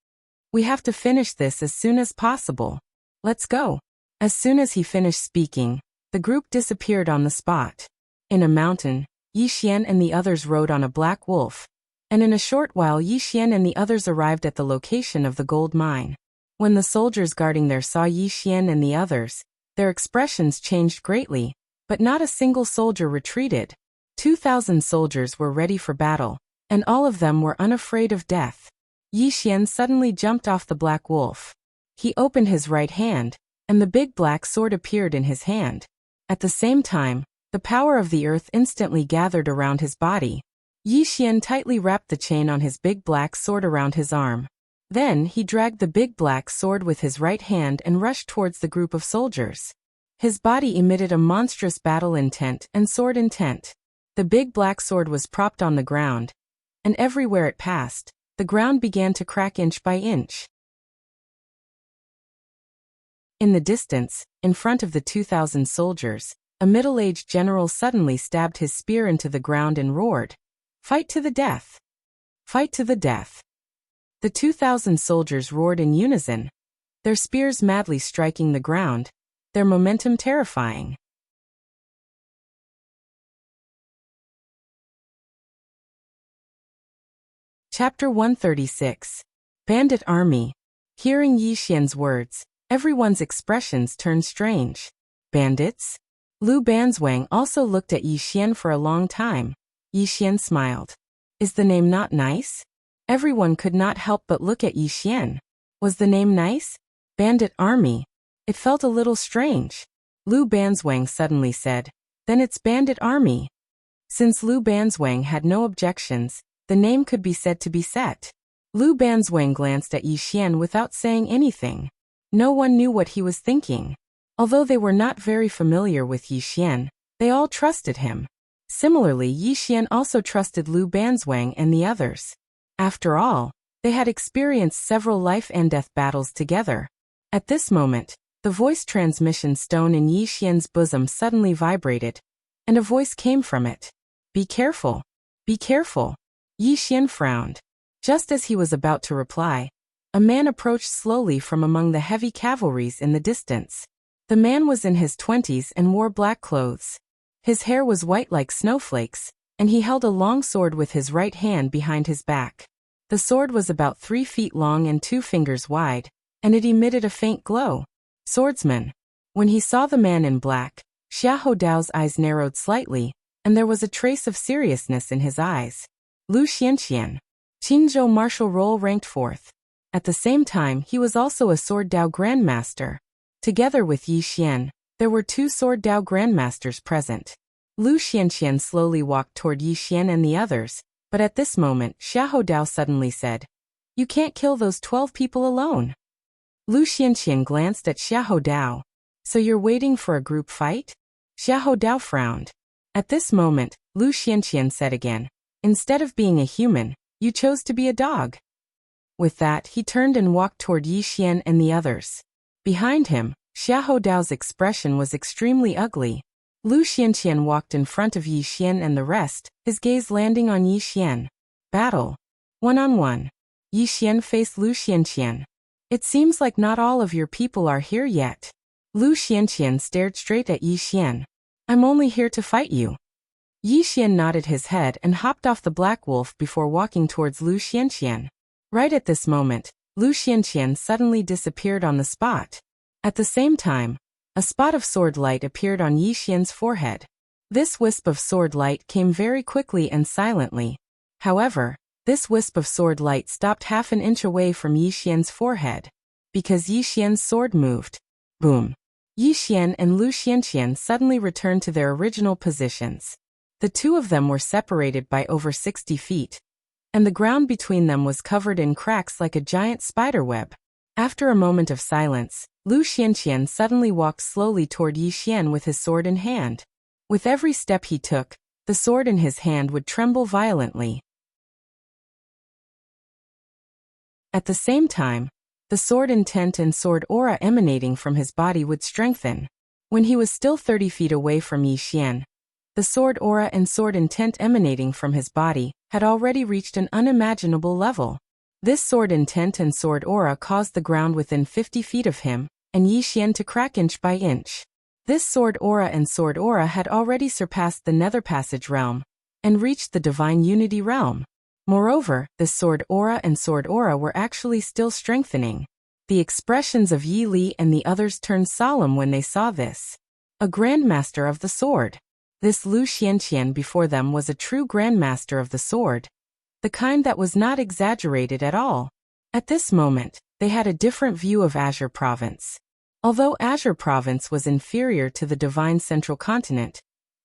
"We have to finish this as soon as possible. Let's go." As soon as he finished speaking, the group disappeared on the spot. In a mountain, Yi Xian and the others rode on a black wolf, and in a short while Yi Xian and the others arrived at the location of the gold mine. When the soldiers guarding there saw Yi Xian and the others, their expressions changed greatly, but not a single soldier retreated. 2,000 soldiers were ready for battle, and all of them were unafraid of death. Yi Xian suddenly jumped off the black wolf. He opened his right hand, and the big black sword appeared in his hand. At the same time, the power of the earth instantly gathered around his body. Yi Xian tightly wrapped the chain on his big black sword around his arm. Then he dragged the big black sword with his right hand and rushed towards the group of soldiers. His body emitted a monstrous battle intent and sword intent. The big black sword was propped on the ground, and everywhere it passed, the ground began to crack inch by inch. In the distance, in front of the 2,000 soldiers, a middle-aged general suddenly stabbed his spear into the ground and roared, "Fight to the death! Fight to the death!" The 2,000 soldiers roared in unison, their spears madly striking the ground, their momentum terrifying. Chapter 136. Bandit Army. Hearing Yi Xian's words, everyone's expressions turned strange. Bandits? Lu Banzwang also looked at Yi Xian for a long time. Yi Xian smiled. Is the name not nice? Everyone could not help but look at Yi Xian. Was the name nice? Bandit Army. It felt a little strange. Lu Banzwang suddenly said, "Then it's Bandit Army." Since Lu Banzwang had no objections, the name could be said to be set. Lu Banzwang glanced at Yi Xian without saying anything. No one knew what he was thinking. Although they were not very familiar with Yi Xian, they all trusted him. Similarly, Yi Xian also trusted Lu Banzwang and the others. After all, they had experienced several life and death battles together. At this moment, the voice transmission stone in Yi Xian's bosom suddenly vibrated, and a voice came from it. "Be careful. Be careful." Yi Xian frowned. Just as he was about to reply, A man approached slowly from among the heavy cavalries in the distance. The man was in his 20s and wore black clothes. His hair was white like snowflakes, and he held a long sword with his right hand behind his back. The sword was about 3 feet long and 2 fingers wide, and it emitted a faint glow. Swordsman. When he saw the man in black, Xiahou Dao's eyes narrowed slightly, and there was a trace of seriousness in his eyes. Lu Xianxian. Qingzhou martial role ranked 4th. At the same time, he was also a Sword Dao Grandmaster. Together with Yi Xian, there were 2 Sword Dao Grandmasters present. Lu Xianxian slowly walked toward Yi Xian and the others, but at this moment, Xiahou Dao suddenly said, "You can't kill those 12 people alone." Lu Xianxian glanced at Xiahou Dao. "So you're waiting for a group fight?" Xiahou Dao frowned. At this moment, Lu Xianxian said again, "Instead of being a human, you chose to be a dog." With that, he turned and walked toward Yi Xian and the others. Behind him, Xiahou Dao's expression was extremely ugly. Lu Xianxian walked in front of Yi Xian and the rest, his gaze landing on Yi Xian. Battle. 1-on-1. Yi Xian faced Lu Xianxian. "It seems like not all of your people are here yet." Lu Xianxian stared straight at Yi Xian. "I'm only here to fight you." Yi Xian nodded his head and hopped off the black wolf before walking towards Lu Xianxian. Right at this moment, Lu Xianxian suddenly disappeared on the spot. At the same time, a spot of sword light appeared on Yi Xian's forehead. This wisp of sword light came very quickly and silently. However, this wisp of sword light stopped half an inch away from Yi Xian's forehead. Because Yi Xian's sword moved. Boom. Yi Xian and Lu Xianxian suddenly returned to their original positions. The 2 of them were separated by over 60 feet, and the ground between them was covered in cracks like a giant spider web. After a moment of silence, Lu Xianxian suddenly walked slowly toward Yi Xian with his sword in hand. With every step he took, the sword in his hand would tremble violently. At the same time, the sword intent and sword aura emanating from his body would strengthen. When he was still 30 feet away from Yi Xian, the sword aura and sword intent emanating from his body had already reached an unimaginable level. This sword intent and sword aura caused the ground within 50 feet of him, and Yi Xian to crack inch by inch. This sword aura and sword aura had already surpassed the Nether Passage realm, and reached the Divine Unity realm. Moreover, the sword aura and sword aura were actually still strengthening. The expressions of Yi Li and the others turned solemn when they saw this. A Grandmaster of the Sword. This Lu Xianxian before them was a true Grandmaster of the Sword, the kind that was not exaggerated at all. At this moment, they had a different view of Azure Province. Although Azure Province was inferior to the Divine Central Continent,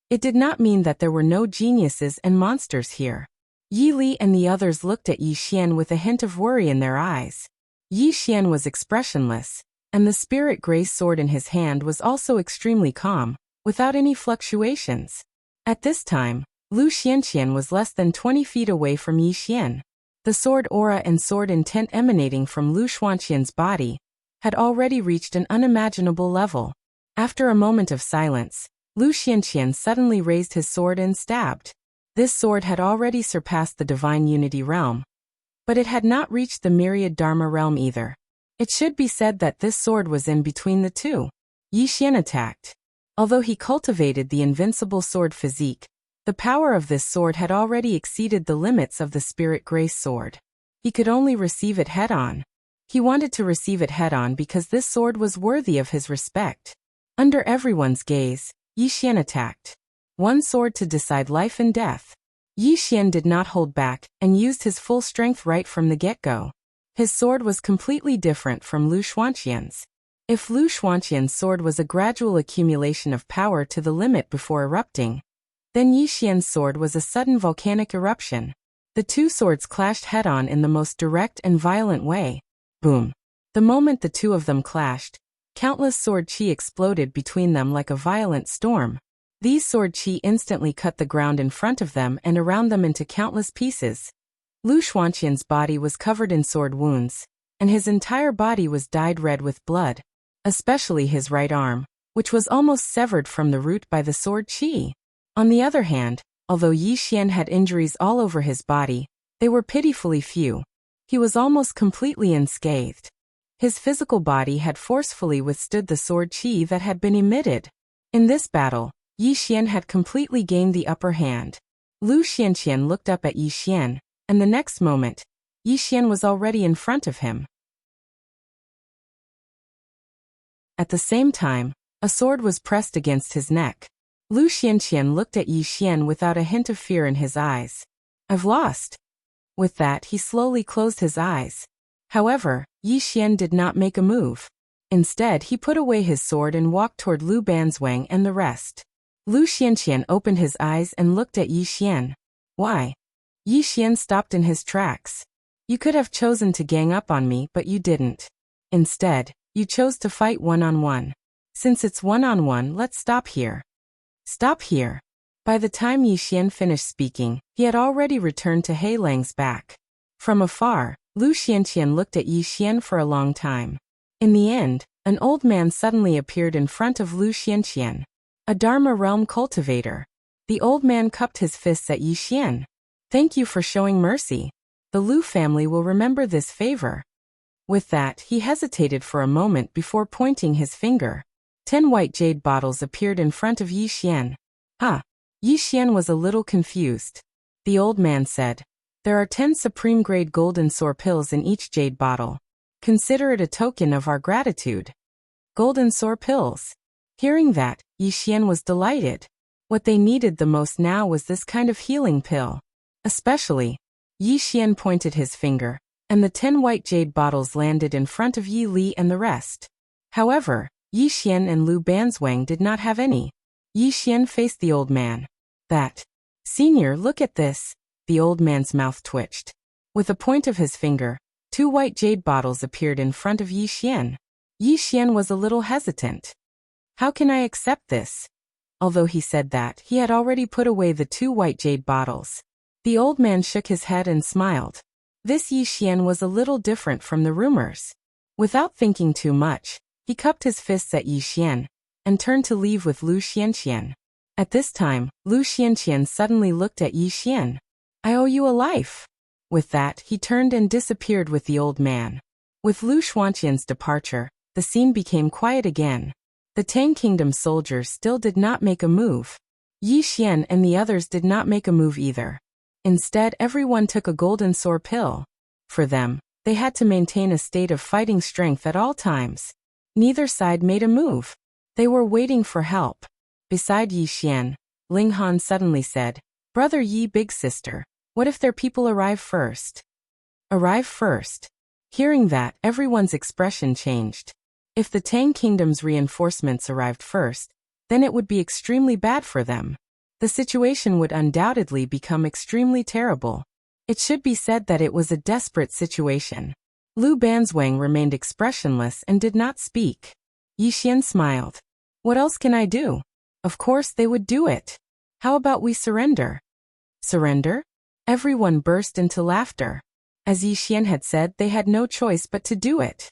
it did not mean that there were no geniuses and monsters here. Yi Li and the others looked at Yi Xian with a hint of worry in their eyes. Yi Xian was expressionless, and the spirit grace sword in his hand was also extremely calm, without any fluctuations. At this time, Lu Xianxian was less than 20 feet away from Yi Xian. The sword aura and sword intent emanating from Lu Xianxian's body had already reached an unimaginable level. After a moment of silence, Lu Xianxian suddenly raised his sword and stabbed. This sword had already surpassed the Divine Unity realm, but it had not reached the Myriad Dharma realm either. It should be said that this sword was in between the two. Yi Xian attacked. Although he cultivated the invincible sword physique, the power of this sword had already exceeded the limits of the Spirit Grace sword. He could only receive it head-on. He wanted to receive it head-on because this sword was worthy of his respect. Under everyone's gaze, Yi Xian attacked. One sword to decide life and death. Yi Xian did not hold back and used his full strength right from the get-go. His sword was completely different from Lu Xianxian's. If Lu Xianxian's sword was a gradual accumulation of power to the limit before erupting, then Yi Xian's sword was a sudden volcanic eruption. The 2 swords clashed head-on in the most direct and violent way. Boom. The moment the 2 of them clashed, countless sword chi exploded between them like a violent storm. These sword chi instantly cut the ground in front of them and around them into countless pieces. Lu Xianxian's body was covered in sword wounds, and his entire body was dyed red with blood, especially his right arm, which was almost severed from the root by the sword chi. On the other hand, although Yi Xian had injuries all over his body, they were pitifully few. He was almost completely unscathed. His physical body had forcefully withstood the sword chi that had been emitted. In this battle, Yi Xian had completely gained the upper hand. Lu Xianqian looked up at Yi Xian, and the next moment, Yi Xian was already in front of him. At the same time, a sword was pressed against his neck. Lu Xianqian looked at Yi Xian without a hint of fear in his eyes. "I've lost." With that, he slowly closed his eyes. However, Yi Xian did not make a move. Instead, he put away his sword and walked toward Lu Banzwang and the rest. Lu Xianqian opened his eyes and looked at Yi Xian. "Why?" Yi Xian stopped in his tracks. "You could have chosen to gang up on me, but you didn't. Instead, you chose to fight one-on-one. Since it's one-on-one, let's stop here." "Stop here." By the time Yi Xian finished speaking, he had already returned to He Lang's back. From afar, Lu Xianqian looked at Yi Xian for a long time. In the end, an old man suddenly appeared in front of Lu Xianqian. A Dharma realm cultivator. The old man cupped his fists at Yi Xian. "Thank you for showing mercy. The Lu family will remember this favor." With that, he hesitated for a moment before pointing his finger. 10 white jade bottles appeared in front of Yi Xian. "Ah." Yi Xian was a little confused. The old man said, "There are 10 supreme-grade golden sword pills in each jade bottle. Consider it a token of our gratitude." Golden sword pills. Hearing that, Yi Xian was delighted. What they needed the most now was this kind of healing pill. Especially, Yi Xian pointed his finger, and the 10 white jade bottles landed in front of Yi Li and the rest. However, Yi Xian and Lu Banzwang did not have any. Yi Xian faced the old man. "That. Senior, look at this." The old man's mouth twitched. With a point of his finger, 2 white jade bottles appeared in front of Yi Xian. Yi Xian was a little hesitant. "How can I accept this?" Although he said that, he had already put away the 2 white jade bottles. The old man shook his head and smiled. This Yi Xian was a little different from the rumors. Without thinking too much, he cupped his fists at Yi Xian, and turned to leave with Lu Xianqian. At this time, Lu Xianqian suddenly looked at Yi Xian. "I owe you a life." With that, he turned and disappeared with the old man. With Lu Xianqian's departure, the scene became quiet again. The Tang Kingdom soldiers still did not make a move. Yi Xian and the others did not make a move either. Instead, everyone took a golden sword pill. For them, they had to maintain a state of fighting strength at all times. Neither side made a move. They were waiting for help. Beside Yi Xian, Ling Han suddenly said, "Brother Yi, big sister, what if their people arrive first?" Arrive first. Hearing that, everyone's expression changed. If the Tang Kingdom's reinforcements arrived first, then it would be extremely bad for them. The situation would undoubtedly become extremely terrible. It should be said that it was a desperate situation. Lu Banzwang remained expressionless and did not speak. Yi Xian smiled. "What else can I do? Of course they would do it. How about we surrender?" Surrender? Everyone burst into laughter. As Yi Xian had said, they had no choice but to do it.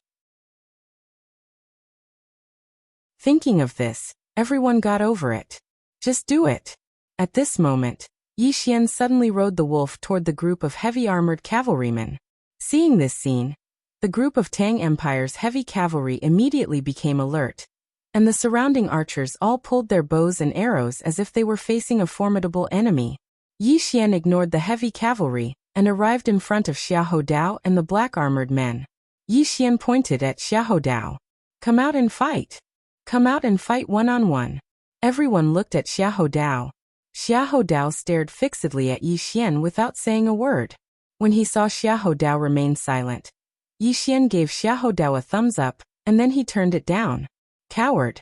Thinking of this, everyone got over it. Just do it. At this moment, Yi Xian suddenly rode the wolf toward the group of heavy-armored cavalrymen. Seeing this scene, the group of Tang Empire's heavy cavalry immediately became alert, and the surrounding archers all pulled their bows and arrows as if they were facing a formidable enemy. Yi Xian ignored the heavy cavalry, and arrived in front of Xiahou Dao and the black-armored men. Yi Xian pointed at Xiahou Dao. "Come out and fight. Come out and fight one-on-one." Everyone looked at Xiahou Dao. Xiahou Dao stared fixedly at Yi Xian without saying a word. When he saw Xiahou Dao remain silent, Yi Xian gave Xiahou Dao a thumbs up, and then he turned it down. "Coward."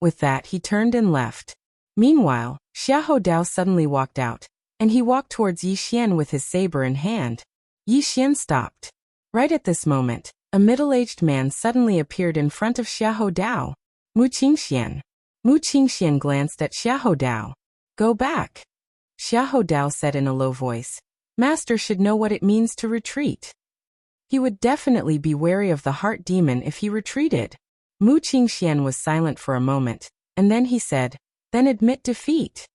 With that, he turned and left. Meanwhile, Xiahou Dao suddenly walked out, and he walked towards Yi Xian with his saber in hand. Yi Xian stopped. Right at this moment, a middle-aged man suddenly appeared in front of Xiahou Dao. Mu Qingxian. Mu Qingxian glanced at Xiahou Dao. "Go back." Xiahou Dao said in a low voice. "Master should know what it means to retreat. He would definitely be wary of the heart demon if he retreated." Mu Qingxian was silent for a moment, and then he said, "Then admit defeat."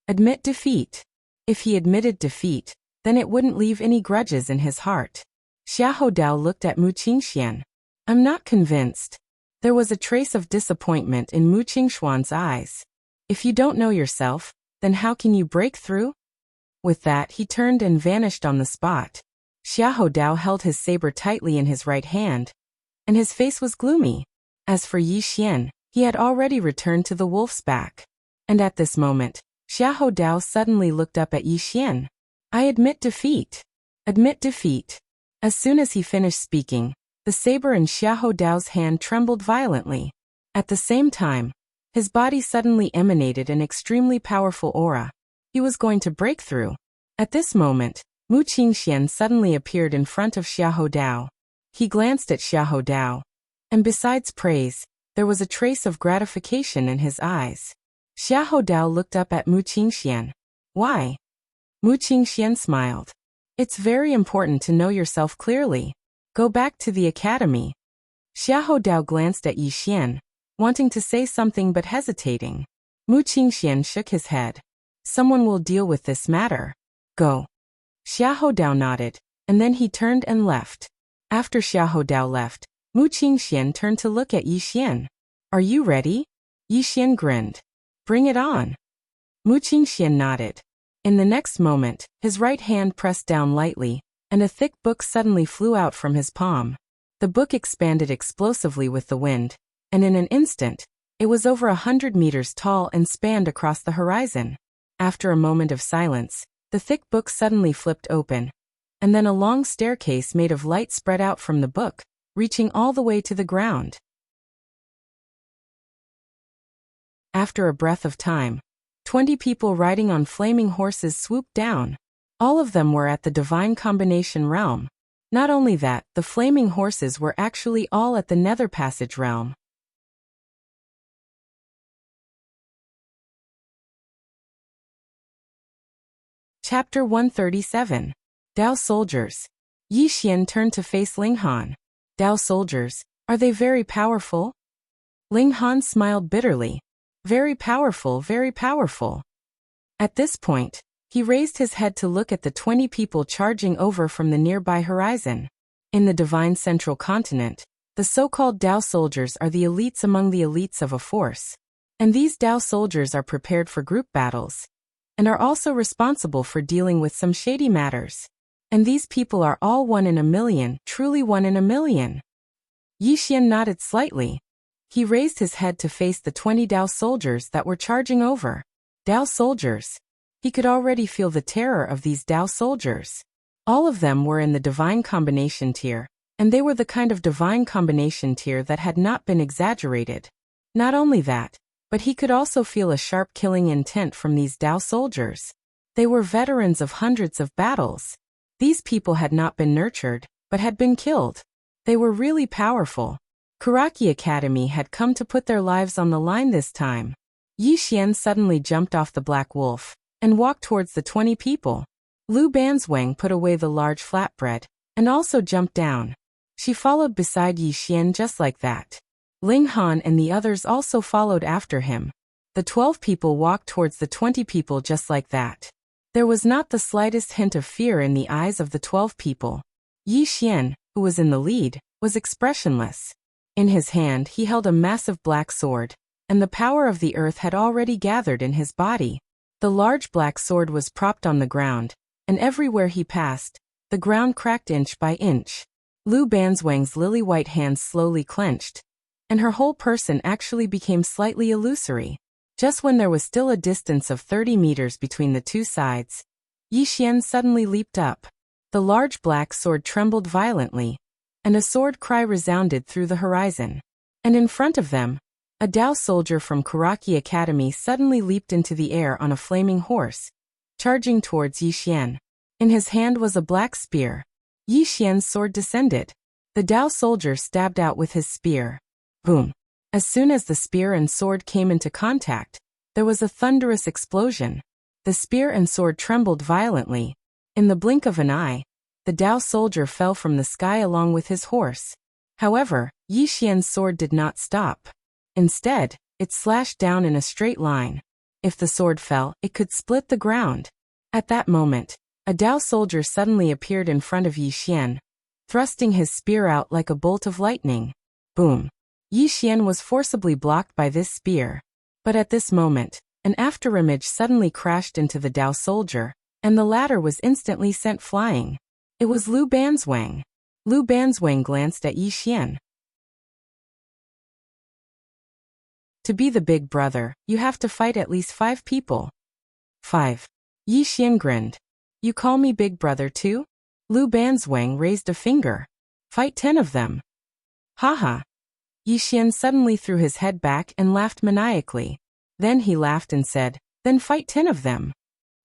Admit defeat. If he admitted defeat, then it wouldn't leave any grudges in his heart. Xiahou Dao looked at Mu Qingxian. I'm not convinced. There was a trace of disappointment in Mu Qingshuan's eyes. If you don't know yourself, then how can you break through? With that, he turned and vanished on the spot. Xiahou Dao held his saber tightly in his right hand, and his face was gloomy. As for Yi Xian, he had already returned to the wolf's back. And at this moment, Xiahou Dao suddenly looked up at Yi Xian. I admit defeat. Admit defeat. As soon as he finished speaking, the saber in Xiahou Dao's hand trembled violently. At the same time, his body suddenly emanated an extremely powerful aura. He was going to break through. At this moment, Mu Qingxian suddenly appeared in front of Xiahou Dao. He glanced at Xiahou Dao, and besides praise, there was a trace of gratification in his eyes. Xiahou Dao looked up at Mu Qingxian. Why? Mu Qingxian smiled. It's very important to know yourself clearly. Go back to the academy. Xiahou Dao glanced at Yi Xian, wanting to say something but hesitating. Mu Qingxian shook his head. Someone will deal with this matter. Go. Xiahou Dao nodded, and then he turned and left. After Xiahou Dao left, Mu Qingxian turned to look at Yi Xian. Are you ready? Yi Xian grinned. Bring it on. Mu Qingxian nodded. In the next moment, his right hand pressed down lightly, and a thick book suddenly flew out from his palm. The book expanded explosively with the wind, and in an instant, it was over 100 meters tall and spanned across the horizon. After a moment of silence, the thick book suddenly flipped open, and then a long staircase made of light spread out from the book, reaching all the way to the ground. After a breath of time, 20 people riding on flaming horses swooped down. All of them were at the Divine Combination realm. Not only that, the flaming horses were actually all at the Nether Passage realm. Chapter 137. Dao Soldiers. Yi Xian turned to face Ling Han. Dao soldiers, are they very powerful? Ling Han smiled bitterly. Very powerful, very powerful. At this point, he raised his head to look at the 20 people charging over from the nearby horizon. In the Divine Central Continent, the so-called Dao soldiers are the elites among the elites of a force. And these Dao soldiers are prepared for group battles, and are also responsible for dealing with some shady matters. And these people are all 1 in a million, truly 1 in a million. Yi Xian nodded slightly. He raised his head to face the 20 Dao soldiers that were charging over. Dao soldiers. He could already feel the terror of these Dao soldiers. All of them were in the Divine Combination tier, and they were the kind of Divine Combination tier that had not been exaggerated. Not only that, but he could also feel a sharp killing intent from these Dao soldiers. They were veterans of hundreds of battles. These people had not been nurtured, but had been killed. They were really powerful. Kuraki Academy had come to put their lives on the line this time. Yi Xian suddenly jumped off the black wolf and walked towards the 20 people. Lu Banzwang put away the large flatbread and also jumped down. She followed beside Yi Xian just like that. Ling Han and the others also followed after him. The 12 people walked towards the 20 people just like that. There was not the slightest hint of fear in the eyes of the 12 people. Yi Xian, who was in the lead, was expressionless. In his hand he held a massive black sword, and the power of the earth had already gathered in his body. The large black sword was propped on the ground, and everywhere he passed, the ground cracked inch by inch. Lu Banzwang's lily-white hands slowly clenched, and her whole person actually became slightly illusory. Just when there was still a distance of 30 meters between the two sides, Yi Xian suddenly leaped up. The large black sword trembled violently, and a sword cry resounded through the horizon. And in front of them, a Dao soldier from Kuraki Academy suddenly leaped into the air on a flaming horse, charging towards Yi Xian. In his hand was a black spear. Yi Xian's sword descended. The Dao soldier stabbed out with his spear. Boom! As soon as the spear and sword came into contact, there was a thunderous explosion. The spear and sword trembled violently. In the blink of an eye, the Dao soldier fell from the sky along with his horse. However, Yi Xian's sword did not stop. Instead, it slashed down in a straight line. If the sword fell, it could split the ground. At that moment, a Dao soldier suddenly appeared in front of Yi Xian, thrusting his spear out like a bolt of lightning. Boom! Yi Xian was forcibly blocked by this spear. But at this moment, an afterimage suddenly crashed into the Dao soldier, and the latter was instantly sent flying. It was Lu Banzwang. Lu Banzwang glanced at Yi Xian. To be the big brother, you have to fight at least 5 people. 5. Yi Xian grinned. You call me big brother too? Lu Banzwang raised a finger. Fight 10 of them. Haha. Yi Xian suddenly threw his head back and laughed maniacally. Then he laughed and said, then fight 10 of them.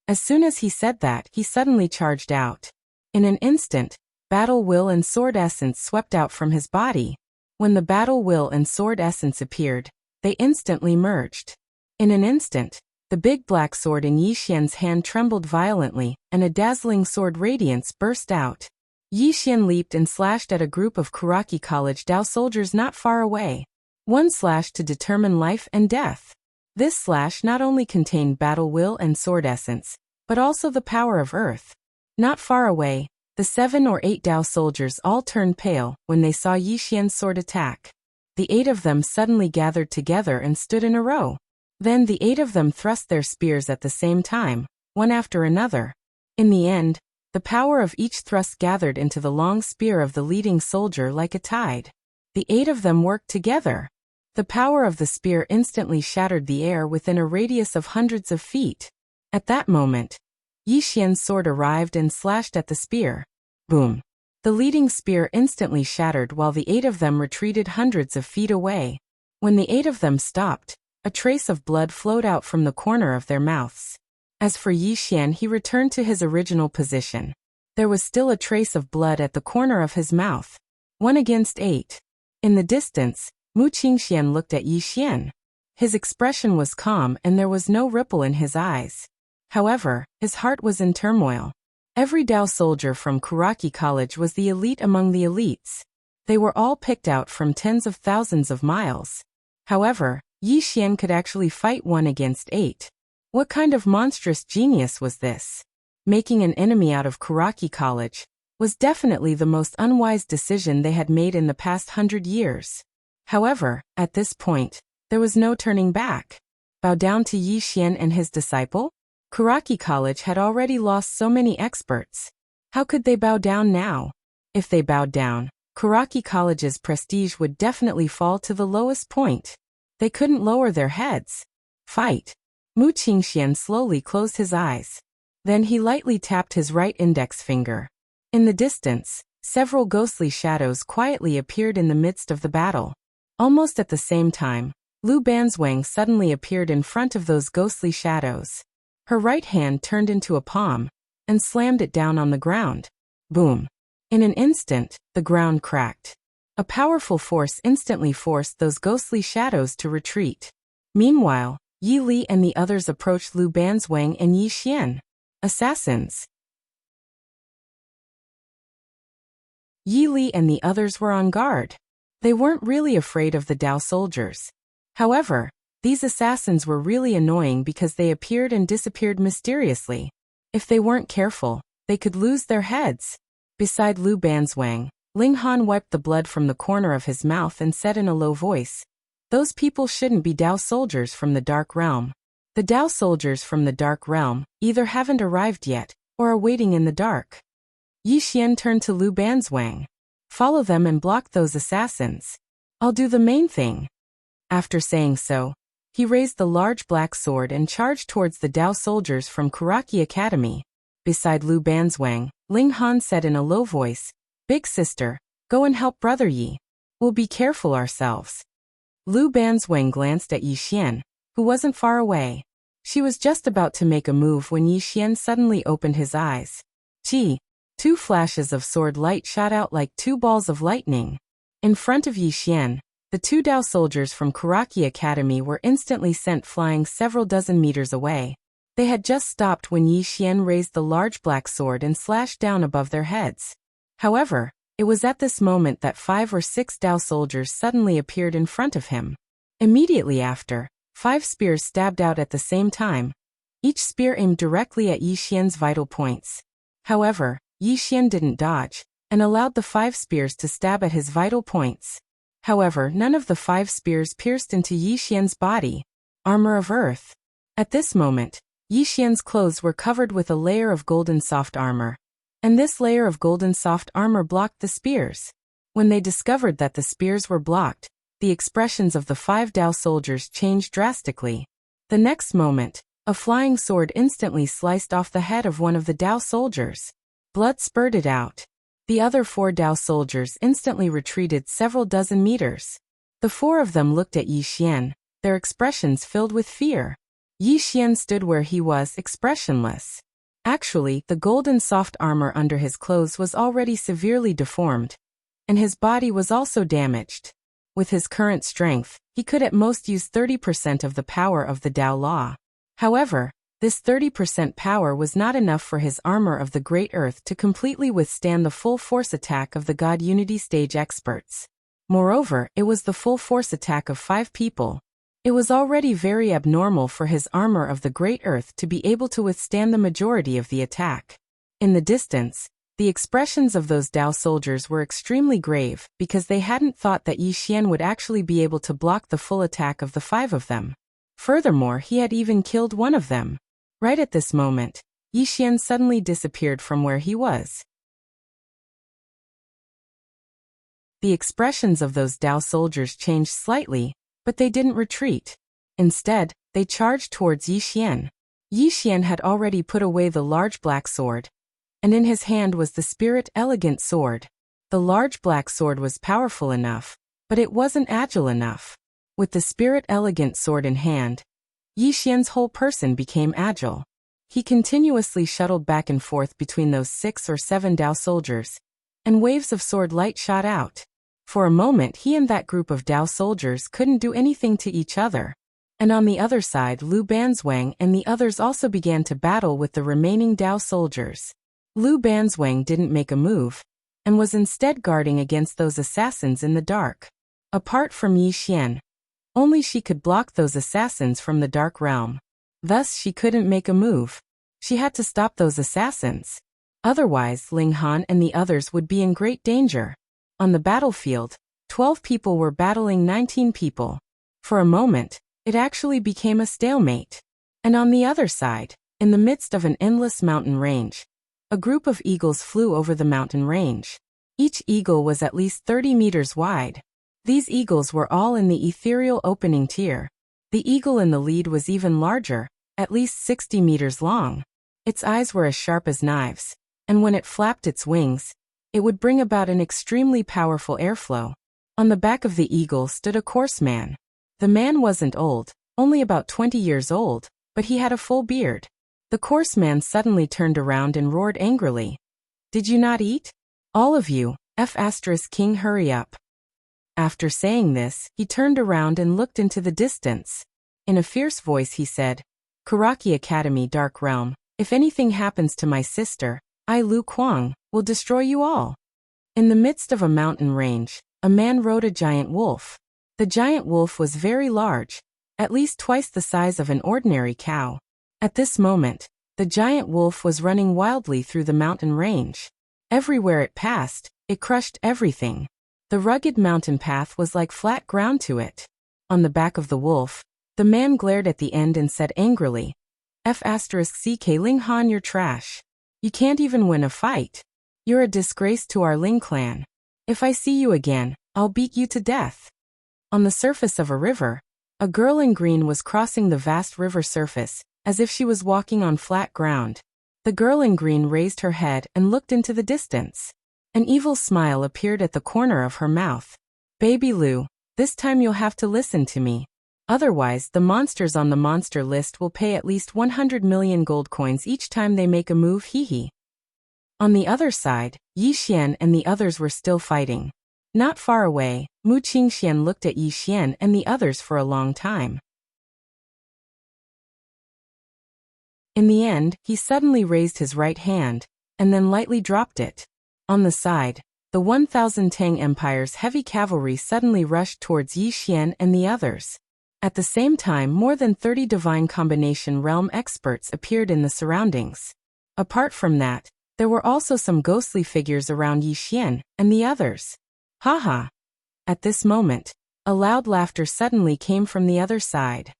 As soon as he said that, he suddenly charged out. In an instant, battle will and sword essence swept out from his body. When the battle will and sword essence appeared, they instantly merged. In an instant, the big black sword in Yi Xian's hand trembled violently, and a dazzling sword radiance burst out. Yi Xian leaped and slashed at a group of Kuraki College Dao soldiers not far away. One slash to determine life and death. This slash not only contained battle will and sword essence, but also the power of earth. Not far away, the 7 or 8 Dao soldiers all turned pale when they saw Yi Xian's sword attack. The 8 of them suddenly gathered together and stood in a row. Then the 8 of them thrust their spears at the same time, one after another. In the end, the power of each thrust gathered into the long spear of the leading soldier like a tide. The 8 of them worked together. The power of the spear instantly shattered the air within a radius of hundreds of feet. At that moment, Yi Xian's sword arrived and slashed at the spear. Boom! The leading spear instantly shattered while the 8 of them retreated hundreds of feet away. When the 8 of them stopped, a trace of blood flowed out from the corner of their mouths. As for Yi Xian, he returned to his original position. There was still a trace of blood at the corner of his mouth. 1 against 8. In the distance, Mu Qingxian looked at Yi Xian. His expression was calm and there was no ripple in his eyes. However, his heart was in turmoil. Every Dao soldier from Kuraki College was the elite among the elites. They were all picked out from tens of thousands of miles. However, Yi Xian could actually fight 1 against 8. What kind of monstrous genius was this? Making an enemy out of Kuraki College was definitely the most unwise decision they had made in the past 100 years. However, at this point, there was no turning back. Bow down to Yi Xian and his disciple? Kuraki College had already lost so many experts. How could they bow down now? If they bowed down, Kuraki College's prestige would definitely fall to the lowest point. They couldn't lower their heads. Fight! Mu Qingxian slowly closed his eyes. Then he lightly tapped his right index finger. In the distance, several ghostly shadows quietly appeared in the midst of the battle. Almost at the same time, Lu Banzwang suddenly appeared in front of those ghostly shadows. Her right hand turned into a palm, and slammed it down on the ground. Boom! In an instant, the ground cracked. A powerful force instantly forced those ghostly shadows to retreat. Meanwhile, Yi Li and the others approached Lu Banzwang and Yi Xian. Assassins! Yi Li and the others were on guard. They weren't really afraid of the Dao soldiers. However, these assassins were really annoying because they appeared and disappeared mysteriously. If they weren't careful, they could lose their heads. Beside Lu Banzwang, Ling Han wiped the blood from the corner of his mouth and said in a low voice, "Those people shouldn't be Dao soldiers from the Dark Realm. The Dao soldiers from the Dark Realm either haven't arrived yet, or are waiting in the dark." Yi Xian turned to Lu Banzwang. "Follow them and block those assassins. I'll do the main thing." After saying so, he raised the large black sword and charged towards the Dao soldiers from Kuraki Academy. Beside Lu Banzwang, Ling Han said in a low voice, "Big sister, go and help brother Yi. We'll be careful ourselves." Lu Banzwang glanced at Yi Xian, who wasn't far away. She was just about to make a move when Yi Xian suddenly opened his eyes. Gee! 2 flashes of sword light shot out like 2 balls of lightning. In front of Yi Xian, the 2 Dao soldiers from Kuraki Academy were instantly sent flying several dozen meters away. They had just stopped when Yi Xian raised the large black sword and slashed down above their heads. However, it was at this moment that 5 or 6 Dao soldiers suddenly appeared in front of him. Immediately after, 5 spears stabbed out at the same time. Each spear aimed directly at Yi Xian's vital points. However, Yi Xian didn't dodge. and allowed the 5 spears to stab at his vital points. However, none of the 5 spears pierced into Yi Xian's body. Armor of Earth. At this moment, Yi Xian's clothes were covered with a layer of golden soft armor. And this layer of golden soft armor blocked the spears. When they discovered that the spears were blocked, the expressions of the 5 Dao soldiers changed drastically. The next moment, a flying sword instantly sliced off the head of one of the Dao soldiers. Blood spurted out. The other 4 Dao soldiers instantly retreated several dozen meters. The 4 of them looked at Yi Xian, their expressions filled with fear. Yi Xian stood where he was, expressionless. Actually, the golden soft armor under his clothes was already severely deformed, and his body was also damaged. With his current strength, he could at most use 30% of the power of the Dao Law. However, this 30% power was not enough for his armor of the Great Earth to completely withstand the full force attack of the God Unity stage experts. Moreover, it was the full force attack of 5 people. It was already very abnormal for his armor of the Great Earth to be able to withstand the majority of the attack. In the distance, the expressions of those Dao soldiers were extremely grave because they hadn't thought that Yi Xian would actually be able to block the full attack of the 5 of them. Furthermore, he had even killed one of them. Right at this moment, Yi Xian suddenly disappeared from where he was. The expressions of those Dao soldiers changed slightly, but they didn't retreat. Instead, they charged towards Yi Xian. Yi Xian had already put away the large black sword, and in his hand was the spirit elegant sword. The large black sword was powerful enough, but it wasn't agile enough. With the spirit elegant sword in hand, Yi Xian's whole person became agile. He continuously shuttled back and forth between those 6 or 7 Dao soldiers, and waves of sword light shot out. For a moment he and that group of Dao soldiers couldn't do anything to each other. And on the other side, Lu Banzwang and the others also began to battle with the remaining Dao soldiers. Lu Banzwang didn't make a move, and was instead guarding against those assassins in the dark. Apart from Yi Xian, only she could block those assassins from the dark realm. Thus she couldn't make a move. She had to stop those assassins. Otherwise, Ling Han and the others would be in great danger. On the battlefield, 12 people were battling 19 people. For a moment, it actually became a stalemate. And on the other side, in the midst of an endless mountain range, a group of eagles flew over the mountain range. Each eagle was at least 30 meters wide. These eagles were all in the ethereal opening tier. The eagle in the lead was even larger, at least 60 meters long. Its eyes were as sharp as knives, and when it flapped its wings, it would bring about an extremely powerful airflow. On the back of the eagle stood a coarse man. The man wasn't old, only about 20 years old, but he had a full beard. The coarse man suddenly turned around and roared angrily. "Did you not eat? All of you, King, hurry up." After saying this, he turned around and looked into the distance. In a fierce voice he said, "Karaki Academy Dark Realm, if anything happens to my sister, I, Lu Kuang, will destroy you all." In the midst of a mountain range, a man rode a giant wolf. The giant wolf was very large, at least twice the size of an ordinary cow. At this moment, the giant wolf was running wildly through the mountain range. Everywhere it passed, it crushed everything. The rugged mountain path was like flat ground to it. On the back of the wolf, the man glared at the end and said angrily, "Ck Ling Han, you're trash. You can't even win a fight. You're a disgrace to our Ling clan. If I see you again, I'll beat you to death." On the surface of a river, a girl in green was crossing the vast river surface, as if she was walking on flat ground. The girl in green raised her head and looked into the distance. An evil smile appeared at the corner of her mouth. "Baby Lu, this time you'll have to listen to me. Otherwise, the monsters on the monster list will pay at least 100 million gold coins each time they make a move, hee." On the other side, Yi Xian and the others were still fighting. Not far away, Mu Qingxian looked at Yi Xian and the others for a long time. In the end, he suddenly raised his right hand, and then lightly dropped it. On the side, the 1,000 Tang Empire's heavy cavalry suddenly rushed towards Yi Xian and the others. At the same time, more than 30 divine combination realm experts appeared in the surroundings. Apart from that, There were also some ghostly figures around Yi Xian and the others. Ha ha! At this moment, a loud laughter suddenly came from the other side.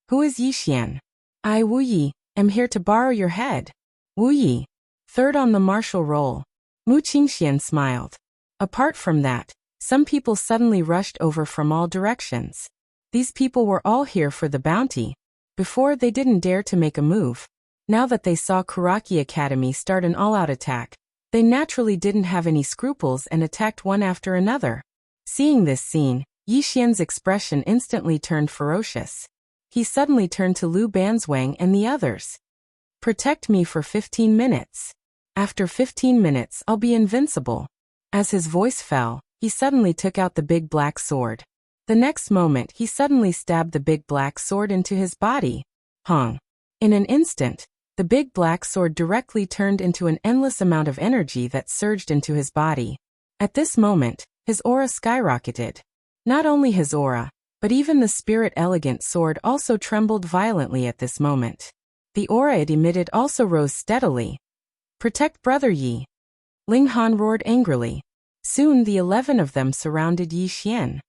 Who is Yi Xian? I, Wu Yi, am here to borrow your head. Wu Yi. Third on the martial roll. Mu Qingxian smiled. Apart from that, some people suddenly rushed over from all directions. These people were all here for the bounty. Before, they didn't dare to make a move. Now that they saw Kuraki Academy start an all-out attack, they naturally didn't have any scruples and attacked one after another. Seeing this scene, Yi Xian's expression instantly turned ferocious. He suddenly turned to Lu Banzwang and the others. Protect me for 15 minutes. After 15 minutes, I'll be invincible. As his voice fell, he suddenly took out the big black sword. The next moment, he suddenly stabbed the big black sword into his body. Hong. In an instant, the big black sword directly turned into an endless amount of energy that surged into his body. At this moment, his aura skyrocketed. Not only his aura, but even the spirit elegant sword also trembled violently at this moment. The aura it emitted also rose steadily. Protect Brother Yi. Ling Han roared angrily. Soon the 11 of them surrounded Yi Xian.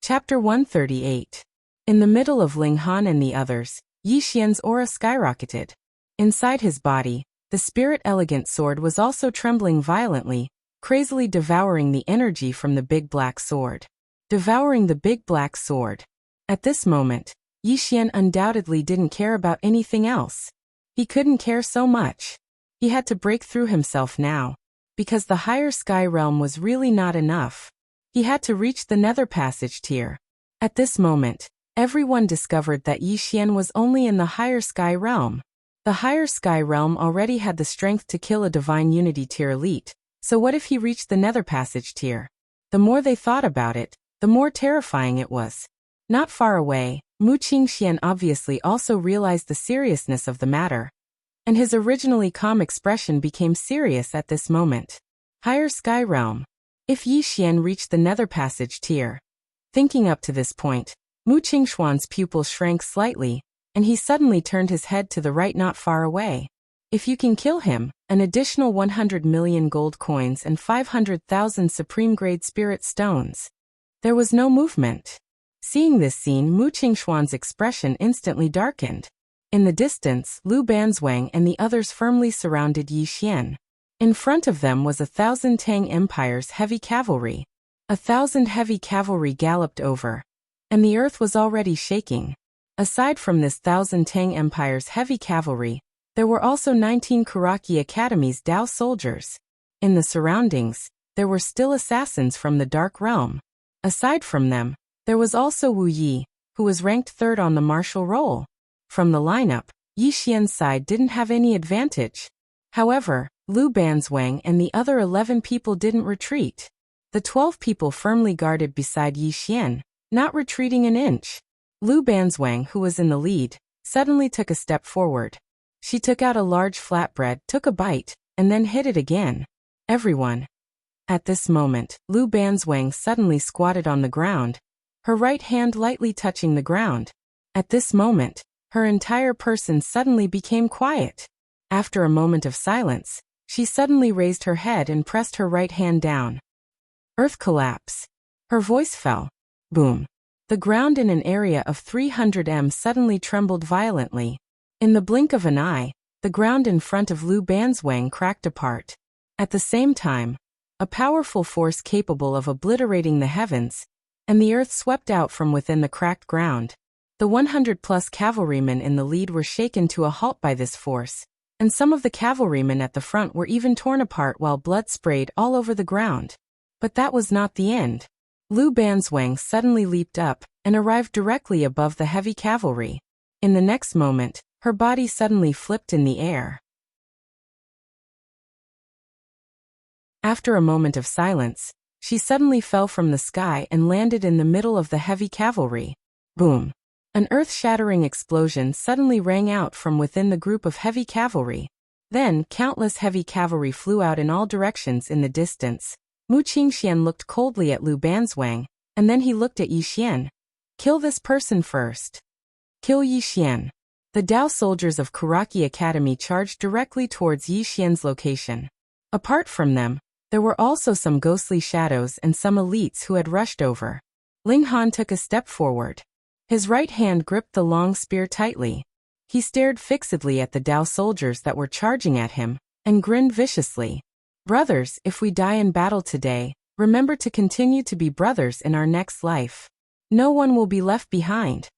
Chapter 138. In the middle of Ling Han and the others, Yi Xian's aura skyrocketed. Inside his body, the spirit elegant sword was also trembling violently, crazily devouring the energy from the big black sword. Devouring the big black sword. At this moment, Yi Xian undoubtedly didn't care about anything else. He couldn't care so much. He had to break through himself now, because the higher sky realm was really not enough. He had to reach the nether passage tier. At this moment, everyone discovered that Yi Xian was only in the higher sky realm. The higher sky realm already had the strength to kill a divine unity tier elite, so what if he reached the nether passage tier? The more they thought about it, the more terrifying it was. Not far away, Mu Qingxian obviously also realized the seriousness of the matter, and his originally calm expression became serious at this moment. Higher sky realm. If Yi Xian reached the nether passage tier. Thinking up to this point, Mu Qingxuan's pupil shrank slightly, and he suddenly turned his head to the right not far away. If you can kill him, an additional 100 million gold coins and 500,000 supreme-grade spirit stones. There was no movement. Seeing this scene, Mu Qingxuan's expression instantly darkened. In the distance, Lu Banzwang and the others firmly surrounded Yi Xian. In front of them was 1,000 Tang Empire's heavy cavalry. 1,000 heavy cavalry galloped over, and the earth was already shaking. Aside from this 1,000 Tang Empire's heavy cavalry, there were also 19 Kuraki Academy's Dao soldiers. In the surroundings, there were still assassins from the Dark Realm. Aside from them, there was also Wu Yi, who was ranked 3rd on the martial roll. From the lineup, Yi Xian's side didn't have any advantage. However, Lu Banzwang and the other 11 people didn't retreat. The 12 people firmly guarded beside Yi Xian, not retreating an inch. Lu Banzwang, who was in the lead, suddenly took a step forward. She took out a large flatbread, took a bite, and then hid it again. Everyone. At this moment, Lu Banzwang suddenly squatted on the ground, her right hand lightly touching the ground. At this moment, her entire person suddenly became quiet. After a moment of silence, she suddenly raised her head and pressed her right hand down. Earth collapse. Her voice fell. Boom. The ground in an area of 300 m suddenly trembled violently. In the blink of an eye, the ground in front of Lu Banzwang cracked apart. At the same time, a powerful force capable of obliterating the heavens and the earth swept out from within the cracked ground. The 100-plus cavalrymen in the lead were shaken to a halt by this force, and some of the cavalrymen at the front were even torn apart while blood sprayed all over the ground. But that was not the end. Lu Banzwang suddenly leaped up and arrived directly above the heavy cavalry. In the next moment, her body suddenly flipped in the air. After a moment of silence, she suddenly fell from the sky and landed in the middle of the heavy cavalry. Boom! An earth-shattering explosion suddenly rang out from within the group of heavy cavalry. Then, countless heavy cavalry flew out in all directions in the distance. Mu Qingxian looked coldly at Lu Banzwang, and then he looked at Yi Xian. Kill this person first. Kill Yi Xian. The Dao soldiers of Kuraki Academy charged directly towards Yi Xian's location. Apart from them, there were also some ghostly shadows and some elites who had rushed over. Ling Han took a step forward. His right hand gripped the long spear tightly. He stared fixedly at the Dao soldiers that were charging at him, and grinned viciously. Brothers, if we die in battle today, remember to continue to be brothers in our next life. No one will be left behind.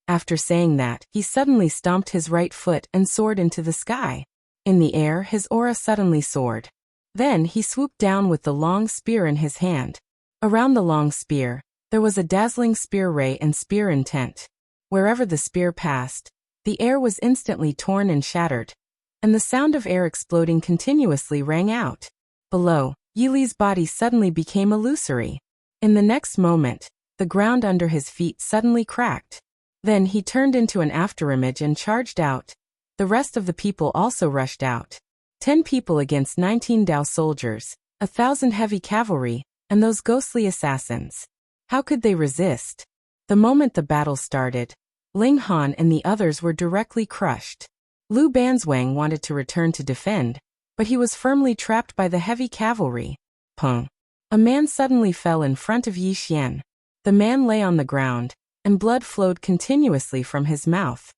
After saying that, he suddenly stomped his right foot and soared into the sky. In the air, his aura suddenly soared. Then he swooped down with the long spear in his hand. Around the long spear, there was a dazzling spear ray and spear intent. Wherever the spear passed, the air was instantly torn and shattered, and the sound of air exploding continuously rang out. Below, Yi Li's body suddenly became illusory. In the next moment, the ground under his feet suddenly cracked. Then he turned into an afterimage and charged out. The rest of the people also rushed out. 10 people against 19 Dao soldiers, 1,000 heavy cavalry, and those ghostly assassins. How could they resist? The moment the battle started, Ling Han and the others were directly crushed. Lu Banzwang wanted to return to defend, but he was firmly trapped by the heavy cavalry. Peng. A man suddenly fell in front of Yi Xian. The man lay on the ground, and blood flowed continuously from his mouth.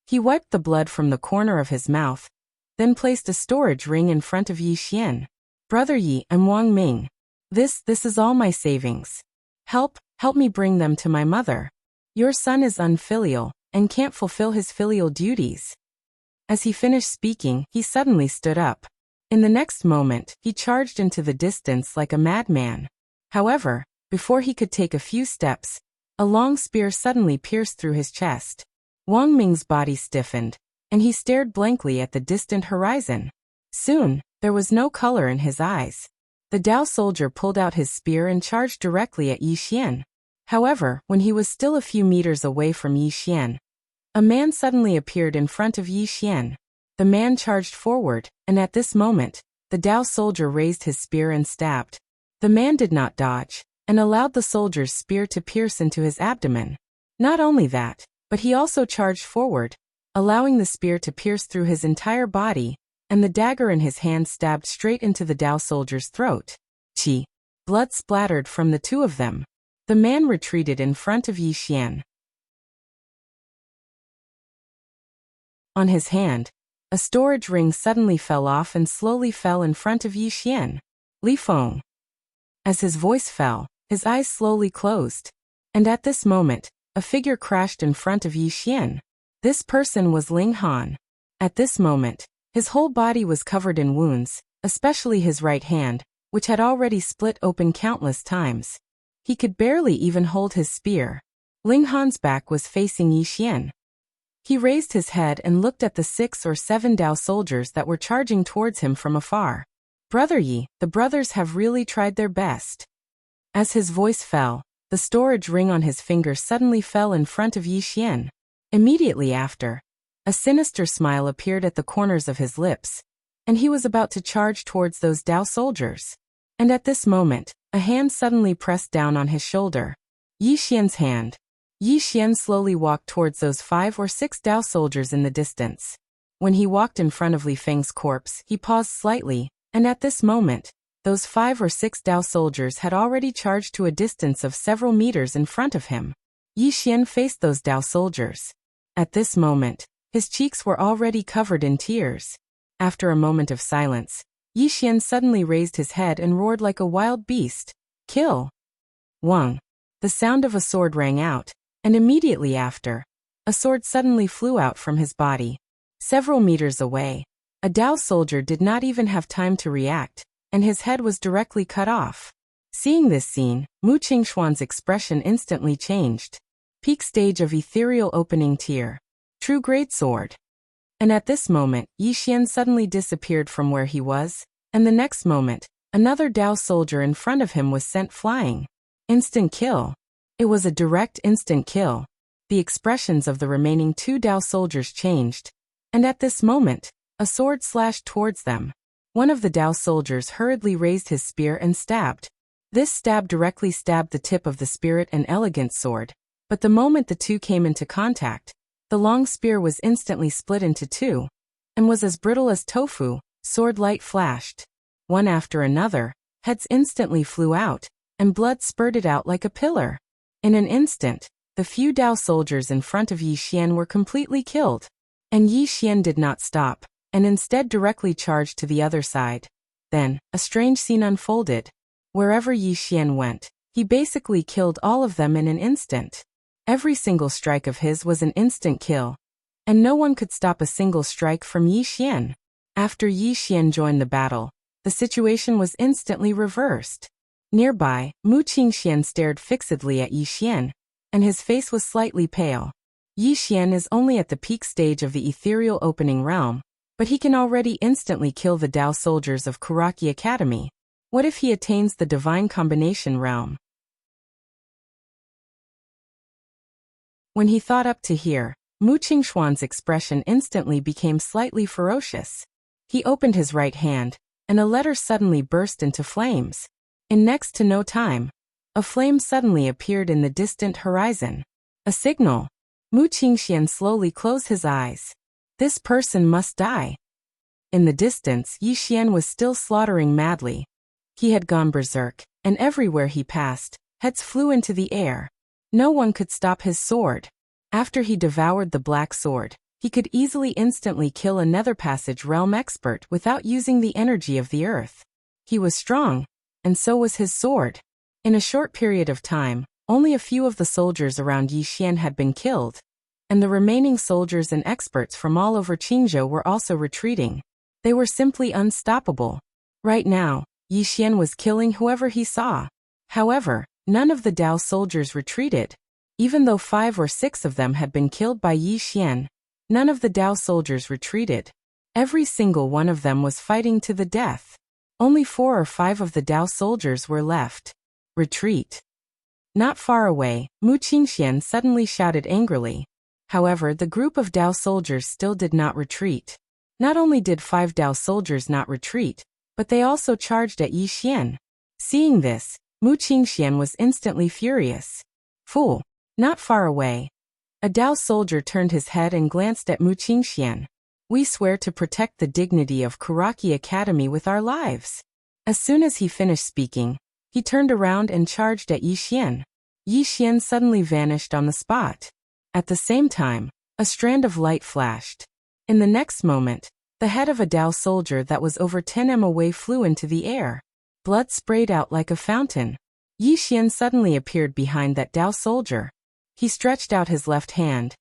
He wiped the blood from the corner of his mouth, then placed a storage ring in front of Yi Xian. Brother Yi, I'm Wang Ming. This is all my savings. Help me bring them to my mother. Your son is unfilial, and can't fulfill his filial duties. As he finished speaking, he suddenly stood up. In the next moment, he charged into the distance like a madman. However, before he could take a few steps, a long spear suddenly pierced through his chest. Wang Ming's body stiffened, and he stared blankly at the distant horizon. Soon, there was no color in his eyes. The Dao soldier pulled out his spear and charged directly at Yi Xian. However, when he was still a few meters away from Yi Xian, a man suddenly appeared in front of Yi Xian. The man charged forward, and at this moment, the Dao soldier raised his spear and stabbed. The man did not dodge, and allowed the soldier's spear to pierce into his abdomen. Not only that, but he also charged forward, allowing the spear to pierce through his entire body, and the dagger in his hand stabbed straight into the Dao soldier's throat. Qi. Blood splattered from the two of them. The man retreated in front of Yi Xian. On his hand, a storage ring suddenly fell off and slowly fell in front of Yi Xian. Li Feng. As his voice fell, his eyes slowly closed. And at this moment, a figure crashed in front of Yi Xian. This person was Ling Han. At this moment, his whole body was covered in wounds, especially his right hand, which had already split open countless times. He could barely even hold his spear. Ling Han's back was facing Yi Xian. He raised his head and looked at the 6 or 7 Dao soldiers that were charging towards him from afar. Brother Yi, the brothers have really tried their best. As his voice fell, the storage ring on his finger suddenly fell in front of Yi Xian. Immediately after, a sinister smile appeared at the corners of his lips, and he was about to charge towards those Dao soldiers. And at this moment, a hand suddenly pressed down on his shoulder. Yi Xian's hand. Yi Xian slowly walked towards those 5 or 6 Dao soldiers in the distance. When he walked in front of Li Feng's corpse, he paused slightly, and at this moment, those 5 or 6 Dao soldiers had already charged to a distance of several meters in front of him. Yi Xian faced those Dao soldiers. At this moment, his cheeks were already covered in tears. After a moment of silence, Yi Xian suddenly raised his head and roared like a wild beast. Kill! Wang. The sound of a sword rang out, and immediately after, a sword suddenly flew out from his body. Several meters away, a Dao soldier did not even have time to react, and his head was directly cut off. Seeing this scene, Mu Qingxuan's expression instantly changed. Peak stage of ethereal opening tier. True great sword. And at this moment, Yi Xian suddenly disappeared from where he was, and the next moment, another Dao soldier in front of him was sent flying. Instant kill. It was a direct instant kill. The expressions of the remaining 2 Dao soldiers changed, and at this moment, a sword slashed towards them. One of the Dao soldiers hurriedly raised his spear and stabbed. This stab directly stabbed the tip of the spirit and elegant sword, But the moment the two came into contact, the long spear was instantly split into two, and was as brittle as tofu. Sword light flashed. One after another, heads instantly flew out, and blood spurted out like a pillar. In an instant, the few Dao soldiers in front of Yi Xian were completely killed. And Yi Xian did not stop, and instead directly charged to the other side. Then, a strange scene unfolded. Wherever Yi Xian went, he basically killed all of them in an instant. Every single strike of his was an instant kill, and no one could stop a single strike from Yi Xian. After Yi Xian joined the battle, the situation was instantly reversed. Nearby, Mu Qingxian stared fixedly at Yi Xian, and his face was slightly pale. Yi Xian is only at the peak stage of the ethereal opening realm, but he can already instantly kill the Dao soldiers of Kuraki Academy. What if he attains the divine combination realm? When he thought up to here, Mu Qingxuan's expression instantly became slightly ferocious. He opened his right hand, and a letter suddenly burst into flames. In next to no time, a flame suddenly appeared in the distant horizon. A signal. Mu Qingxian slowly closed his eyes. This person must die. In the distance, Yi Xian was still slaughtering madly. He had gone berserk, and everywhere he passed, heads flew into the air. No one could stop his sword. After he devoured the black sword, he could easily instantly kill a nether passage realm expert without using the energy of the earth. He was strong, and so was his sword. In a short period of time, only a few of the soldiers around Yi Xian had been killed, and the remaining soldiers and experts from all over Qingzhou were also retreating. They were simply unstoppable. Right now, Yi Xian was killing whoever he saw. However, none of the Dao soldiers retreated. Even though 5 or 6 of them had been killed by Yi Xian, none of the Dao soldiers retreated. Every single one of them was fighting to the death. Only 4 or 5 of the Dao soldiers were left. Retreat. Not far away, Mu Qingxian suddenly shouted angrily. However, the group of Dao soldiers still did not retreat. Not only did 5 Dao soldiers not retreat, but they also charged at Yi Xian. Seeing this, Mu Qingxian was instantly furious. Fool! Not far away. A Dao soldier turned his head and glanced at Mu Qingxian. We swear to protect the dignity of Kuraki Academy with our lives. As soon as he finished speaking, he turned around and charged at Yi Xian. Yi Xian suddenly vanished on the spot. At the same time, a strand of light flashed. In the next moment, the head of a Dao soldier that was over 10 m away flew into the air. Blood sprayed out like a fountain. Yi Xian suddenly appeared behind that Dao soldier. He stretched out his left hand,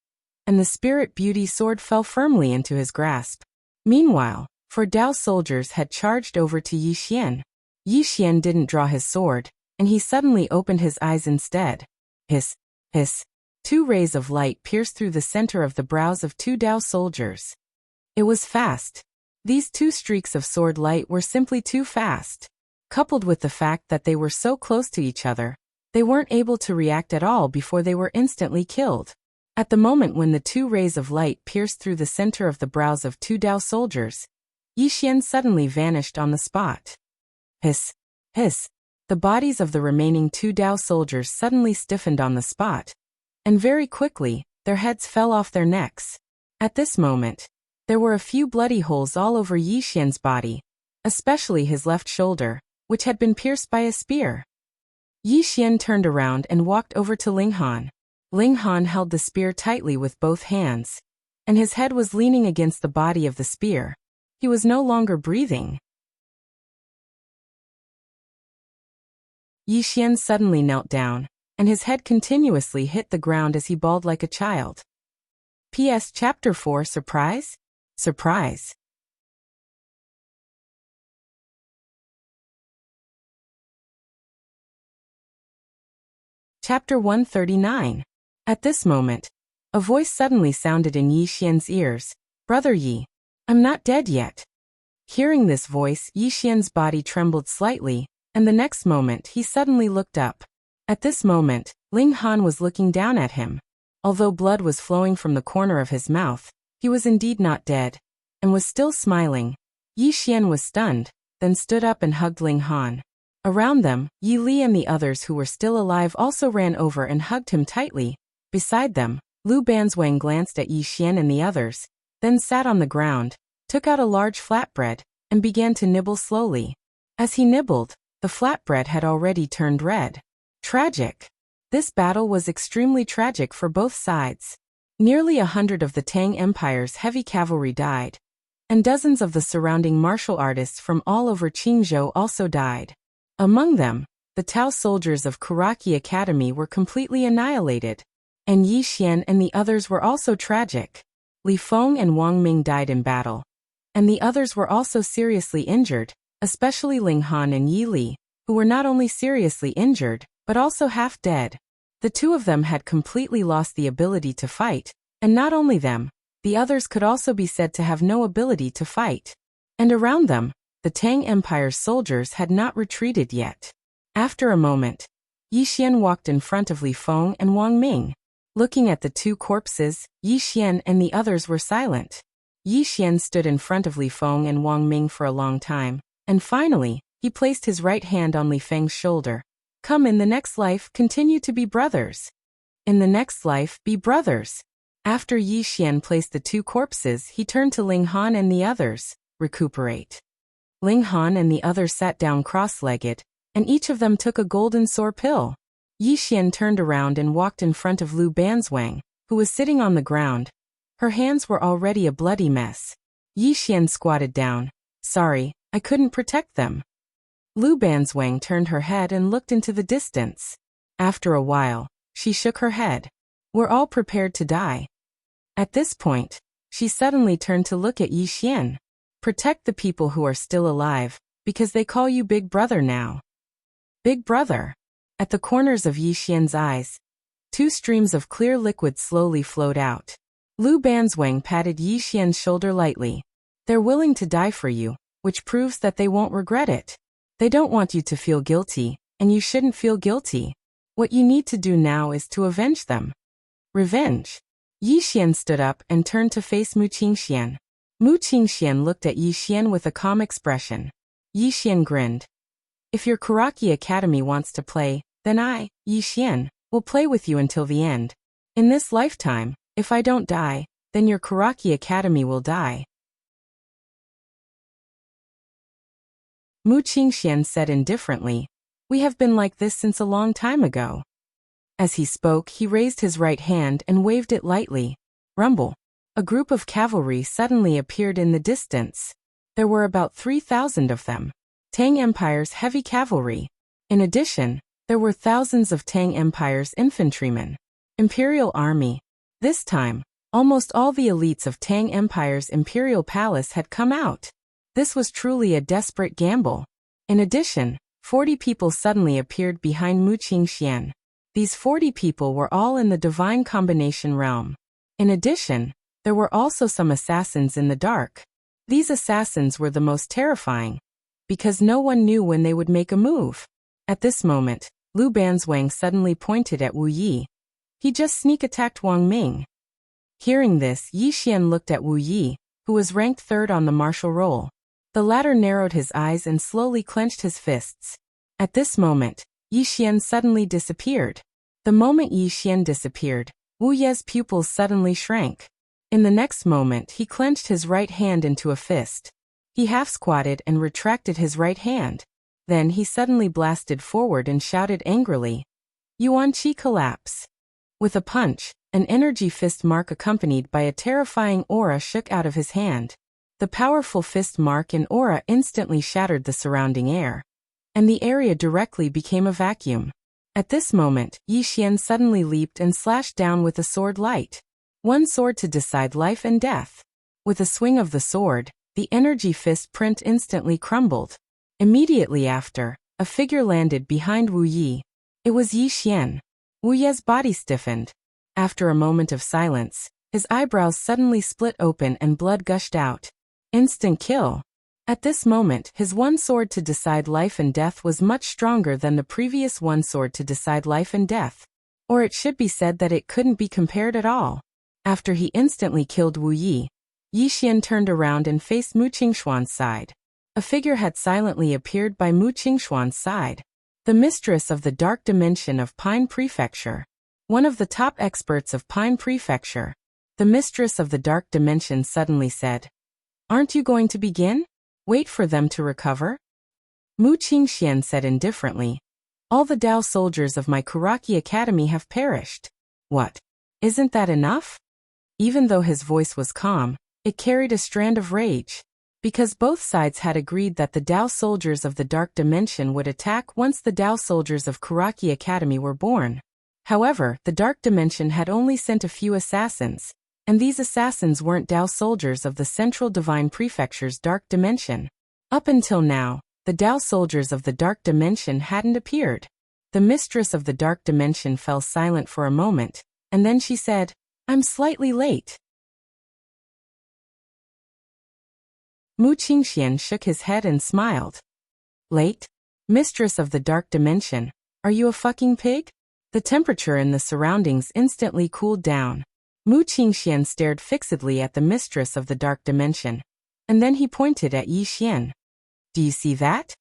and the spirit beauty sword fell firmly into his grasp. Meanwhile, 4 Dao soldiers had charged over to Yi Xian. Yi Xian didn't draw his sword, and he suddenly opened his eyes instead. Hiss, hiss. 2 rays of light pierced through the center of the brows of 2 Dao soldiers. It was fast. These 2 streaks of sword light were simply too fast. Coupled with the fact that they were so close to each other, they weren't able to react at all before they were instantly killed. At the moment when the 2 rays of light pierced through the center of the brows of 2 Dao soldiers, Yi Xian suddenly vanished on the spot. Hiss, hiss. The bodies of the remaining 2 Dao soldiers suddenly stiffened on the spot, and very quickly, their heads fell off their necks. At this moment, there were a few bloody holes all over Yi Xian's body, especially his left shoulder, which had been pierced by a spear. Yi Xian turned around and walked over to Ling Han. Ling Han held the spear tightly with both hands, and his head was leaning against the body of the spear. He was no longer breathing. Yi Xian suddenly knelt down, and his head continuously hit the ground as he bawled like a child. P.S. Chapter 4 Surprise? Surprise. Chapter 139. At this moment, a voice suddenly sounded in Yi Xian's ears. Brother Yi, I'm not dead yet. Hearing this voice, Yi Xian's body trembled slightly, and the next moment he suddenly looked up. At this moment, Ling Han was looking down at him. Although blood was flowing from the corner of his mouth, he was indeed not dead, and was still smiling. Yi Xian was stunned, then stood up and hugged Ling Han. Around them, Yi Li and the others who were still alive also ran over and hugged him tightly. Beside them, Lu Banzwang glanced at Yi Xian and the others, then sat on the ground, took out a large flatbread, and began to nibble slowly. As he nibbled, the flatbread had already turned red. Tragic. This battle was extremely tragic for both sides. Nearly 100 of the Tang Empire's heavy cavalry died, and dozens of the surrounding martial artists from all over Qingzhou also died. Among them, the Tao soldiers of Kuraki Academy were completely annihilated, and Yi Xian and the others were also tragic. Li Feng and Wang Ming died in battle, and the others were also seriously injured, especially Ling Han and Yi Li, who were not only seriously injured, but also half dead. The two of them had completely lost the ability to fight, and not only them, the others could also be said to have no ability to fight. And around them, the Tang Empire's soldiers had not retreated yet. After a moment, Yi Xian walked in front of Li Feng and Wang Ming. Looking at the two corpses, Yi Xian and the others were silent. Yi Xian stood in front of Li Feng and Wang Ming for a long time, and finally, he placed his right hand on Li Feng's shoulder. Come, in the next life, continue to be brothers. In the next life, be brothers. After Yi Xian placed the two corpses, he turned to Ling Han and the others. Recuperate. Ling Han and the others sat down cross-legged, and each of them took a golden sore pill. Yi Xian turned around and walked in front of Lu Banzwang, who was sitting on the ground. Her hands were already a bloody mess. Yi Xian squatted down. Sorry, I couldn't protect them. Lu Banzwang turned her head and looked into the distance. After a while, she shook her head. We're all prepared to die. At this point, she suddenly turned to look at Yi Xian. Protect the people who are still alive, because they call you Big Brother now. Big Brother. At the corners of Yi Xian's eyes, two streams of clear liquid slowly flowed out. Lu Banzwang patted Yi Xian's shoulder lightly. They're willing to die for you, which proves that they won't regret it. They don't want you to feel guilty, and you shouldn't feel guilty. What you need to do now is to avenge them. Revenge. Yi Xian stood up and turned to face Mu Qingxian. Mu Qingxian looked at Yi Xian with a calm expression. Yi Xian grinned. If your Kuraki Academy wants to play, then I, Yi Xian, will play with you until the end. In this lifetime, if I don't die, then your Kuraki Academy will die. Mu Qingxian said indifferently, We have been like this since a long time ago. As he spoke, he raised his right hand and waved it lightly. Rumble. A group of cavalry suddenly appeared in the distance. There were about 3,000 of them. Tang Empire's heavy cavalry. In addition, there were thousands of Tang Empire's infantrymen. Imperial Army. This time, almost all the elites of Tang Empire's Imperial Palace had come out. This was truly a desperate gamble. In addition, 40 people suddenly appeared behind Mu Qingxian. These 40 people were all in the Divine Combination realm. In addition, there were also some assassins in the dark. These assassins were the most terrifying, because no one knew when they would make a move. At this moment, Lu Banzwang suddenly pointed at Wu Yi. He just sneak attacked Wang Ming. Hearing this, Yi Xian looked at Wu Yi, who was ranked third on the martial roll. The latter narrowed his eyes and slowly clenched his fists. At this moment, Yi Xian suddenly disappeared. The moment Yi Xian disappeared, Wu Ye's pupils suddenly shrank. In the next moment, he clenched his right hand into a fist. He half-squatted and retracted his right hand. Then he suddenly blasted forward and shouted angrily, Yuan Qi collapse. With a punch, an energy fist mark accompanied by a terrifying aura shook out of his hand. The powerful fist mark and aura instantly shattered the surrounding air, and the area directly became a vacuum. At this moment, Yi Xian suddenly leaped and slashed down with a sword light. One sword to decide life and death. With a swing of the sword, the energy fist print instantly crumbled. Immediately after, a figure landed behind Wu Yi. It was Yi Xian. Wu Ye's body stiffened. After a moment of silence, his eyebrows suddenly split open and blood gushed out. Instant kill. At this moment, his one sword to decide life and death was much stronger than the previous one sword to decide life and death. Or it should be said that it couldn't be compared at all. After he instantly killed Wu Yi, Yi Xian turned around and faced Mu Qingshuan's side. A figure had silently appeared by Mu Qingshuan's side. The mistress of the dark dimension of Pine Prefecture. one of the top experts of Pine Prefecture. The mistress of the dark dimension suddenly said, "Aren't you going to begin? Wait for them to recover?" Mu Qingxian said indifferently, "All the Dao soldiers of my Kuraki Academy have perished." "What? Isn't that enough?" Even though his voice was calm, it carried a strand of rage. Because both sides had agreed that the Dao soldiers of the Dark Dimension would attack once the Dao soldiers of Kuraki Academy were born. However, the Dark Dimension had only sent a few assassins, and these assassins weren't Dao soldiers of the Central Divine Prefecture's Dark Dimension. Up until now, the Dao soldiers of the Dark Dimension hadn't appeared. The mistress of the Dark Dimension fell silent for a moment, and then she said, "I'm slightly late." Mu Qingxian shook his head and smiled. "Late? Mistress of the Dark Dimension, are you a fucking pig?" The temperature in the surroundings instantly cooled down. Mu Qingxian stared fixedly at the mistress of the Dark Dimension, and then he pointed at Yi Xian. "Do you see that?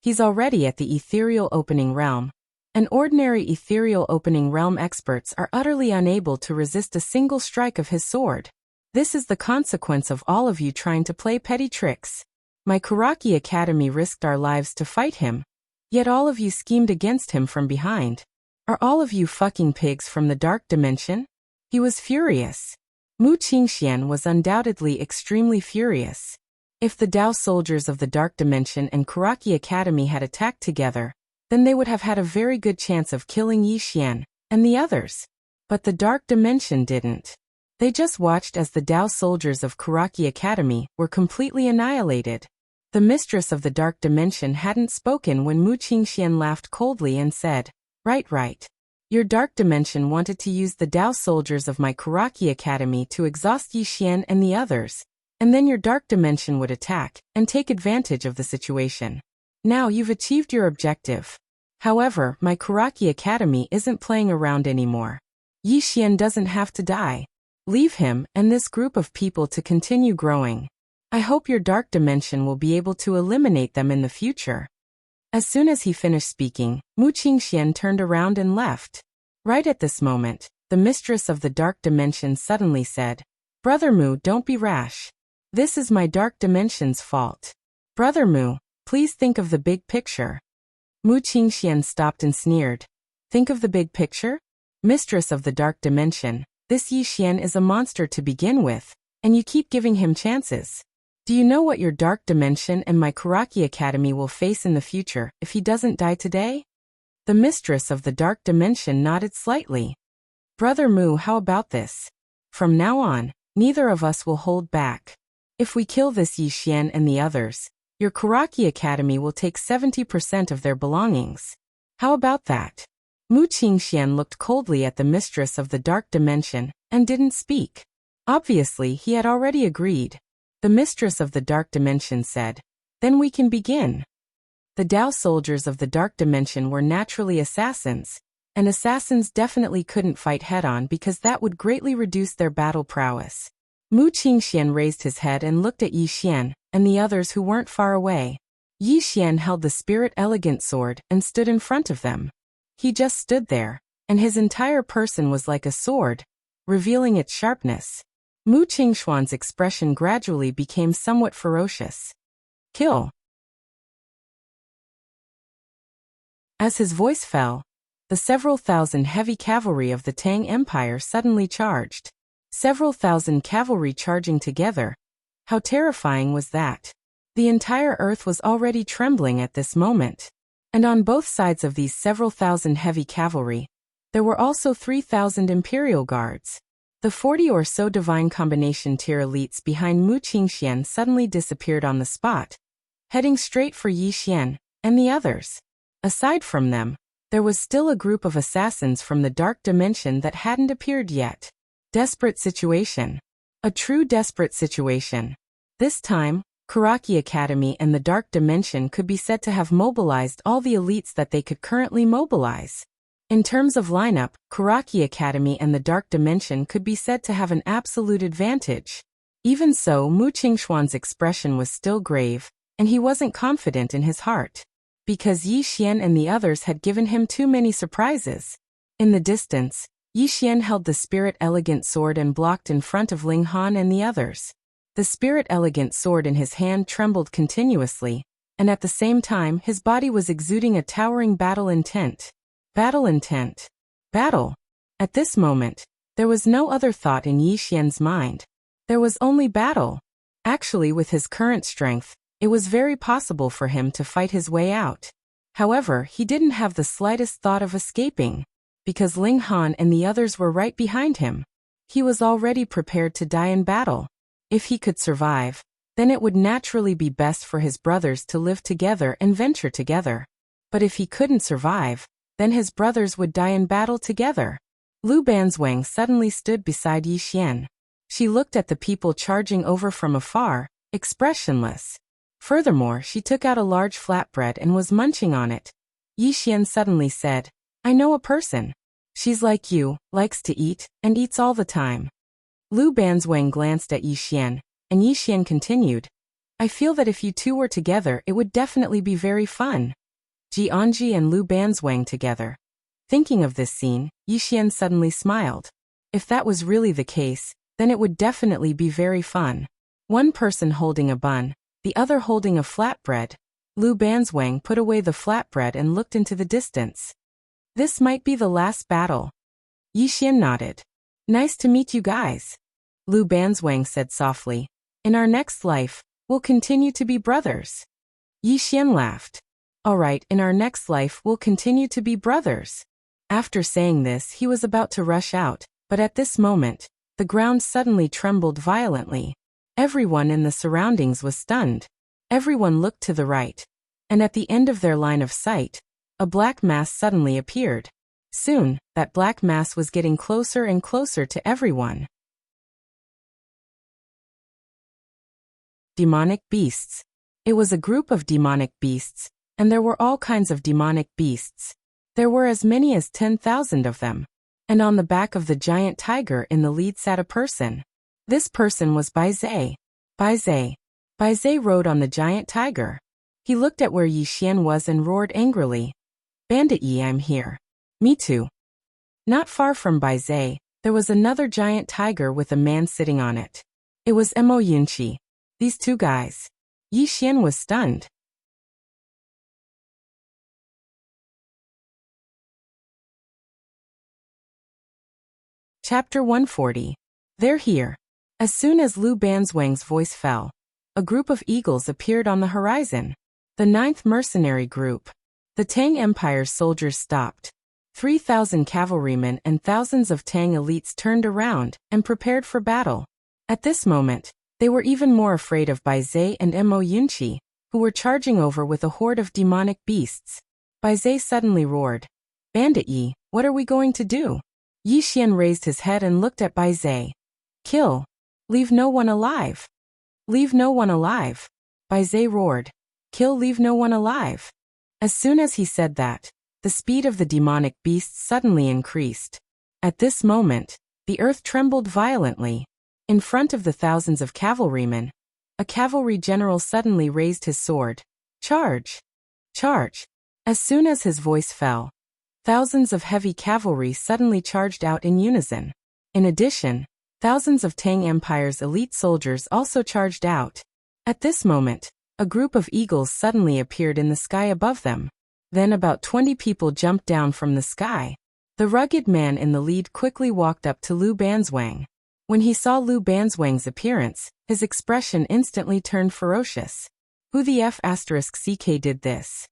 He's already at the ethereal opening realm. And ordinary ethereal opening realm experts are utterly unable to resist a single strike of his sword. This is the consequence of all of you trying to play petty tricks. My Kuraki Academy risked our lives to fight him, yet all of you schemed against him from behind. Are all of you fucking pigs from the Dark Dimension?" He was furious. Mu Qingxian was undoubtedly extremely furious. If the Dao soldiers of the Dark Dimension and Kuraki Academy had attacked together, then they would have had a very good chance of killing Yi Xian and the others. But the Dark Dimension didn't. They just watched as the Dao soldiers of Kuraki Academy were completely annihilated. The mistress of the Dark Dimension hadn't spoken when Mu Qingxian laughed coldly and said, Right. Your Dark Dimension wanted to use the Dao soldiers of my Kuraki Academy to exhaust Yi Xian and the others, and then your Dark Dimension would attack and take advantage of the situation. Now you've achieved your objective. However, my Kuraki Academy isn't playing around anymore. Yi Xian doesn't have to die. Leave him and this group of people to continue growing. I hope your Dark Dimension will be able to eliminate them in the future." As soon as he finished speaking, Mu Qingxian turned around and left. Right at this moment, the mistress of the Dark Dimension suddenly said, "Brother Mu, don't be rash. This is my Dark Dimension's fault. Brother Mu, please think of the big picture." Mu Qingxian stopped and sneered. "Think of the big picture? Mistress of the Dark Dimension, this Yi Xian is a monster to begin with, and you keep giving him chances. Do you know what your Dark Dimension and my Kuraki Academy will face in the future if he doesn't die today?" The mistress of the Dark Dimension nodded slightly. "Brother Mu, how about this? From now on, neither of us will hold back. If we kill this Yi Xian and the others, your Kuraki Academy will take 70% of their belongings. How about that?" Mu Qingxian looked coldly at the mistress of the Dark Dimension and didn't speak. Obviously, he had already agreed. The mistress of the Dark Dimension said, "Then we can begin." The Dao soldiers of the Dark Dimension were naturally assassins, and assassins definitely couldn't fight head-on because that would greatly reduce their battle prowess. Mu Qingxian raised his head and looked at Yi Xian and the others who weren't far away. Yi Xian held the Spirit Elegant sword and stood in front of them. He just stood there, and his entire person was like a sword, revealing its sharpness. Mu Qingxuan's expression gradually became somewhat ferocious. "Kill." As his voice fell, the several thousand heavy cavalry of the Tang Empire suddenly charged. Several thousand cavalry charging together. How terrifying was that? The entire earth was already trembling at this moment. And on both sides of these several thousand heavy cavalry, there were also 3,000 Imperial Guards. The 40 or so divine combination tier elites behind Mu Qingxian suddenly disappeared on the spot, heading straight for Yi Xian and the others. Aside from them, there was still a group of assassins from the Dark Dimension that hadn't appeared yet. Desperate situation. A true desperate situation. This time, Kuraki Academy and the Dark Dimension could be said to have mobilized all the elites that they could currently mobilize. In terms of lineup, Kuraki Academy and the Dark Dimension could be said to have an absolute advantage. Even so, Mu Qingxuan's expression was still grave, and he wasn't confident in his heart. Because Yi Xian and the others had given him too many surprises. In the distance, Yi Xian held the spirit elegant sword and blocked in front of Ling Han and the others. The spirit elegant sword in his hand trembled continuously, and at the same time his body was exuding a towering battle intent. Battle intent. Battle. At this moment, there was no other thought in Yi Xian's mind. There was only battle. Actually, with his current strength, it was very possible for him to fight his way out. However, he didn't have the slightest thought of escaping, because Ling Han and the others were right behind him. He was already prepared to die in battle. If he could survive, then it would naturally be best for his brothers to live together and venture together. But if he couldn't survive, then his brothers would die in battle together. Lu Banzwang suddenly stood beside Yi Xian. She looked at the people charging over from afar, expressionless. Furthermore, she took out a large flatbread and was munching on it. Yi Xian suddenly said, "I know a person. She's like you, likes to eat, and eats all the time." Lu Banzwang glanced at Yi Xian, and Yi Xian continued, "I feel that if you two were together it would definitely be very fun." Jianji and Lu Banzwang together. Thinking of this scene, Yi Xian suddenly smiled. If that was really the case, then it would definitely be very fun. One person holding a bun, the other holding a flatbread. Lu Banzwang put away the flatbread and looked into the distance. This might be the last battle. Yi Xian nodded. "Nice to meet you guys." Lu Banzwang said softly, "In our next life, we'll continue to be brothers." Yi Xian laughed. "All right, in our next life we'll continue to be brothers." After saying this, he was about to rush out, but at this moment, the ground suddenly trembled violently. Everyone in the surroundings was stunned. Everyone looked to the right, and at the end of their line of sight, a black mass suddenly appeared. Soon, that black mass was getting closer and closer to everyone. Demonic beasts. It was a group of demonic beasts, and there were all kinds of demonic beasts. There were as many as 10,000 of them. And on the back of the giant tiger in the lead sat a person. This person was Bai Zai. Bai Zai rode on the giant tiger. He looked at where Yi Xian was and roared angrily. "Bandit Yi, I'm here." "Me too." Not far from Bai Zai, there was another giant tiger with a man sitting on it. It was Mo Yunqi. These two guys. Yi Xian was stunned. Chapter 140. They're here. As soon as Lu Banzwang's voice fell, a group of eagles appeared on the horizon. The 9th Mercenary Group. The Tang Empire's soldiers stopped. 3,000 cavalrymen and thousands of Tang elites turned around and prepared for battle. At this moment, they were even more afraid of Bai Zai and Mo Yunqi, who were charging over with a horde of demonic beasts. Bai Zai suddenly roared, "Bandit Yi, what are we going to do?" Yi Xian raised his head and looked at Bai Zai. "Kill. Leave no one alive." "Leave no one alive." Bai Zai roared. "Kill, leave no one alive." As soon as he said that, the speed of the demonic beasts suddenly increased. At this moment, the earth trembled violently. In front of the thousands of cavalrymen, a cavalry general suddenly raised his sword. "Charge! Charge!" As soon as his voice fell, thousands of heavy cavalry suddenly charged out in unison. In addition, thousands of Tang Empire's elite soldiers also charged out. At this moment, a group of eagles suddenly appeared in the sky above them. Then about 20 people jumped down from the sky. The rugged man in the lead quickly walked up to Lu Banzwang. When he saw Lu Banzwang's appearance, his expression instantly turned ferocious. "Who the F***ck did this?"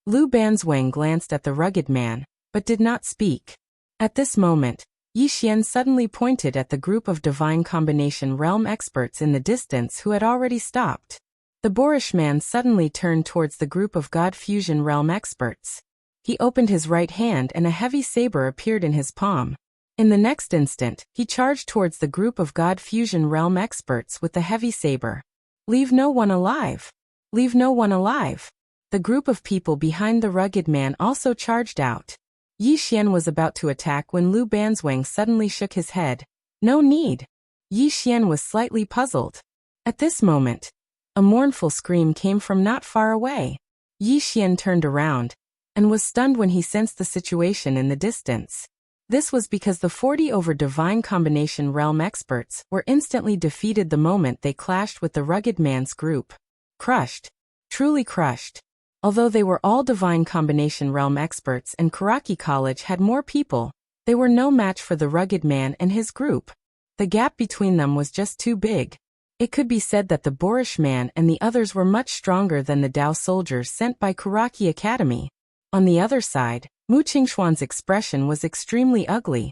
Lu Banzwang glanced at the rugged man, but did not speak. At this moment, Yi Xian suddenly pointed at the group of divine combination realm experts in the distance who had already stopped. The boorish man suddenly turned towards the group of God fusion realm experts. He opened his right hand and a heavy saber appeared in his palm. In the next instant, he charged towards the group of God fusion realm experts with the heavy saber. "Leave no one alive! Leave no one alive!" The group of people behind the rugged man also charged out. Yi Xian was about to attack when Lu Banzwang suddenly shook his head. "No need." Yi Xian was slightly puzzled. At this moment, a mournful scream came from not far away. Yi Xian turned around, and was stunned when he sensed the situation in the distance. This was because the 40 over divine combination realm experts were instantly defeated the moment they clashed with the rugged man's group. Crushed. Truly crushed. Although they were all divine combination realm experts and Karaki College had more people, they were no match for the rugged man and his group. The gap between them was just too big. It could be said that the boorish man and the others were much stronger than the Dao soldiers sent by Karaki Academy. On the other side, Mu Qingxuan's expression was extremely ugly.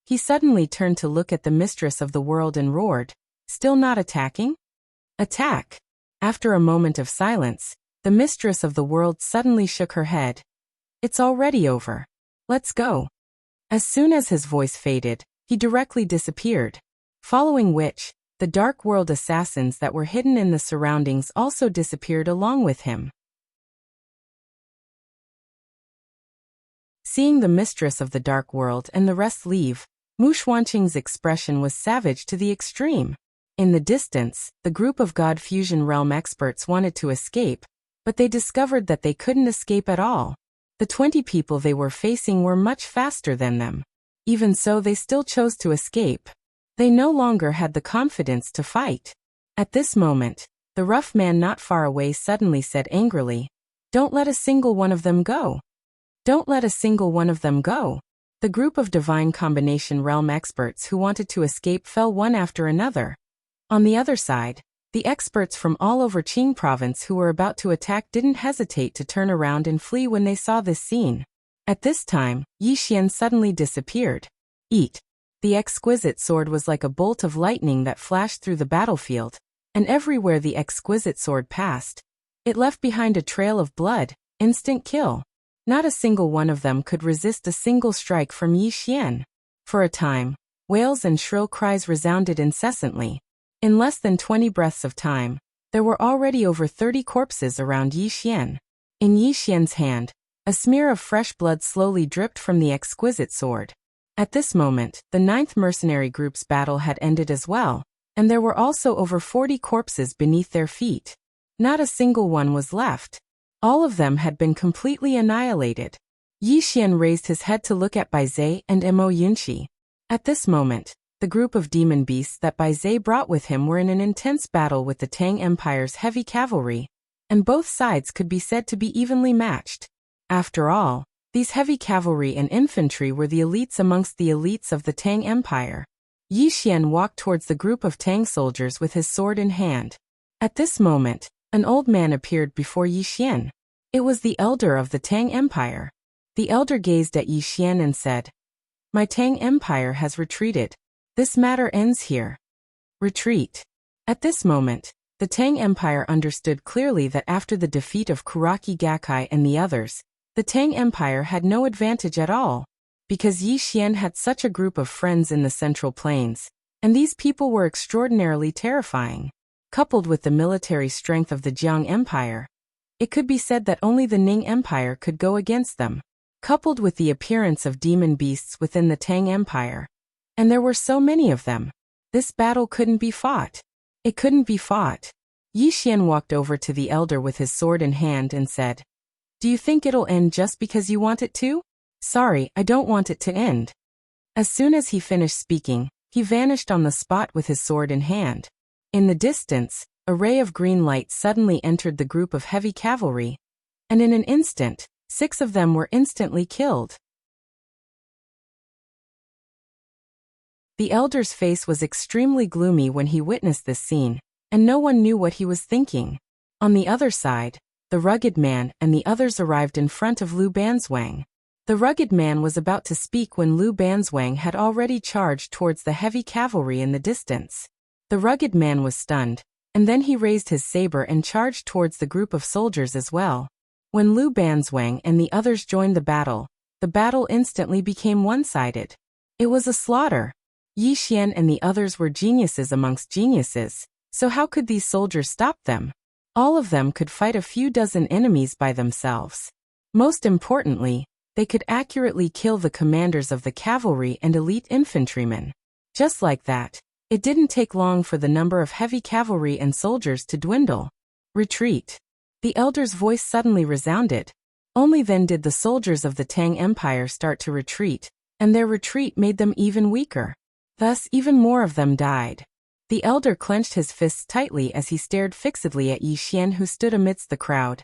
He suddenly turned to look at the mistress of the world and roared, "Still not attacking? Attack!" After a moment of silence, the mistress of the world suddenly shook her head. "It's already over. Let's go." As soon as his voice faded, he directly disappeared. Following which, the dark world assassins that were hidden in the surroundings also disappeared along with him. Seeing the mistress of the dark world and the rest leave, Mu Xuanqing's expression was savage to the extreme. In the distance, the group of God Fusion Realm experts wanted to escape, but they discovered that they couldn't escape at all. The 20 people they were facing were much faster than them. Even so, they still chose to escape. They no longer had the confidence to fight. At this moment, the rough man not far away suddenly said angrily, "Don't let a single one of them go. Don't let a single one of them go." The group of divine combination realm experts who wanted to escape fell one after another. On the other side, the experts from all over Qing province who were about to attack didn't hesitate to turn around and flee when they saw this scene. At this time, Yi Xian suddenly disappeared. Eat. The exquisite sword was like a bolt of lightning that flashed through the battlefield, and everywhere the exquisite sword passed, it left behind a trail of blood. Instant kill. Not a single one of them could resist a single strike from Yi Xian. For a time, wails and shrill cries resounded incessantly. In less than 20 breaths of time, there were already over 30 corpses around Yi Xian. In Yi Xian's hand, a smear of fresh blood slowly dripped from the exquisite sword. At this moment, the 9th mercenary group's battle had ended as well, and there were also over 40 corpses beneath their feet. Not a single one was left. All of them had been completely annihilated. Yi Xian raised his head to look at Bai Zhe and Mo Yunqi. At this moment, the group of demon beasts that Bai Zhe brought with him were in an intense battle with the Tang Empire's heavy cavalry, and both sides could be said to be evenly matched. After all, these heavy cavalry and infantry were the elites amongst the elites of the Tang Empire. Yi Xian walked towards the group of Tang soldiers with his sword in hand. At this moment, an old man appeared before Yi Xian. It was the elder of the Tang Empire. The elder gazed at Yi Xian and said, "My Tang Empire has retreated. This matter ends here." Retreat. At this moment, the Tang Empire understood clearly that after the defeat of Kuraki Gakkai and the others, the Tang Empire had no advantage at all, because Yi Xian had such a group of friends in the Central Plains, and these people were extraordinarily terrifying. Coupled with the military strength of the Jiang Empire, it could be said that only the Ning Empire could go against them. Coupled with the appearance of demon beasts within the Tang Empire, and there were so many of them, this battle couldn't be fought. It couldn't be fought. Yi Xian walked over to the elder with his sword in hand and said, "Do you think it'll end just because you want it to?" "Sorry, I don't want it to end." As soon as he finished speaking, he vanished on the spot with his sword in hand. In the distance, a ray of green light suddenly entered the group of heavy cavalry, and in an instant, 6 of them were instantly killed. The elder's face was extremely gloomy when he witnessed this scene, and no one knew what he was thinking. On the other side, the rugged man and the others arrived in front of Lu Banzwang. The rugged man was about to speak when Lu Banzwang had already charged towards the heavy cavalry in the distance. The rugged man was stunned, and then he raised his saber and charged towards the group of soldiers as well. When Lu Banzwang and the others joined the battle instantly became one-sided. It was a slaughter. Yi Xian and the others were geniuses amongst geniuses, so how could these soldiers stop them? All of them could fight a few dozen enemies by themselves. Most importantly, they could accurately kill the commanders of the cavalry and elite infantrymen. Just like that, it didn't take long for the number of heavy cavalry and soldiers to dwindle. Retreat. The elder's voice suddenly resounded. Only then did the soldiers of the Tang Empire start to retreat, and their retreat made them even weaker. Thus, even more of them died. The elder clenched his fists tightly as he stared fixedly at Yi Xian, who stood amidst the crowd,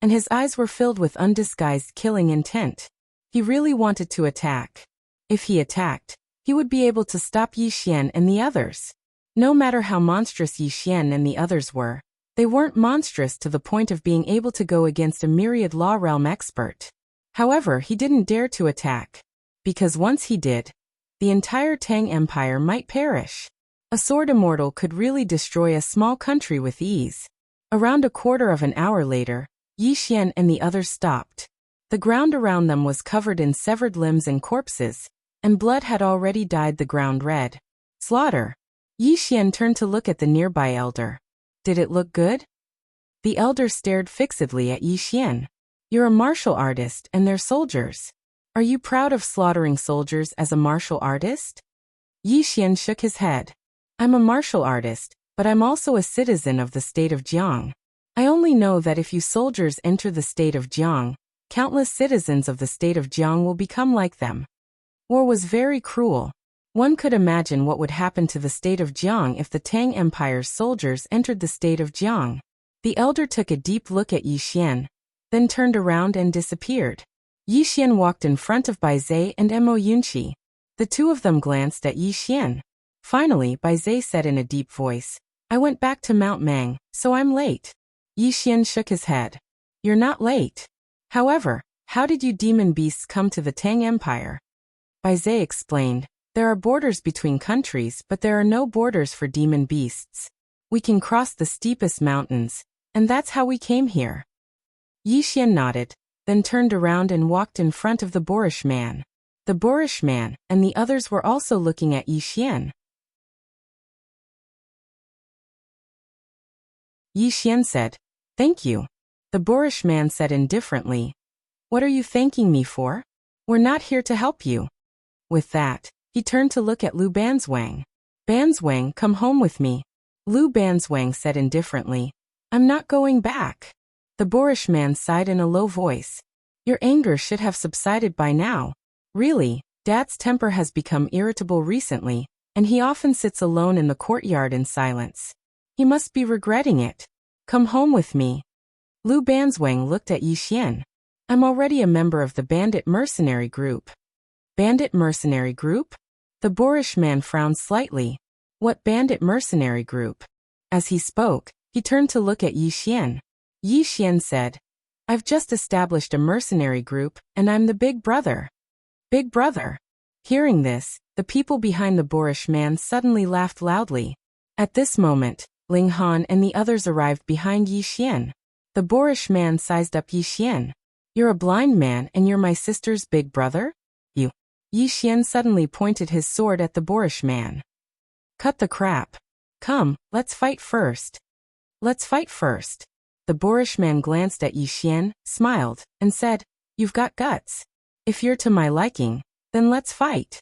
and his eyes were filled with undisguised killing intent. He really wanted to attack. If he attacked, he would be able to stop Yi Xian and the others. No matter how monstrous Yi Xian and the others were, they weren't monstrous to the point of being able to go against a myriad law realm expert. However, he didn't dare to attack, because once he did, the entire Tang Empire might perish. A sword immortal could really destroy a small country with ease. Around a quarter of an hour later, Yi Xian and the others stopped. The ground around them was covered in severed limbs and corpses, and blood had already dyed the ground red. Slaughter. Yi Xian turned to look at the nearby elder. Did it look good? The elder stared fixedly at Yi Xian. You're a martial artist and they're soldiers. Are you proud of slaughtering soldiers as a martial artist? Yi Xian shook his head. I'm a martial artist, but I'm also a citizen of the state of Jiang. I only know that if you soldiers enter the state of Jiang, countless citizens of the state of Jiang will become like them. War was very cruel. One could imagine what would happen to the state of Jiang if the Tang Empire's soldiers entered the state of Jiang. The elder took a deep look at Yi Xian, then turned around and disappeared. Yi Xian walked in front of Bai Zai and Mo Yunqi. The two of them glanced at Yi Xian. Finally, Bai Zai said in a deep voice, I went back to Mount Mang, so I'm late. Yi Xian shook his head. You're not late. However, how did you demon beasts come to the Tang Empire? Bai Zai explained, there are borders between countries, but there are no borders for demon beasts. We can cross the steepest mountains, and that's how we came here. Yi Xian nodded, then turned around and walked in front of the boorish man. The boorish man and the others were also looking at Yi Xian. Yi Xian said, Thank you. The boorish man said indifferently, What are you thanking me for? We're not here to help you. With that, he turned to look at Lu Banzwang. Banzwang, come home with me. Lu Banzwang said indifferently, I'm not going back. The boorish man sighed in a low voice. Your anger should have subsided by now. Really, Dad's temper has become irritable recently, and he often sits alone in the courtyard in silence. He must be regretting it. Come home with me. Lu Banzwang looked at Yi Xian. I'm already a member of the bandit mercenary group. Bandit mercenary group? The boorish man frowned slightly. What bandit mercenary group? As he spoke, he turned to look at Yi Xian. Yi Xian said, I've just established a mercenary group, and I'm the big brother. Big brother. Hearing this, the people behind the boorish man suddenly laughed loudly. At this moment, Ling Han and the others arrived behind Yi Xian. The boorish man sized up Yi Xian. You're a blind man and you're my sister's big brother? You. Yi Xian suddenly pointed his sword at the boorish man. Cut the crap. Come, let's fight first. Let's fight first. The boorish man glanced at Yi Xian, smiled, and said, You've got guts. If you're to my liking, then let's fight.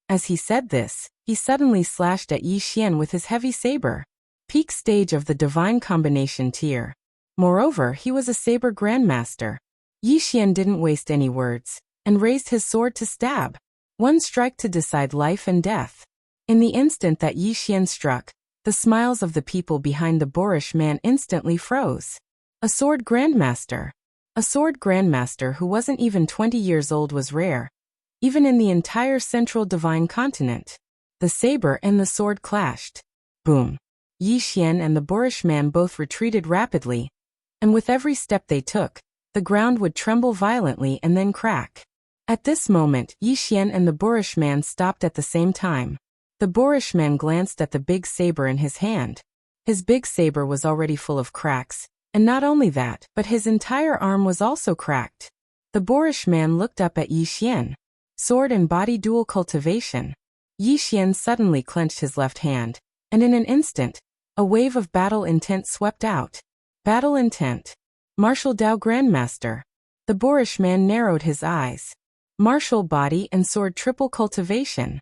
As he said this, he suddenly slashed at Yi Xian with his heavy saber. Peak stage of the divine combination tier. Moreover, he was a saber grandmaster. Yi Xian didn't waste any words, and raised his sword to stab. One strike to decide life and death. In the instant that Yi Xian struck, the smiles of the people behind the boorish man instantly froze. A sword grandmaster. A sword grandmaster who wasn't even 20 years old was rare, even in the entire central divine continent. The saber and the sword clashed. Boom. Yi Xian and the boorish man both retreated rapidly, and with every step they took, the ground would tremble violently and then crack. At this moment, Yi Xian and the boorish man stopped at the same time. The boorish man glanced at the big saber in his hand. His big saber was already full of cracks, and not only that, but his entire arm was also cracked. The boorish man looked up at Yi Xian. Sword and body dual cultivation. Yi Xian suddenly clenched his left hand, and in an instant, a wave of battle intent swept out. Battle intent. Martial Dao Grandmaster. The boorish man narrowed his eyes. Martial body and sword triple cultivation.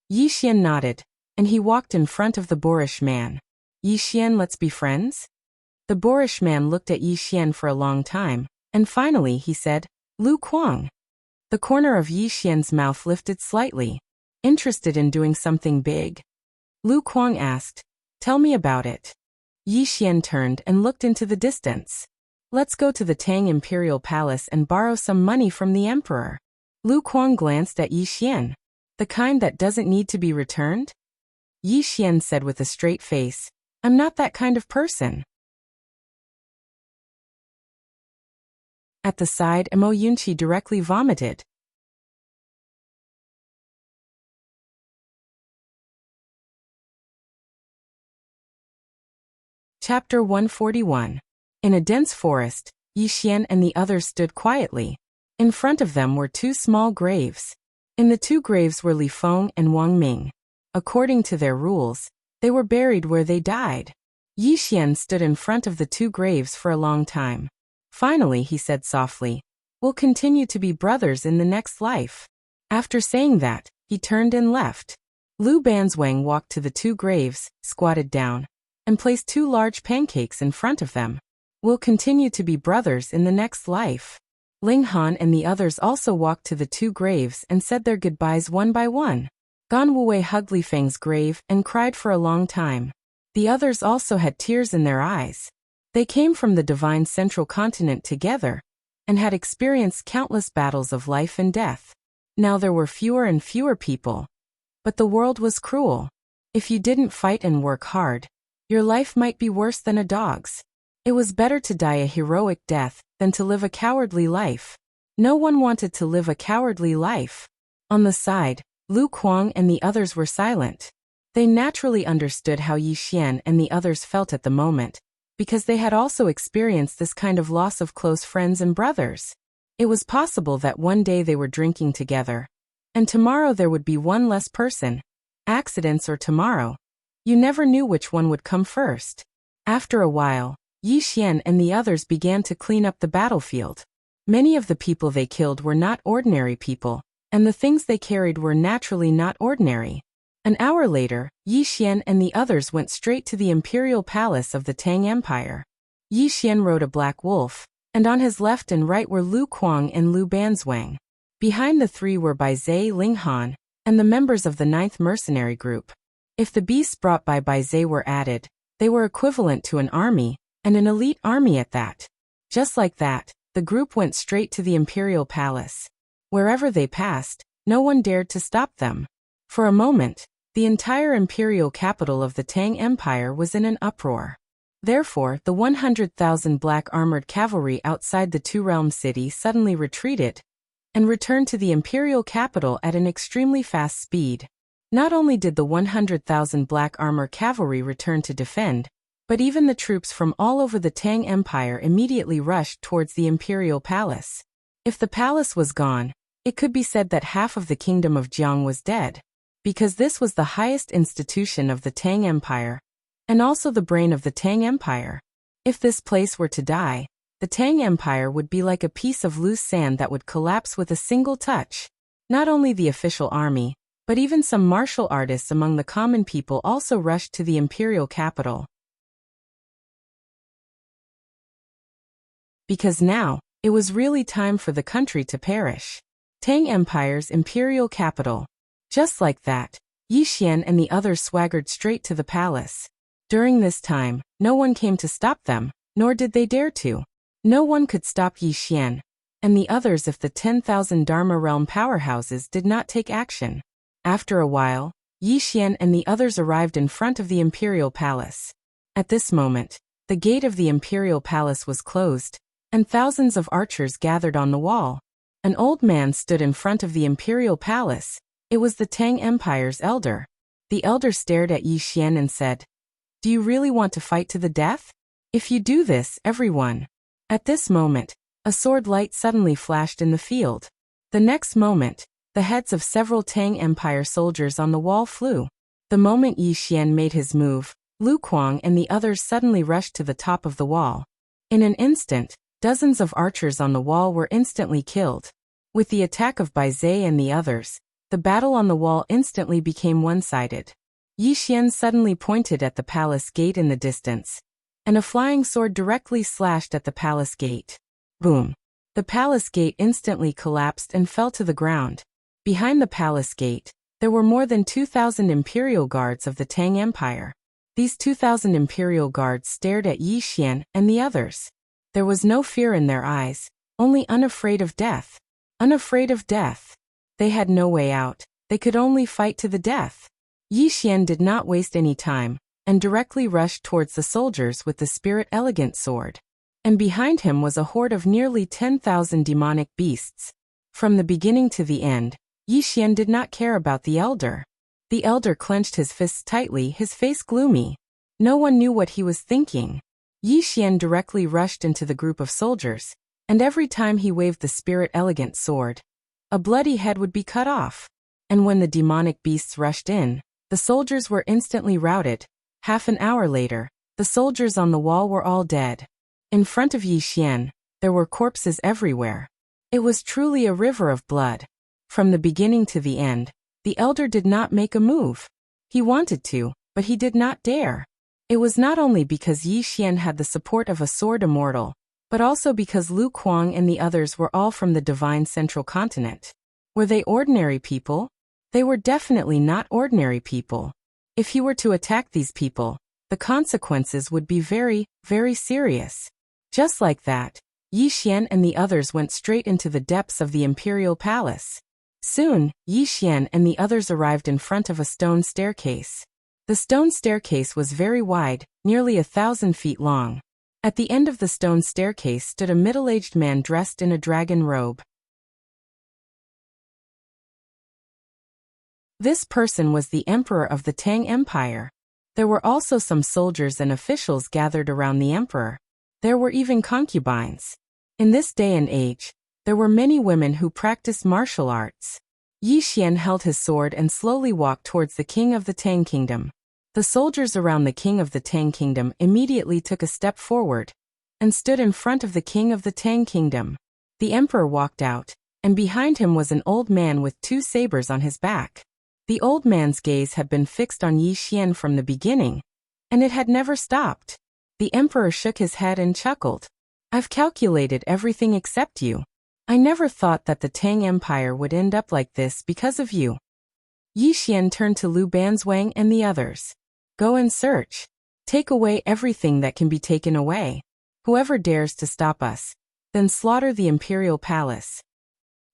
Yi Xian nodded, and he walked in front of the boorish man. Yi Xian, let's be friends? The boorish man looked at Yi Xian for a long time, and finally he said, Lu Kuang. The corner of Yi Xian's mouth lifted slightly. Interested in doing something big? Lu Kuang asked. Tell me about it. Yi Xian turned and looked into the distance. Let's go to the Tang Imperial Palace and borrow some money from the Emperor. Lu Kuang glanced at Yi Xian. The kind that doesn't need to be returned? Yi Xian said with a straight face. I'm not that kind of person. At the side, Mo Yunqi directly vomited. Chapter 141. In a dense forest, Yi Xian and the others stood quietly. In front of them were two small graves. In the two graves were Li Feng and Wang Ming. According to their rules, they were buried where they died. Yi Xian stood in front of the two graves for a long time. Finally, he said softly, "We'll continue to be brothers in the next life." After saying that, he turned and left. Lu Banzwang walked to the two graves, squatted down, and placed two large pancakes in front of them. "We'll continue to be brothers in the next life." Ling Han and the others also walked to the two graves and said their goodbyes one by one. Gan Wuwei hugged Li Feng's grave and cried for a long time. The others also had tears in their eyes. They came from the divine central continent together and had experienced countless battles of life and death. Now there were fewer and fewer people. But the world was cruel. If you didn't fight and work hard, your life might be worse than a dog's. It was better to die a heroic death than to live a cowardly life. No one wanted to live a cowardly life. On the side, Lu Kuang and the others were silent. They naturally understood how Yi Xian and the others felt at the moment, because they had also experienced this kind of loss of close friends and brothers. It was possible that one day they were drinking together, and tomorrow there would be one less person. Accidents or tomorrow. You never knew which one would come first. After a while, Yi Xian and the others began to clean up the battlefield. Many of the people they killed were not ordinary people, and the things they carried were naturally not ordinary. An hour later, Yi Xian and the others went straight to the imperial palace of the Tang Empire. Yi Xian rode a black wolf, and on his left and right were Lu Kuang and Lu Banzwang. Behind the three were Bai Zhe, Ling Han, and the members of the 9th Mercenary Group. If the beasts brought by Bai Zhe were added, they were equivalent to an army, and an elite army at that. Just like that, the group went straight to the imperial palace. Wherever they passed, no one dared to stop them. For a moment, the entire imperial capital of the Tang Empire was in an uproar. Therefore, the 100,000 black armored cavalry outside the Two-Realm City suddenly retreated and returned to the imperial capital at an extremely fast speed. Not only did the 100,000 black armor cavalry return to defend, but even the troops from all over the Tang Empire immediately rushed towards the imperial palace. If the palace was gone, it could be said that half of the kingdom of Jiang was dead, because this was the highest institution of the Tang Empire, and also the brain of the Tang Empire. If this place were to die, the Tang Empire would be like a piece of loose sand that would collapse with a single touch. Not only the official army, but even some martial artists among the common people also rushed to the imperial capital. Because now, it was really time for the country to perish. Tang Empire's imperial capital. Just like that, Yi Xian and the others swaggered straight to the palace. During this time, no one came to stop them, nor did they dare to. No one could stop Yi Xian and the others if the 10,000 Dharma realm powerhouses did not take action. After a while, Yi Xian and the others arrived in front of the imperial palace. At this moment, the gate of the imperial palace was closed, and thousands of archers gathered on the wall. An old man stood in front of the imperial palace. It was the Tang Empire's elder. The elder stared at Yi Xian and said, "Do you really want to fight to the death? If you do this, everyone." At this moment, a sword light suddenly flashed in the field. The next moment, the heads of several Tang Empire soldiers on the wall flew. The moment Yi Xian made his move, Lu Kuang and the others suddenly rushed to the top of the wall. In an instant, dozens of archers on the wall were instantly killed. With the attack of Bai Zhe and the others, the battle on the wall instantly became one-sided. Yi Xian suddenly pointed at the palace gate in the distance, and a flying sword directly slashed at the palace gate. Boom! The palace gate instantly collapsed and fell to the ground. Behind the palace gate, there were more than 2,000 imperial guards of the Tang Empire. These 2,000 imperial guards stared at Yi Xian and the others. There was no fear in their eyes, only unafraid of death. Unafraid of death. They had no way out, they could only fight to the death. Yi Xian did not waste any time, and directly rushed towards the soldiers with the spirit elegant sword. And behind him was a horde of nearly 10,000 demonic beasts. From the beginning to the end, Yi Xian did not care about the elder. The elder clenched his fists tightly, his face gloomy. No one knew what he was thinking. Yi Xian directly rushed into the group of soldiers, and every time he waved the spirit elegant sword, a bloody head would be cut off. And when the demonic beasts rushed in, the soldiers were instantly routed. Half an hour later, the soldiers on the wall were all dead. In front of Yi Xian, there were corpses everywhere. It was truly a river of blood. From the beginning to the end, the elder did not make a move. He wanted to, but he did not dare. It was not only because Yi Xian had the support of a sword immortal, but also because Lu Kuang and the others were all from the divine central continent. Were they ordinary people? They were definitely not ordinary people. If he were to attack these people, the consequences would be very, very serious. Just like that, Yi Xian and the others went straight into the depths of the imperial palace. Soon, Yi Xian and the others arrived in front of a stone staircase. The stone staircase was very wide, nearly 1,000 feet long. At the end of the stone staircase stood a middle-aged man dressed in a dragon robe. This person was the emperor of the Tang Empire. There were also some soldiers and officials gathered around the emperor. There were even concubines. In this day and age, there were many women who practiced martial arts. Yi Xian held his sword and slowly walked towards the king of the Tang Kingdom. The soldiers around the king of the Tang Kingdom immediately took a step forward and stood in front of the king of the Tang Kingdom. The emperor walked out, and behind him was an old man with 2 sabers on his back. The old man's gaze had been fixed on Yi Xian from the beginning, and it had never stopped. The emperor shook his head and chuckled. "I've calculated everything except you. I never thought that the Tang Empire would end up like this because of you." Yi Xian turned to Lu Banzwang and the others. "Go and search. Take away everything that can be taken away. Whoever dares to stop us, then slaughter the imperial palace."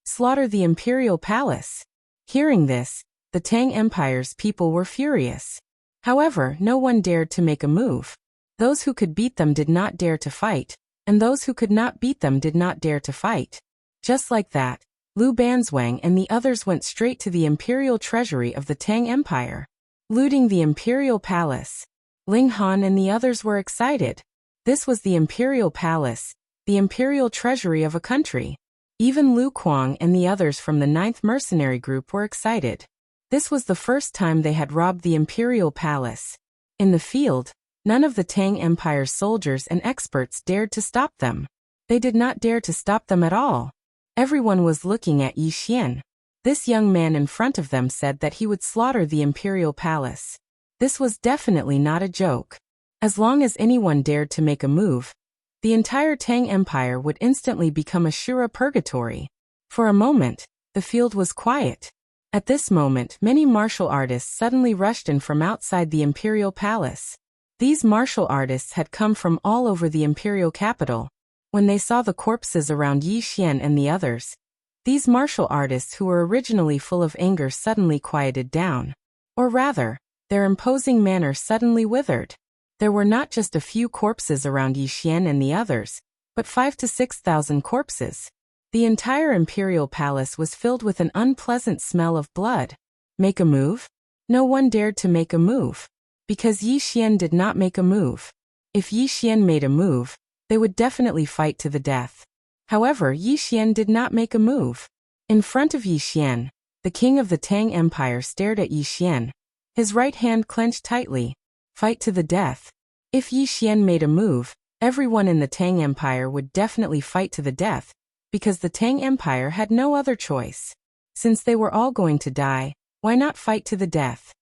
Slaughter the imperial palace. Hearing this, the Tang Empire's people were furious. However, no one dared to make a move. Those who could beat them did not dare to fight, and those who could not beat them did not dare to fight. Just like that, Lu Banzwang and the others went straight to the imperial treasury of the Tang Empire, looting the imperial palace. Ling Han and the others were excited. This was the imperial palace, the imperial treasury of a country. Even Lu Kuang and the others from the 9th Mercenary Group were excited. This was the first time they had robbed the imperial palace. In the field, none of the Tang Empire's soldiers and experts dared to stop them. They did not dare to stop them at all. Everyone was looking at Yi Xian. This young man in front of them said that he would slaughter the imperial palace. This was definitely not a joke. As long as anyone dared to make a move, the entire Tang Empire would instantly become a Shura purgatory. For a moment, the field was quiet. At this moment, many martial artists suddenly rushed in from outside the imperial palace. These martial artists had come from all over the imperial capital. When they saw the corpses around Yi Xian and the others, these martial artists who were originally full of anger suddenly quieted down. Or rather, their imposing manner suddenly withered. There were not just a few corpses around Yi Xian and the others, but 5,000 to 6,000 corpses. The entire imperial palace was filled with an unpleasant smell of blood. Make a move? No one dared to make a move. Because Yi Xian did not make a move. If Yi Xian made a move, they would definitely fight to the death. However, Yi Xian did not make a move. In front of Yi Xian, the king of the Tang Empire stared at Yi Xian. His right hand clenched tightly. Fight to the death. If Yi Xian made a move, everyone in the Tang Empire would definitely fight to the death, because the Tang Empire had no other choice. Since they were all going to die, why not fight to the death?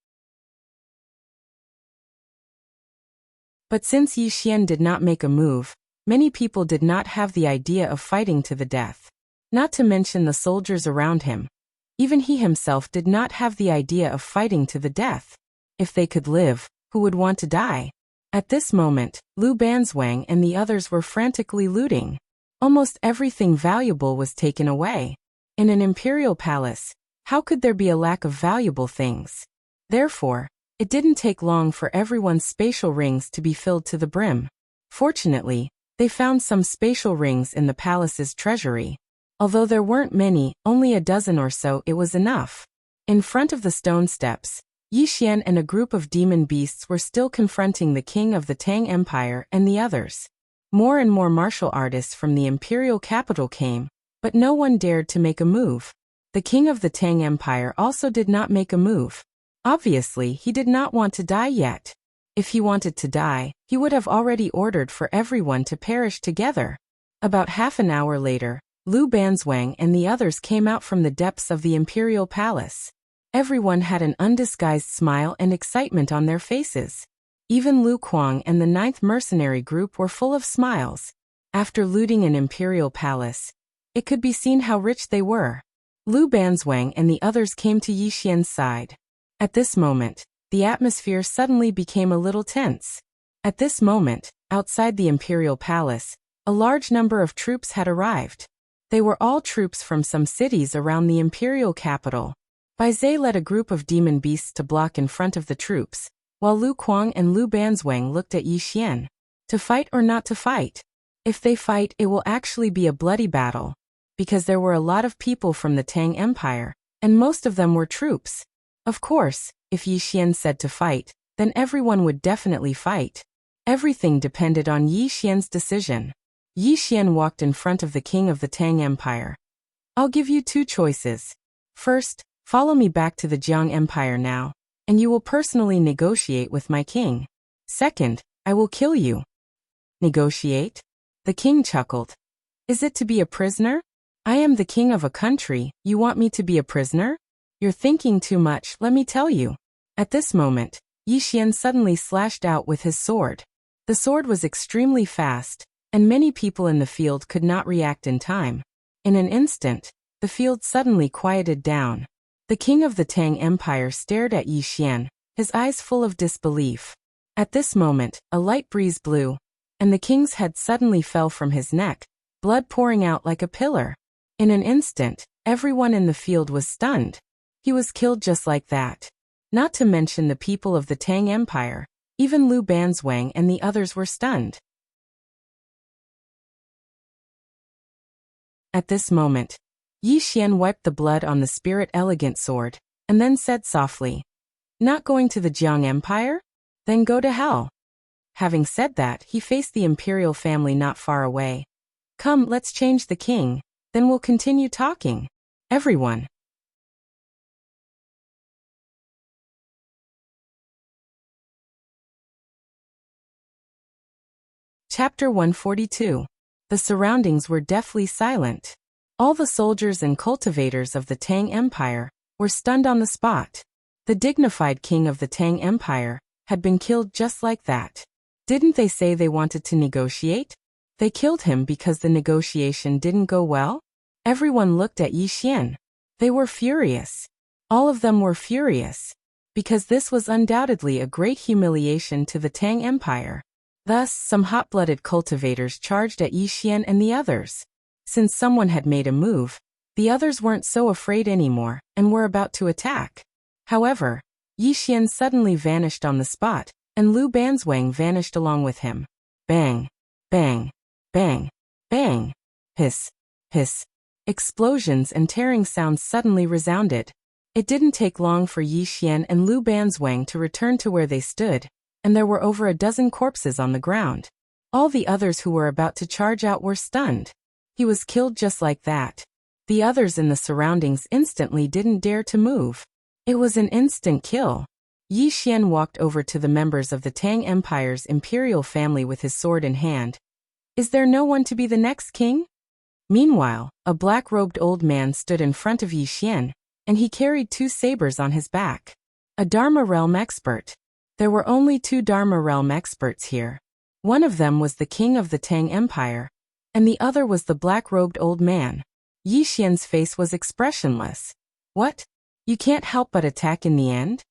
But since Yi Xian did not make a move, Many people did not have the idea of fighting to the death. Not to mention the soldiers around him. Even he himself did not have the idea of fighting to the death. If they could live, who would want to die? At this moment, Lu Banzwang and the others were frantically looting. Almost everything valuable was taken away. In an imperial palace, how could there be a lack of valuable things? Therefore, it didn't take long for everyone's spatial rings to be filled to the brim. Fortunately, they found some spatial rings in the palace's treasury. Although there weren't many, only a dozen or so, it was enough. In front of the stone steps, Yi Xian and a group of demon beasts were still confronting the king of the Tang Empire and the others. More and more martial artists from the imperial capital came, but no one dared to make a move. The king of the Tang Empire also did not make a move. Obviously, he did not want to die yet. If he wanted to die, he would have already ordered for everyone to perish together. About half an hour later, Lu Banzwang and the others came out from the depths of the imperial palace. Everyone had an undisguised smile and excitement on their faces. Even Lu Kuang and the 9th mercenary group were full of smiles. After looting an imperial palace, it could be seen how rich they were. Lu Banzwang and the others came to Yi Xian's side. At this moment, the atmosphere suddenly became a little tense. At this moment, outside the imperial palace, a large number of troops had arrived. They were all troops from some cities around the imperial capital. Bai Zhe led a group of demon beasts to block in front of the troops, while Lu Kuang and Lu Banzwang looked at Yi Xian. To fight or not to fight? If they fight, it will actually be a bloody battle. Because there were a lot of people from the Tang Empire, and most of them were troops. Of course, if Yi Xian said to fight, then everyone would definitely fight. Everything depended on Yi Xian's decision. Yi Xian walked in front of the king of the Tang Empire. I'll give you two choices. First, follow me back to the Jiang Empire now, and you will personally negotiate with my king. Second, I will kill you. Negotiate? The king chuckled. Is it to be a prisoner? I am the king of a country, you want me to be a prisoner? You're thinking too much, let me tell you. At this moment, Yi Xian suddenly slashed out with his sword. The sword was extremely fast, and many people in the field could not react in time. In an instant, the field suddenly quieted down. The king of the Tang Empire stared at Yi Xian, his eyes full of disbelief. At this moment, a light breeze blew, and the king's head suddenly fell from his neck, blood pouring out like a pillar. In an instant, everyone in the field was stunned. He was killed just like that. Not to mention the people of the Tang Empire, even Lu Banzwang and the others were stunned. At this moment, Yi Xian wiped the blood on the spirit elegant sword, and then said softly, "Not going to the Jiang Empire? Then go to hell." Having said that, he faced the imperial family not far away. "Come, let's change the king, then we'll continue talking. Everyone." Chapter 142. The surroundings were deathly silent. All the soldiers and cultivators of the Tang Empire were stunned on the spot. The dignified king of the Tang Empire had been killed just like that. Didn't they say they wanted to negotiate? They killed him because the negotiation didn't go well? Everyone looked at Yi Xian. They were furious. All of them were furious. Because this was undoubtedly a great humiliation to the Tang Empire. Thus, some hot-blooded cultivators charged at Yi Xian and the others. Since someone had made a move, the others weren't so afraid anymore, and were about to attack. However, Yi Xian suddenly vanished on the spot, and Lu Banzwang vanished along with him. Bang! Bang! Bang! Bang! Hiss! Hiss! Explosions and tearing sounds suddenly resounded. It didn't take long for Yi Xian and Lu Banzwang to return to where they stood, and there were over a dozen corpses on the ground. All the others who were about to charge out were stunned. He was killed just like that. The others in the surroundings instantly didn't dare to move. It was an instant kill. Yi Xian walked over to the members of the Tang Empire's imperial family with his sword in hand. Is there no one to be the next king? Meanwhile, a black-robed old man stood in front of Yi Xian, and he carried two sabers on his back. A Dharma realm expert. There were only two Dharma realm experts here. One of them was the king of the Tang Empire, and the other was the black-robed old man. Yi Xian's face was expressionless. What? You can't help but attack in the end?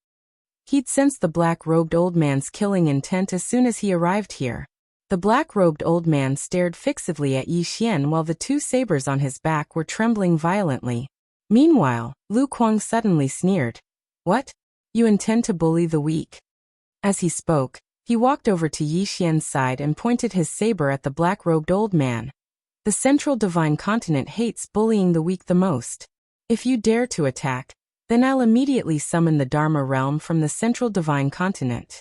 He'd sensed the black-robed old man's killing intent as soon as he arrived here. The black-robed old man stared fixedly at Yi Xian while the two sabers on his back were trembling violently. Meanwhile, Lu Kuang suddenly sneered. What? You intend to bully the weak? As he spoke, he walked over to Yi Xian's side and pointed his saber at the black-robed old man. The Central Divine Continent hates bullying the weak the most. If you dare to attack, then I'll immediately summon the Dharma realm from the Central Divine Continent.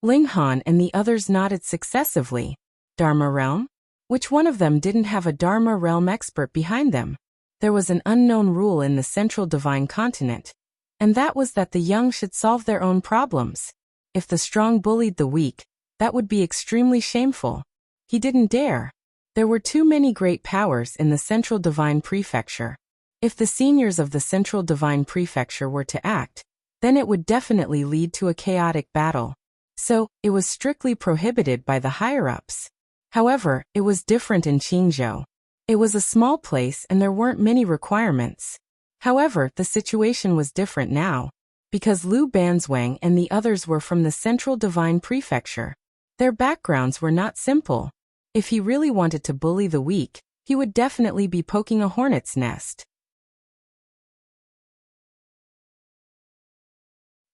Ling Han and the others nodded successively. Dharma realm? Which one of them didn't have a Dharma realm expert behind them? There was an unknown rule in the Central Divine Continent, and that was that the young should solve their own problems. If the strong bullied the weak, that would be extremely shameful. He didn't dare. There were too many great powers in the Central Divine Prefecture. If the seniors of the Central Divine Prefecture were to act, then it would definitely lead to a chaotic battle. So, it was strictly prohibited by the higher-ups. However, it was different in Qingzhou. It was a small place and there weren't many requirements. However, the situation was different now, because Liu Banzwang and the others were from the Central Divine Prefecture. Their backgrounds were not simple. If he really wanted to bully the weak, he would definitely be poking a hornet's nest.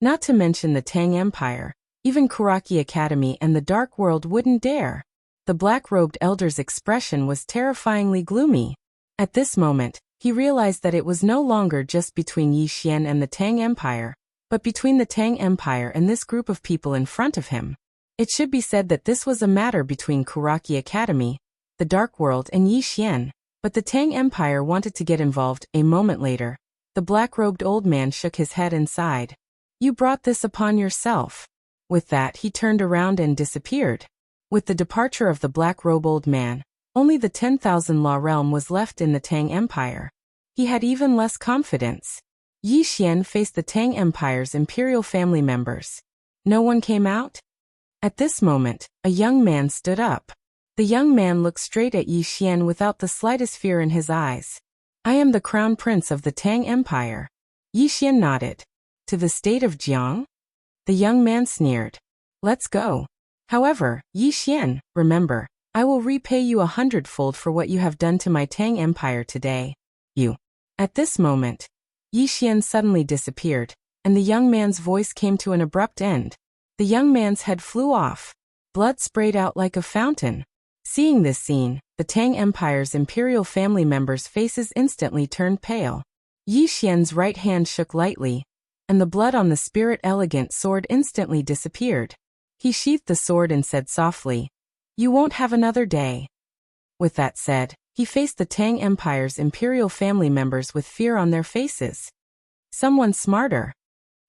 Not to mention the Tang Empire, even Kuraki Academy and the Dark World wouldn't dare. The black-robed elder's expression was terrifyingly gloomy. At this moment, he realized that it was no longer just between Yi Xian and the Tang Empire, but between the Tang Empire and this group of people in front of him. It should be said that this was a matter between Kuraki Academy, the Dark World and Yi Xian, but the Tang Empire wanted to get involved. A moment later, the black-robed old man shook his head and sighed. You brought this upon yourself. With that, he turned around and disappeared. With the departure of the black-robed old man, only the 10,000 Law realm was left in the Tang Empire. He had even less confidence. Yi Xian faced the Tang Empire's imperial family members. No one came out? At this moment, a young man stood up. The young man looked straight at Yi Xian without the slightest fear in his eyes. I am the crown prince of the Tang Empire. Yi Xian nodded. To the state of Jiang? The young man sneered. Let's go. However, Yi Xian, remember, I will repay you 100-fold for what you have done to my Tang Empire today. You. At this moment, Yi Xian suddenly disappeared, and the young man's voice came to an abrupt end. The young man's head flew off. Blood sprayed out like a fountain. Seeing this scene, the Tang Empire's imperial family members' faces instantly turned pale. Yi Xian's right hand shook lightly, and the blood on the spirit elegant sword instantly disappeared. He sheathed the sword and said softly, You won't have another day. With that said, he faced the Tang Empire's imperial family members with fear on their faces. Someone smarter.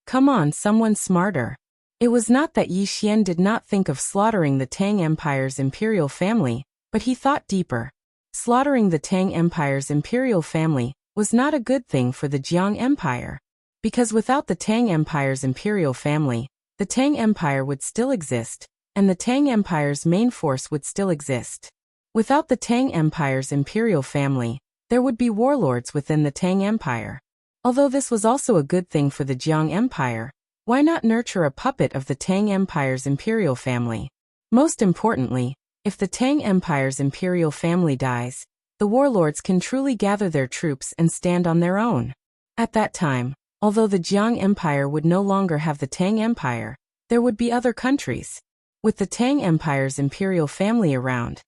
Come on, someone smarter. It was not that Yi Xian did not think of slaughtering the Tang Empire's imperial family, but he thought deeper. Slaughtering the Tang Empire's imperial family was not a good thing for the Jiang Empire. Because without the Tang Empire's imperial family, the Tang Empire would still exist, and the Tang Empire's main force would still exist. Without the Tang Empire's imperial family, there would be warlords within the Tang Empire. Although this was also a good thing for the Jiang Empire, why not nurture a puppet of the Tang Empire's imperial family? Most importantly, if the Tang Empire's imperial family dies, the warlords can truly gather their troops and stand on their own. At that time, although the Jiang Empire would no longer have the Tang Empire, there would be other countries. With the Tang Empire's imperial family around,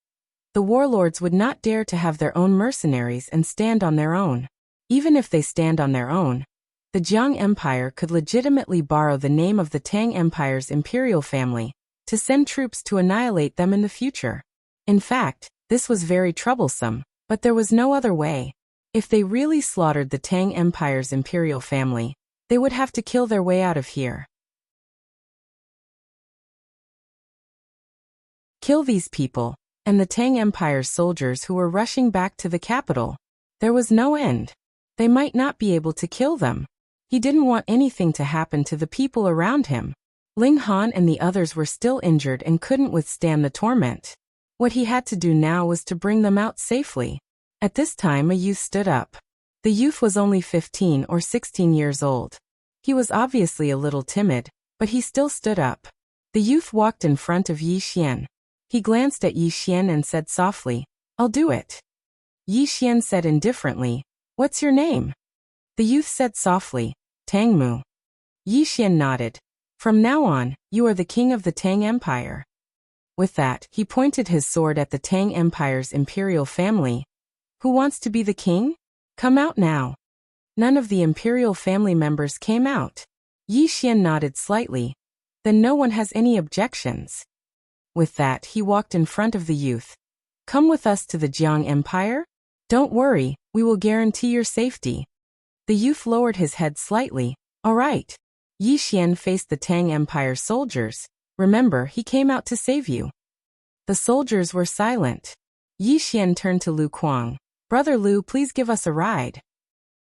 the warlords would not dare to have their own mercenaries and stand on their own. Even if they stand on their own, the Jiang Empire could legitimately borrow the name of the Tang Empire's imperial family to send troops to annihilate them in the future. In fact, this was very troublesome, but there was no other way. If they really slaughtered the Tang Empire's imperial family, they would have to kill their way out of here. Kill these people, and the Tang Empire's soldiers who were rushing back to the capital. There was no end. They might not be able to kill them. He didn't want anything to happen to the people around him. Ling Han and the others were still injured and couldn't withstand the torment. What he had to do now was to bring them out safely. At this time a youth stood up. The youth was only 15 or 16 years old. He was obviously a little timid, but he still stood up. The youth walked in front of Yi Xian. He glanced at Yi Xian and said softly, "I'll do it." Yi Xian said indifferently, "What's your name?" The youth said softly, "Tang Mu." Yi Xian nodded. "From now on, you are the king of the Tang Empire." With that, he pointed his sword at the Tang Empire's imperial family. "Who wants to be the king? Come out now." None of the imperial family members came out. Yi Xian nodded slightly. "Then no one has any objections." With that, he walked in front of the youth. "Come with us to the Jiang Empire? Don't worry, we will guarantee your safety." The youth lowered his head slightly. "All right." Yi Xian faced the Tang Empire soldiers. "Remember, he came out to save you." The soldiers were silent. Yi Xian turned to Lu Kuang. "Brother Lu, please give us a ride."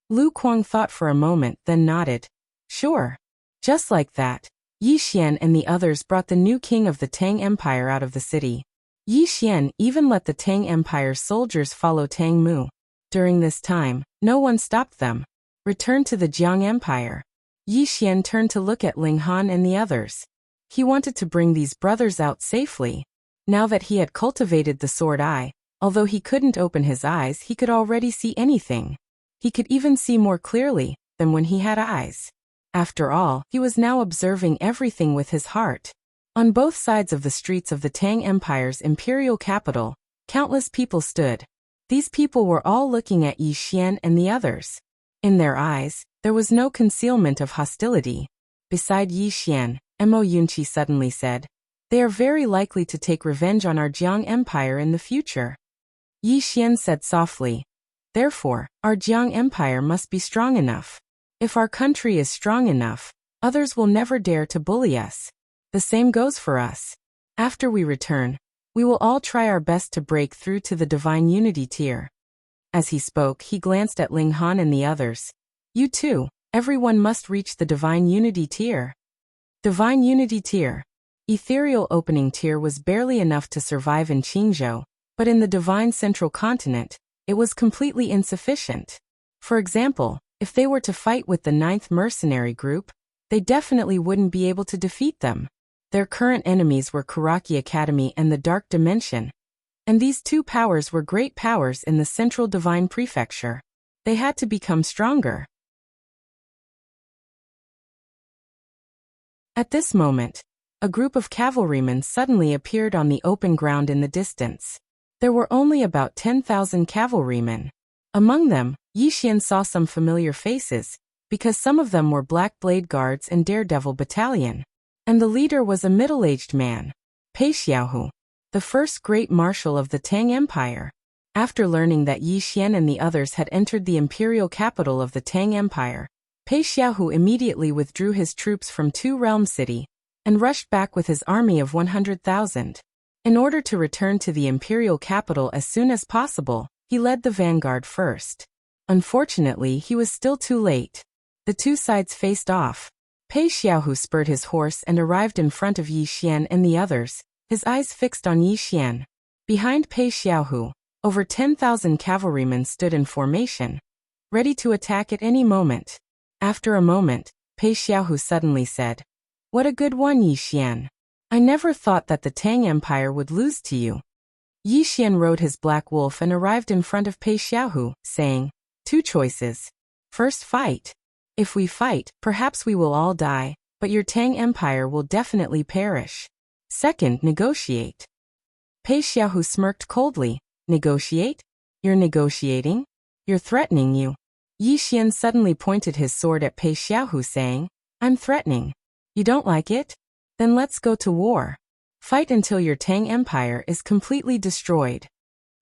Lu Kuang thought for a moment, then nodded. "Sure." Just like that, Yi Xian and the others brought the new king of the Tang Empire out of the city. Yi Xian even let the Tang Empire's soldiers follow Tang Mu. During this time, no one stopped them. Returned to the Jiang Empire. Yi Xian turned to look at Ling Han and the others. He wanted to bring these brothers out safely. Now that he had cultivated the sword eye, although he couldn't open his eyes, he could already see anything. He could even see more clearly than when he had eyes. After all, he was now observing everything with his heart. On both sides of the streets of the Tang Empire's imperial capital, countless people stood. These people were all looking at Yi Xian and the others. In their eyes, there was no concealment of hostility. Beside Yi Xian, Mo Yunqi suddenly said, "They are very likely to take revenge on our Jiang Empire in the future." Yi Xian said softly, "Therefore, our Jiang Empire must be strong enough. If our country is strong enough, others will never dare to bully us. The same goes for us. After we return, we will all try our best to break through to the Divine Unity tier." As he spoke, he glanced at Ling Han and the others. "You too, everyone must reach the Divine Unity tier." Divine Unity tier. Ethereal opening tier was barely enough to survive in Qingzhou, but in the Divine Central Continent, it was completely insufficient. For example, if they were to fight with the 9th Mercenary Group, they definitely wouldn't be able to defeat them. Their current enemies were Kuraki Academy and the Dark Dimension. And these two powers were great powers in the Central Divine Prefecture. They had to become stronger. At this moment, a group of cavalrymen suddenly appeared on the open ground in the distance. There were only about 10,000 cavalrymen. Among them, Yi Xian saw some familiar faces, because some of them were Black Blade Guards and Daredevil Battalion. And the leader was a middle-aged man, Pei Xiaohu, the first great marshal of the Tang Empire. After learning that Yi Xian and the others had entered the imperial capital of the Tang Empire, Pei Xiaohu immediately withdrew his troops from Two Realm City and rushed back with his army of 100,000. In order to return to the imperial capital as soon as possible, he led the vanguard first. Unfortunately, he was still too late. The two sides faced off. Pei Xiaohu spurred his horse and arrived in front of Yi Xian and the others, his eyes fixed on Yi Xian. Behind Pei Xiaohu, over 10,000 cavalrymen stood in formation, ready to attack at any moment. After a moment, Pei Xiaohu suddenly said, "What a good one, Yi Xian. I never thought that the Tang Empire would lose to you." Yi Xian rode his black wolf and arrived in front of Pei Xiaohu, saying, "Two choices. First, fight. If we fight, perhaps we will all die, but your Tang Empire will definitely perish. Second, negotiate." Pei Xiaohu smirked coldly. "Negotiate? You're negotiating? You're threatening you." Yi Xian suddenly pointed his sword at Pei Xiaohu, saying, "I'm threatening. You don't like it? Then let's go to war. Fight until your Tang Empire is completely destroyed."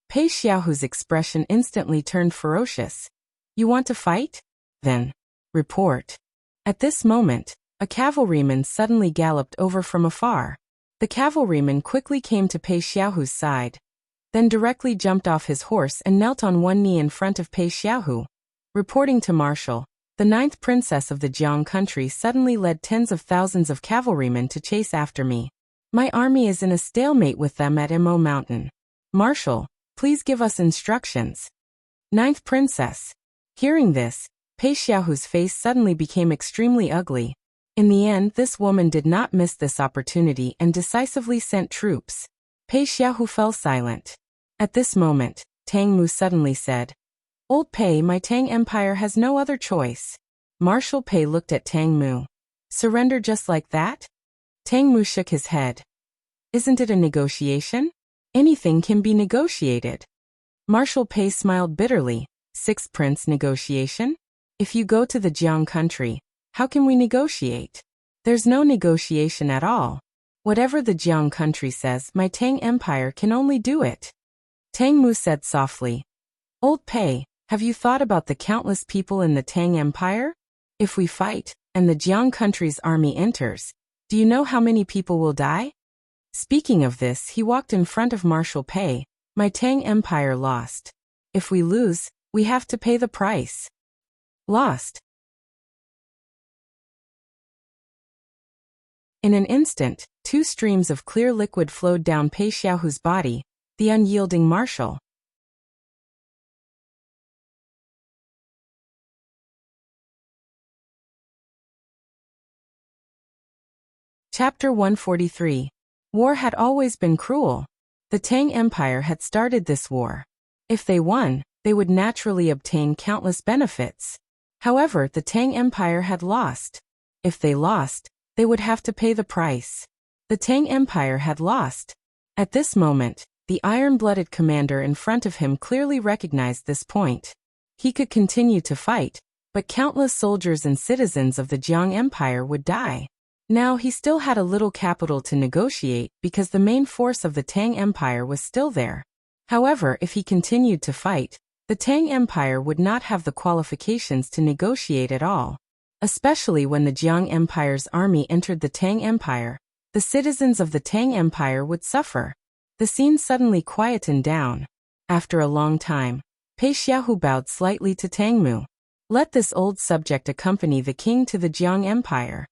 Pei Xiaohu's expression instantly turned ferocious. "You want to fight? Then report." At this moment, a cavalryman suddenly galloped over from afar. The cavalryman quickly came to Pei Xiaohu's side, then directly jumped off his horse and knelt on one knee in front of Pei Xiaohu. "Reporting to Marshal, The ninth princess of the Jiang country suddenly led tens of thousands of cavalrymen to chase after me. My army is in a stalemate with them at Mo Mountain. Marshal, please give us instructions. Ninth princess. Hearing this, Pei Xiaohu's face suddenly became extremely ugly. In the end, this woman did not miss this opportunity and decisively sent troops. Pei Xiaohu fell silent. At this moment, Tang Mu suddenly said, Old Pei, my Tang Empire has no other choice. Marshal Pei looked at Tang Mu. Surrender just like that? Tang Mu shook his head. Isn't it a negotiation? Anything can be negotiated. Marshal Pei smiled bitterly. Sixth Prince negotiation? If you go to the Jiang country, how can we negotiate? There's no negotiation at all. Whatever the Jiang country says, my Tang Empire can only do it. Tang Mu said softly. Old Pei, have you thought about the countless people in the Tang Empire? If we fight, and the Jiang country's army enters, do you know how many people will die? Speaking of this, he walked in front of Marshal Pei. My Tang Empire lost. If we lose, we have to pay the price. Lost. In an instant, two streams of clear liquid flowed down Pei Xiaohu's body, the unyielding marshal. Chapter 143. War had always been cruel. The Tang Empire had started this war. If they won, they would naturally obtain countless benefits. However, the Tang Empire had lost. If they lost, they would have to pay the price. The Tang Empire had lost. At this moment, the iron-blooded commander in front of him clearly recognized this point. He could continue to fight, but countless soldiers and citizens of the Jiang Empire would die. Now he still had a little capital to negotiate because the main force of the Tang Empire was still there. However, if he continued to fight, the Tang Empire would not have the qualifications to negotiate at all. Especially when the Jiang Empire's army entered the Tang Empire, the citizens of the Tang Empire would suffer. The scene suddenly quietened down. After a long time, Pei Xiaohu bowed slightly to Tang Mu. Let this old subject accompany the king to the Jiang Empire.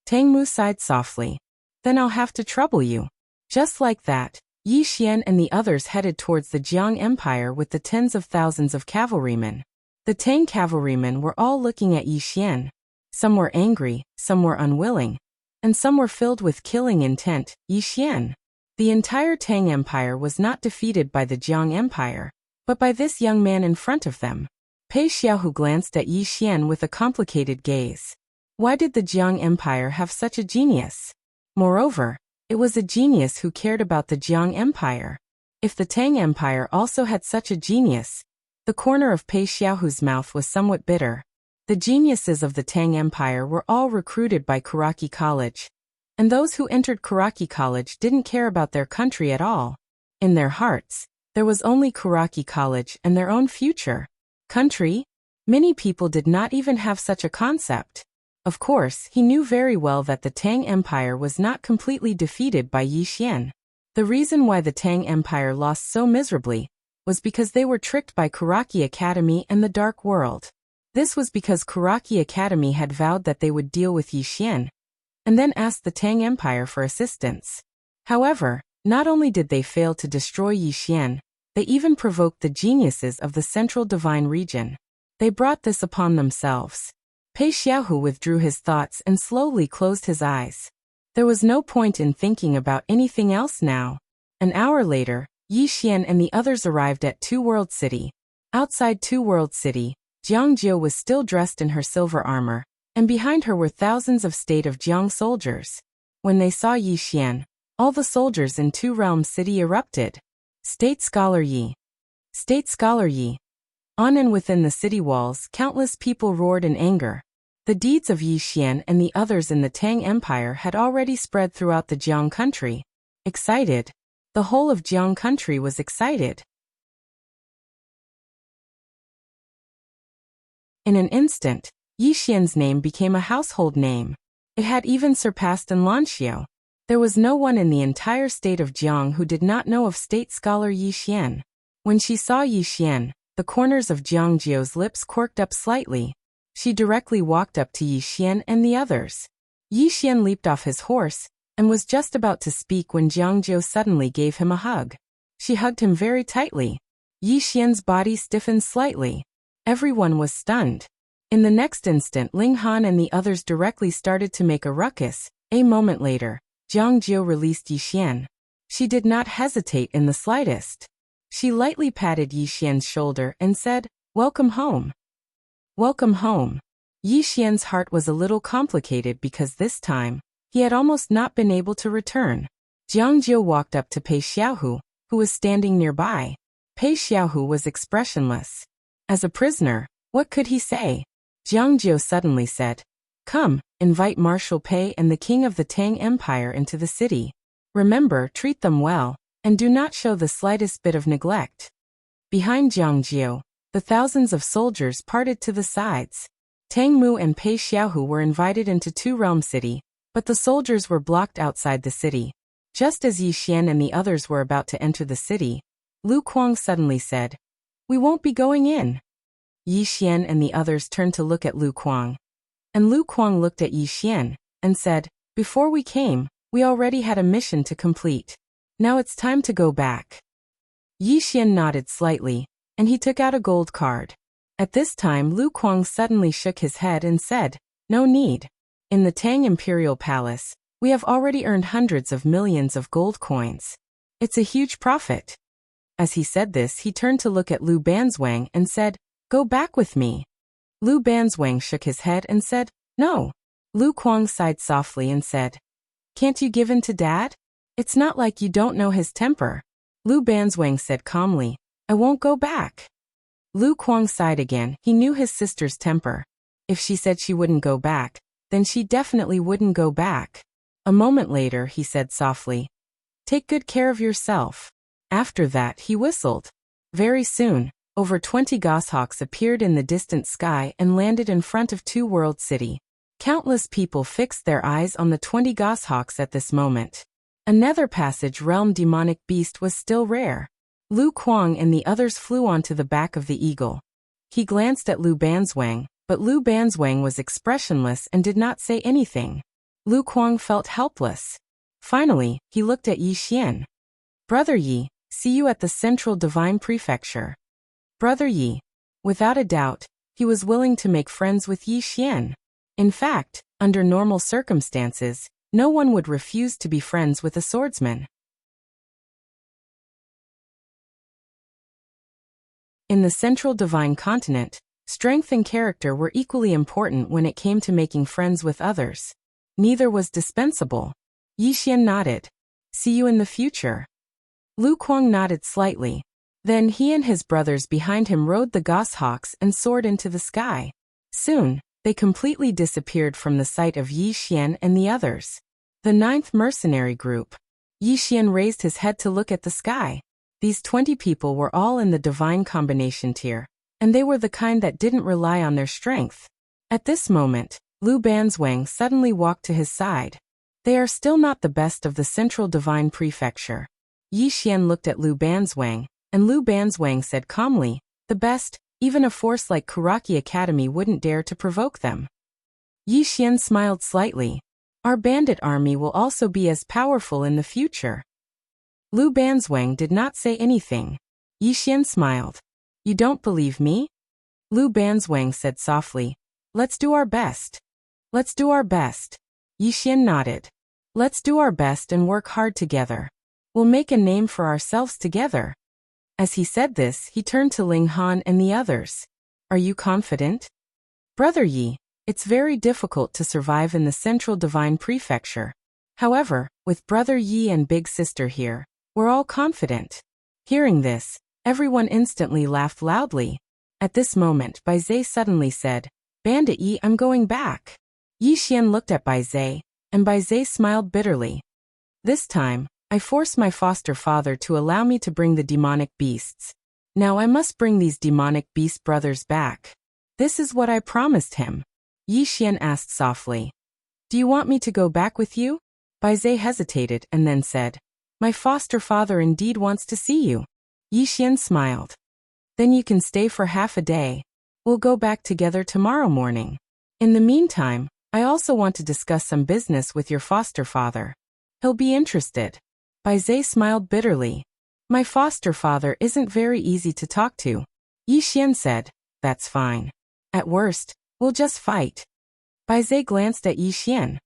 Tang Mu sighed softly. Then I'll have to trouble you. Just like that, Yi Xian and the others headed towards the Jiang Empire with the tens of thousands of cavalrymen. The Tang cavalrymen were all looking at Yi Xian. Some were angry, some were unwilling, and some were filled with killing intent. Yi Xian. The entire Tang Empire was not defeated by the Jiang Empire, but by this young man in front of them. Pei Xiaohu glanced at Yi Xian with a complicated gaze. Why did the Jiang Empire have such a genius? Moreover, it was a genius who cared about the Jiang Empire. If the Tang Empire also had such a genius, the corner of Pei Xiaohu's mouth was somewhat bitter. The geniuses of the Tang Empire were all recruited by Kuraki College, and those who entered Kuraki College didn't care about their country at all. In their hearts, there was only Kuraki College and their own future. Country? Many people did not even have such a concept. Of course, he knew very well that the Tang Empire was not completely defeated by Yi Xian. The reason why the Tang Empire lost so miserably was because they were tricked by Kuraki Academy and the Dark World. This was because Kuraki Academy had vowed that they would deal with Yi Xian, and then asked the Tang Empire for assistance. However, not only did they fail to destroy Yi Xian, they even provoked the geniuses of the Central Divine Region. They brought this upon themselves. Pei Xiaohu withdrew his thoughts and slowly closed his eyes. There was no point in thinking about anything else now. An hour later, Yi Xian and the others arrived at Two World City. Outside Two World City, Jiang Jiu was still dressed in her silver armor, and behind her were thousands of State of Jiang soldiers. When they saw Yi Xian, all the soldiers in Two Realm City erupted. State Scholar Yi. State Scholar Yi. On and within the city walls, countless people roared in anger. The deeds of Yi Xian and the others in the Tang Empire had already spread throughout the Jiang country. Excited. The whole of Jiang country was excited. In an instant, Yi Xian's name became a household name. It had even surpassed Lanxiao. There was no one in the entire state of Jiang who did not know of State Scholar Yi Xian. When she saw Yi Xian, the corners of Jiang Jiu's lips quirked up slightly. She directly walked up to Yi Xian and the others. Yi Xian leaped off his horse and was just about to speak when Jiang Jiu suddenly gave him a hug. She hugged him very tightly. Yi Xian's body stiffened slightly. Everyone was stunned. In the next instant, Ling Han and the others directly started to make a ruckus. A moment later, Jiang Jiu released Yi Xian. She did not hesitate in the slightest. She lightly patted Yi Xian's shoulder and said, "Welcome home." Welcome home. Yi Xian's heart was a little complicated because this time, he had almost not been able to return. Jiang Jiu walked up to Pei Xiaohu, who was standing nearby. Pei Xiaohu was expressionless. As a prisoner, what could he say? Jiang Jiu suddenly said, "Come, invite Marshal Pei and the king of the Tang Empire into the city. Remember, treat them well, and do not show the slightest bit of neglect." Behind Jiang Jiu, the thousands of soldiers parted to the sides. Tang Mu and Pei Xiaohu were invited into Two Realm City, but the soldiers were blocked outside the city. Just as Yi Xian and the others were about to enter the city, Lu Kuang suddenly said, "We won't be going in." Yi Xian and the others turned to look at Lu Kuang. And Lu Kuang looked at Yi Xian and said, "Before we came, we already had a mission to complete. Now it's time to go back." Yi Xian nodded slightly, and he took out a gold card. At this time, Lu Kuang suddenly shook his head and said, "No need. In the Tang Imperial Palace, we have already earned hundreds of millions of gold coins. It's a huge profit." As he said this, he turned to look at Lu Banzwang and said, "Go back with me." Lu Banzwang shook his head and said, "No." Lu Kuang sighed softly and said, "Can't you give in to Dad? It's not like you don't know his temper." Lu Banzwang said calmly, "I won't go back." Lu Kuang sighed again. He knew his sister's temper. If she said she wouldn't go back, then she definitely wouldn't go back. A moment later, he said softly, "Take good care of yourself." After that, he whistled. Very soon, over 20 goshawks appeared in the distant sky and landed in front of Two World City. Countless people fixed their eyes on the 20 goshawks at this moment. A nether passage realm demonic beast was still rare. Lu Kuang and the others flew onto the back of the eagle. He glanced at Lu Banzwang, but Lu Banzwang was expressionless and did not say anything. Lu Kuang felt helpless. Finally, he looked at Yi Xian. "Brother Yi, see you at the Central Divine Prefecture." Brother Yi. Without a doubt, he was willing to make friends with Yi Xian. In fact, under normal circumstances, no one would refuse to be friends with a swordsman. In the Central Divine Continent, strength and character were equally important when it came to making friends with others. Neither was dispensable. Yi Xian nodded. "See you in the future." Lu Kuang nodded slightly. Then he and his brothers behind him rode the goshawks and soared into the sky. Soon, they completely disappeared from the sight of Yi Xian and the others. The 9th mercenary group. Yi Xian raised his head to look at the sky. These 20 people were all in the divine combination tier, and they were the kind that didn't rely on their strength. At this moment, Lu Banzwang suddenly walked to his side. "They are still not the best of the Central Divine Prefecture." Yi Xian looked at Lu Banzwang, and Lu Banzwang said calmly, "The best, even a force like Kuraki Academy wouldn't dare to provoke them." Yi Xian smiled slightly. "Our bandit army will also be as powerful in the future." Lu Banzwang did not say anything. Yi Xian smiled. "You don't believe me?" Lu Banzwang said softly, "Let's do our best." "Let's do our best." Yi Xian nodded. "Let's do our best and work hard together. We'll make a name for ourselves together." As he said this, he turned to Ling Han and the others. "Are you confident?" "Brother Yi, it's very difficult to survive in the Central Divine Prefecture. However, with Brother Yi and Big Sister here, we're all confident." Hearing this, everyone instantly laughed loudly. At this moment, Bai Zhe suddenly said, "Bandit Yi, I'm going back." Yi Xian looked at Bai Zhe, and Bai Zhe smiled bitterly. "This time, I forced my foster father to allow me to bring the demonic beasts. Now I must bring these demonic beast brothers back. This is what I promised him." Yi Xian asked softly, "Do you want me to go back with you?" Bai Zhe hesitated and then said, "My foster father indeed wants to see you." Yi Xian smiled. "Then you can stay for half a day. We'll go back together tomorrow morning. In the meantime, I also want to discuss some business with your foster father. He'll be interested. Bai Zhe smiled bitterly. My foster father isn't very easy to talk to. Yi Xian said, that's fine. At worst, we'll just fight. Bai Zhe glanced at Yi Xian.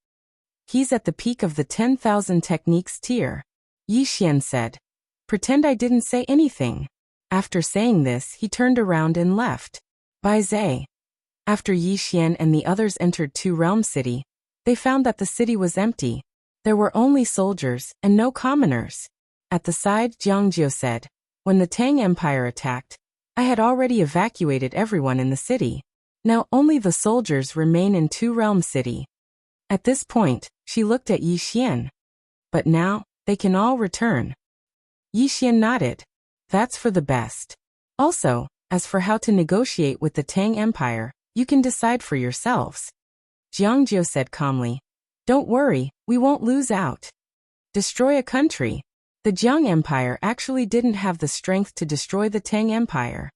He's at the peak of the 10,000 techniques tier. Yi Xian said, pretend I didn't say anything. After saying this, he turned around and left. Bai Zhe. After Yi Xian and the others entered Two Realm City, they found that the city was empty. There were only soldiers and no commoners. At the side, Jiangjiu said, when the Tang Empire attacked, I had already evacuated everyone in the city. Now only the soldiers remain in Two Realm City. At this point, she looked at Yi Xian. But now, they can all return. Yi Xian nodded. That's for the best. Also, as for how to negotiate with the Tang Empire, you can decide for yourselves. Jiangjiu said calmly. Don't worry, we won't lose out. Destroy a country. The Jiang Empire actually didn't have the strength to destroy the Tang Empire.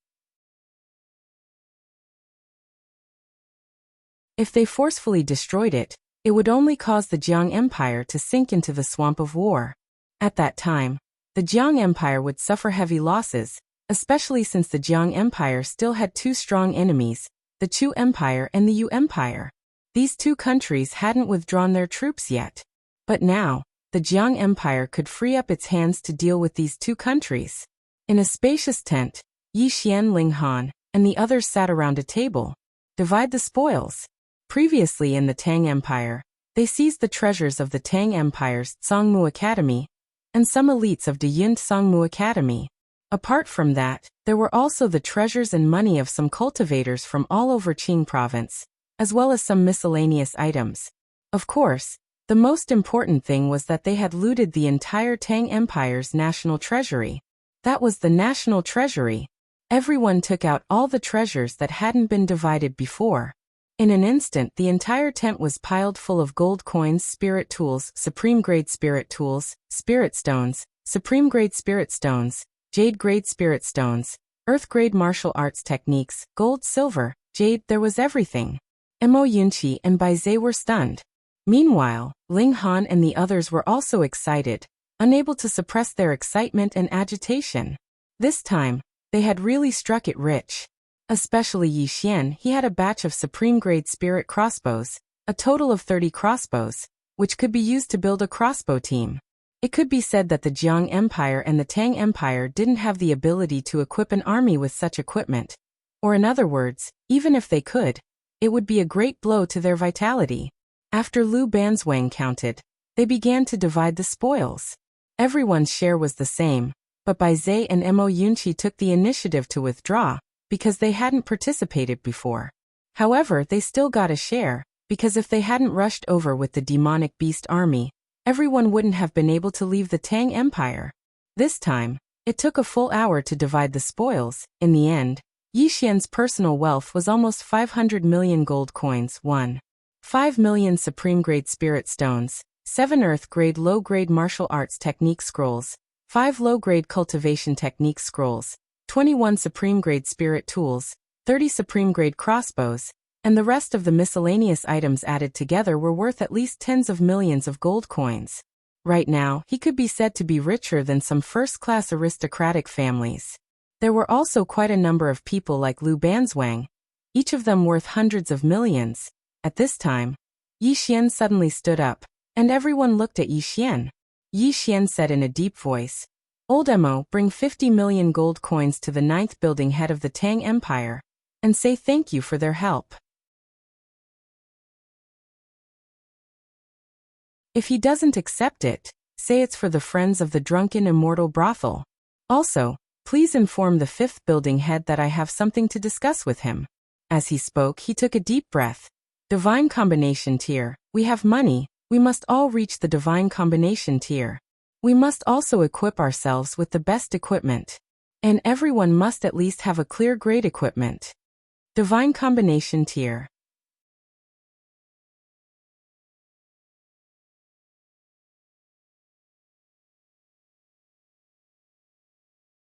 If they forcefully destroyed it, it would only cause the Jiang Empire to sink into the swamp of war. At that time, the Jiang Empire would suffer heavy losses, especially since the Jiang Empire still had two strong enemies, the Chu Empire and the Yu Empire. These two countries hadn't withdrawn their troops yet. But now, the Jiang Empire could free up its hands to deal with these two countries. In a spacious tent, Yi Xian, Ling Han, and the others sat around a table. Divide the spoils. Previously in the Tang Empire, they seized the treasures of the Tang Empire's Tsangmu Academy and some elites of Deyun Tsangmu Academy. Apart from that, there were also the treasures and money of some cultivators from all over Qing province, as well as some miscellaneous items. Of course, the most important thing was that they had looted the entire Tang Empire's national treasury. That was the national treasury. Everyone took out all the treasures that hadn't been divided before. In an instant, the entire tent was piled full of gold coins, spirit tools, supreme-grade spirit tools, spirit stones, supreme-grade spirit stones, jade-grade spirit stones, earth-grade martial arts techniques, gold, silver, jade, there was everything. Mo Yunqi and Bai Zhe were stunned. Meanwhile, Ling Han and the others were also excited, unable to suppress their excitement and agitation. This time, they had really struck it rich. Especially Yi Xian, he had a batch of supreme-grade spirit crossbows, a total of 30 crossbows, which could be used to build a crossbow team. It could be said that the Jiang Empire and the Tang Empire didn't have the ability to equip an army with such equipment. Or in other words, even if they could, it would be a great blow to their vitality. After Lu Banzwang counted, they began to divide the spoils. Everyone's share was the same, but Bai Zhe and Mo Yunqi took the initiative to withdraw, because they hadn't participated before. However, they still got a share, because if they hadn't rushed over with the demonic beast army, everyone wouldn't have been able to leave the Tang Empire. This time, it took a full hour to divide the spoils. In the end, Yi Xian's personal wealth was almost 500 million gold coins, 5 million supreme-grade spirit stones, 7 earth-grade low-grade martial arts technique scrolls, 5 low-grade cultivation technique scrolls, 21 supreme-grade spirit tools, 30 supreme-grade crossbows, and the rest of the miscellaneous items added together were worth at least tens of millions of gold coins. Right now, he could be said to be richer than some first-class aristocratic families. There were also quite a number of people like Lu Banzwang, each of them worth hundreds of millions. At this time, Yi Xian suddenly stood up, and everyone looked at Yi Xian. Yi Xian said in a deep voice, Old Mo, bring 50 million gold coins to the 9th building head of the Tang Empire, and say thank you for their help. If he doesn't accept it, say it's for the Friends of the Drunken Immortal Brothel. Also, please inform the 5th building head that I have something to discuss with him. As he spoke, he took a deep breath. Divine Combination Tier. We have money, we must all reach the Divine Combination Tier. We must also equip ourselves with the best equipment. And everyone must at least have a clear grade equipment. Divine Combination Tier.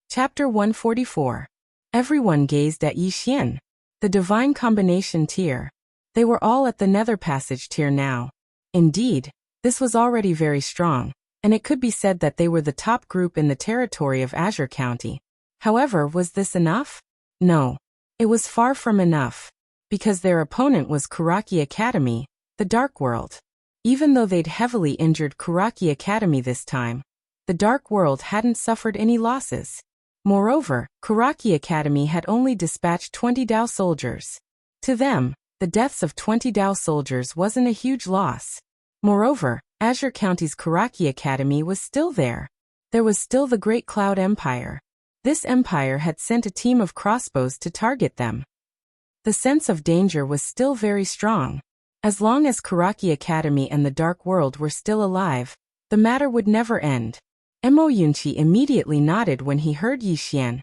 Chapter 144. Everyone gazed at Yi Xian. The divine combination tier. They were all at the nether passage tier now. Indeed, this was already very strong, and it could be said that they were the top group in the territory of Azure County. However, was this enough? No. It was far from enough, because their opponent was Kuraki Academy, the Dark World. Even though they'd heavily injured Kuraki Academy this time, the Dark World hadn't suffered any losses. Moreover, Kuraki Academy had only dispatched 20 Dao soldiers. To them, the deaths of 20 Dao soldiers wasn't a huge loss. Moreover, Azure County's Kuraki Academy was still there. There was still the Great Cloud Empire. This empire had sent a team of crossbows to target them. The sense of danger was still very strong. As long as Kuraki Academy and the Dark World were still alive, the matter would never end. Mo Yunqi immediately nodded when he heard Yi Xian,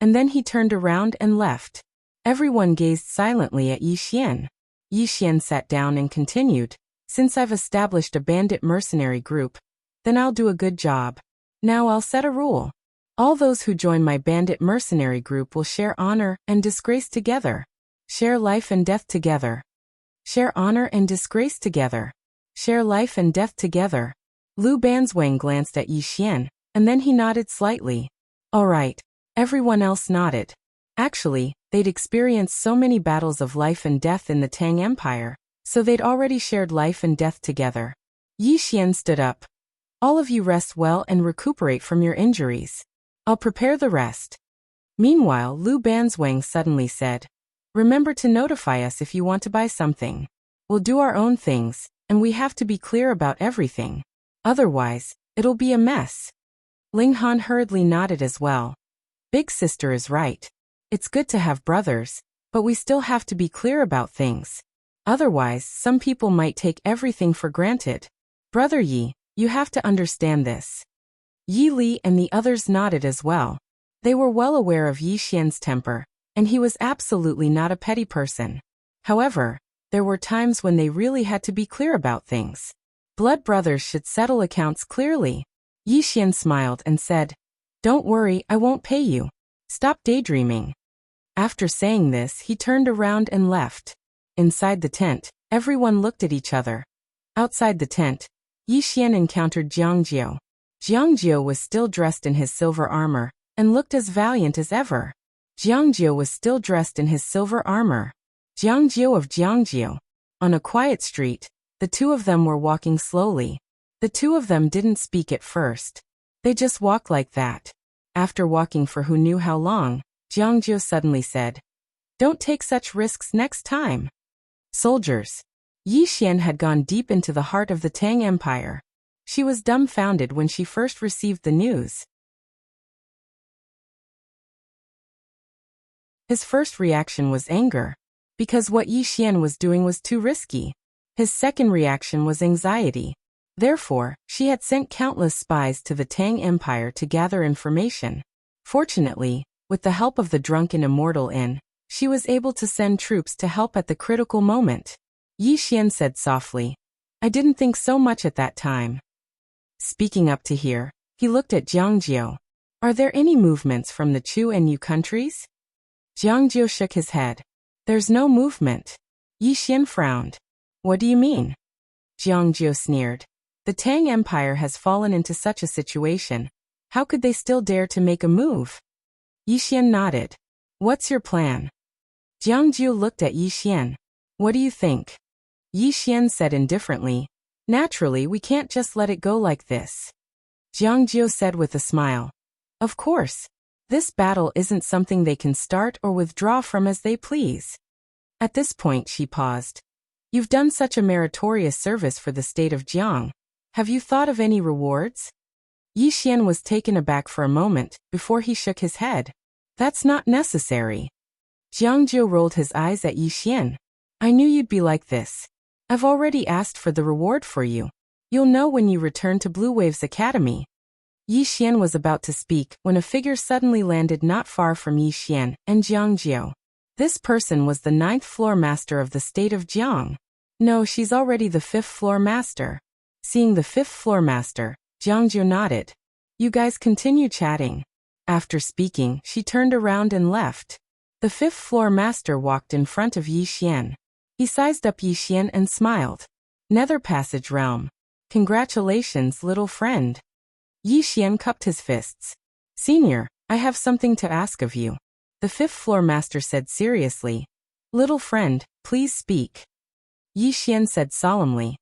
and then he turned around and left. Everyone gazed silently at Yi Xian. Yi Xian sat down and continued, "Since I've established a bandit mercenary group, then I'll do a good job. Now I'll set a rule. All those who join my bandit mercenary group will share honor and disgrace together. Share life and death together. Share honor and disgrace together. Share life and death together." Lu Banzwang glanced at Yi Xian, and then he nodded slightly. All right. Everyone else nodded. Actually, they'd experienced so many battles of life and death in the Tang Empire, so they'd already shared life and death together. Yi Xian stood up. All of you rest well and recuperate from your injuries. I'll prepare the rest. Meanwhile, Lu Banzwang suddenly said, "Remember to notify us if you want to buy something. We'll do our own things, and we have to be clear about everything. Otherwise, it'll be a mess." Ling Han hurriedly nodded as well. Big sister is right. It's good to have brothers, but we still have to be clear about things. Otherwise, some people might take everything for granted. Brother Yi, you have to understand this. Yi Li and the others nodded as well. They were well aware of Yi Xian's temper, and he was absolutely not a petty person. However, there were times when they really had to be clear about things. Blood brothers should settle accounts clearly. Yi Xian smiled and said, "Don't worry, I won't pay you. Stop daydreaming." After saying this, he turned around and left. Inside the tent, everyone looked at each other. Outside the tent, Yi Xian encountered Jiang Jiao. Jiang Jiao was still dressed in his silver armor, and looked as valiant as ever. Jiang Jiao was still dressed in his silver armor. Jiang Jiao of Jiang Jiao. On a quiet street, the two of them were walking slowly. The two of them didn't speak at first. They just walked like that. After walking for who knew how long, Jiang Jiao suddenly said, "Don't take such risks next time." Soldiers. Yi Xian had gone deep into the heart of the Tang Empire. She was dumbfounded when she first received the news. His first reaction was anger, because what Yi Xian was doing was too risky. His second reaction was anxiety. Therefore, she had sent countless spies to the Tang Empire to gather information. Fortunately, with the help of the drunken immortal Inn, she was able to send troops to help at the critical moment. Yi Xian said softly, "I didn't think so much at that time." Speaking up to hear, he looked at Jiang Jiao. "Are there any movements from the Chu and Yu countries?" Jiang Jiao shook his head. "There's no movement." Yi Xian frowned. "What do you mean?" Jiang Jiao sneered. "The Tang Empire has fallen into such a situation. How could they still dare to make a move?" Yi Xian nodded. "What's your plan?" Jiang Jiao looked at Yi Xian. "What do you think?" Yi Xian said indifferently, "Naturally, we can't just let it go like this." Jiang Jiao said with a smile, "Of course. This battle isn't something they can start or withdraw from as they please." At this point she paused. "You've done such a meritorious service for the state of Jiang. Have you thought of any rewards?" Yi Xian was taken aback for a moment, before he shook his head. "That's not necessary." Jiang Jiao rolled his eyes at Yi Xian. "I knew you'd be like this. I've already asked for the reward for you. You'll know when you return to Blue Wave's Academy." Yi Xian was about to speak when a figure suddenly landed not far from Yi Xian and Jiang Jiao. This person was the 9th floor master of the state of Jiang. No, she's already the 5th floor master. Seeing the 5th floor master, Jiang Jiao nodded. "You guys continue chatting." After speaking, she turned around and left. The fifth-floor master walked in front of Yi Xian. He sized up Yi Xian and smiled. Nether Passage Realm. Congratulations, little friend. Yi Xian cupped his fists. Senior, I have something to ask of you. The fifth-floor master said seriously. Little friend, please speak. Yi Xian said solemnly.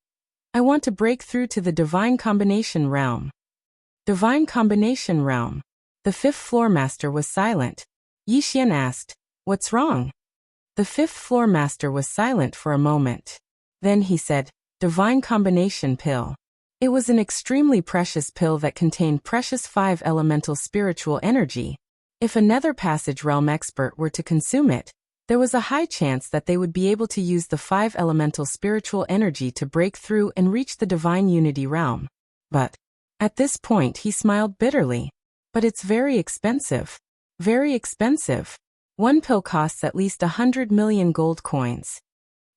I want to break through to the Divine Combination Realm. Divine Combination Realm. The fifth-floor master was silent. Yi Xian asked, What's wrong? The fifth-floor master was silent for a moment. Then he said, Divine Combination Pill. It was an extremely precious pill that contained precious 5 elemental spiritual energy. If a Nether Passage Realm expert were to consume it, there was a high chance that they would be able to use the 5 elemental spiritual energy to break through and reach the Divine Unity Realm. But, at this point he smiled bitterly. But it's very expensive. Very expensive. One pill costs at least 100 million gold coins.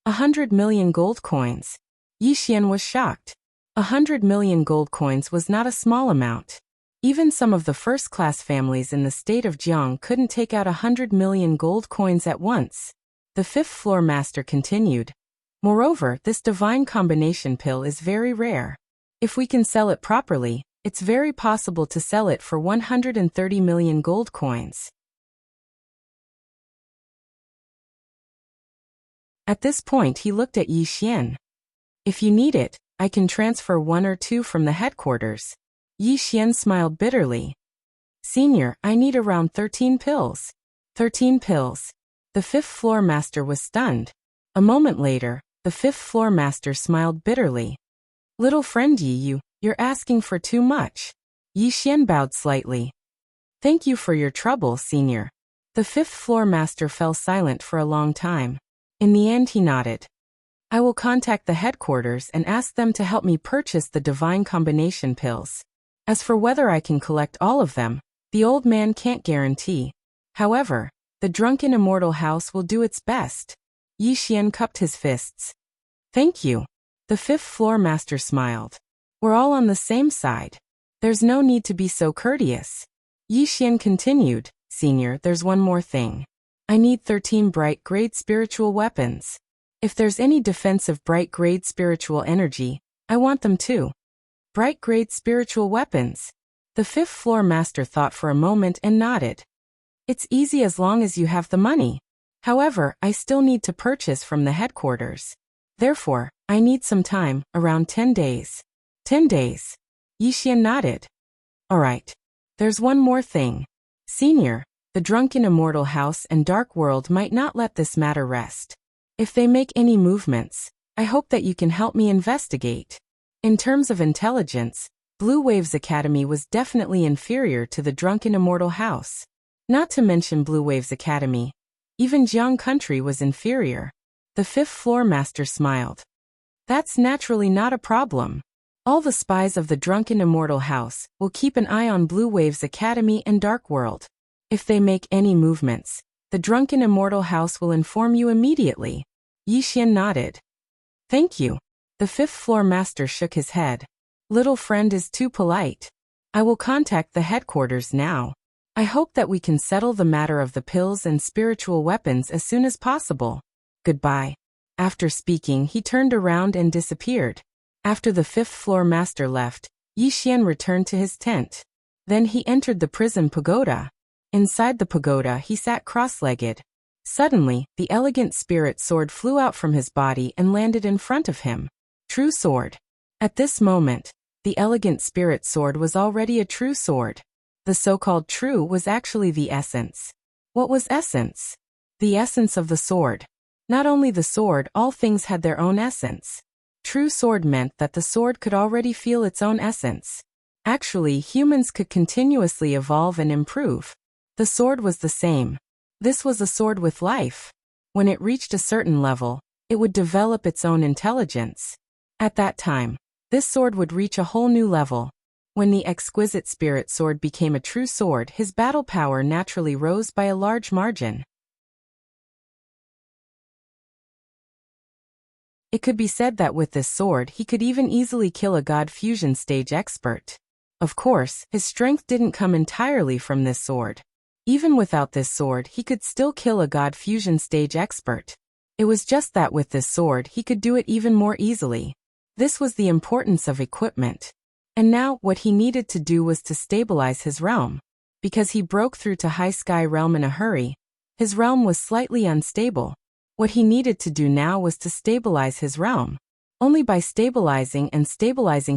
100 million gold coins. Yi Xian was shocked. 100 million gold coins was not a small amount. Even some of the first-class families in the state of Jiang couldn't take out 100 million gold coins at once. The fifth-floor master continued. Moreover, this divine combination pill is very rare. If we can sell it properly, it's very possible to sell it for 130 million gold coins. At this point he looked at Yi Xian. If you need it, I can transfer 1 or 2 from the headquarters. Yi Xian smiled bitterly. Senior, I need around 13 pills. 13 pills. The fifth-floor master was stunned. A moment later, the fifth-floor master smiled bitterly. Little friend Yi, you're asking for too much. Yi Xian bowed slightly. Thank you for your trouble, senior. The fifth-floor master fell silent for a long time. In the end he nodded. I will contact the headquarters and ask them to help me purchase the divine combination pills. As for whether I can collect all of them, the old man can't guarantee. However, the drunken immortal house will do its best. Yi Xian cupped his fists. Thank you. The fifth-floor master smiled. We're all on the same side. There's no need to be so courteous. Yi Xian continued, Senior, there's one more thing. I need 13 bright-grade spiritual weapons. If there's any defensive bright-grade spiritual energy, I want them too. Bright-grade spiritual weapons. The fifth-floor master thought for a moment and nodded. It's easy as long as you have the money. However, I still need to purchase from the headquarters. Therefore, I need some time, around 10 days. 10 days. Yi Xian nodded. Alright. There's one more thing. Senior, the drunken immortal house and dark world might not let this matter rest. If they make any movements, I hope that you can help me investigate. In terms of intelligence, Blue Wave's Academy was definitely inferior to the drunken immortal house. Not to mention Blue Wave's Academy. Even Jiang Country was inferior. The fifth-floor master smiled. That's naturally not a problem. All the spies of the drunken immortal house will keep an eye on Blue Wave's Academy and Dark World. If they make any movements, the drunken immortal house will inform you immediately. Yi Xian nodded. Thank you. The fifth-floor master shook his head. Little friend is too polite. I will contact the headquarters now. I hope that we can settle the matter of the pills and spiritual weapons as soon as possible. Goodbye. After speaking, he turned around and disappeared. After the fifth-floor master left, Yi Xian returned to his tent. Then he entered the prison pagoda. Inside the pagoda, he sat cross-legged. Suddenly, the elegant spirit sword flew out from his body and landed in front of him. True sword. At this moment, the elegant spirit sword was already a true sword. The so-called true was actually the essence. What was essence? The essence of the sword. Not only the sword, all things had their own essence. True sword meant that the sword could already feel its own essence. Actually, humans could continuously evolve and improve. The sword was the same. This was a sword with life. When it reached a certain level, it would develop its own intelligence. At that time, this sword would reach a whole new level. When the exquisite spirit sword became a true sword, his battle power naturally rose by a large margin. It could be said that with this sword he could even easily kill a God Fusion stage expert. Of course, his strength didn't come entirely from this sword. Even without this sword, he could still kill a god fusion stage expert. It was just that with this sword, he could do it even more easily. This was the importance of equipment. And now, what he needed to do was to stabilize his realm. Because he broke through to High Sky Realm in a hurry, his realm was slightly unstable. What he needed to do now was to stabilize his realm. Only by stabilizing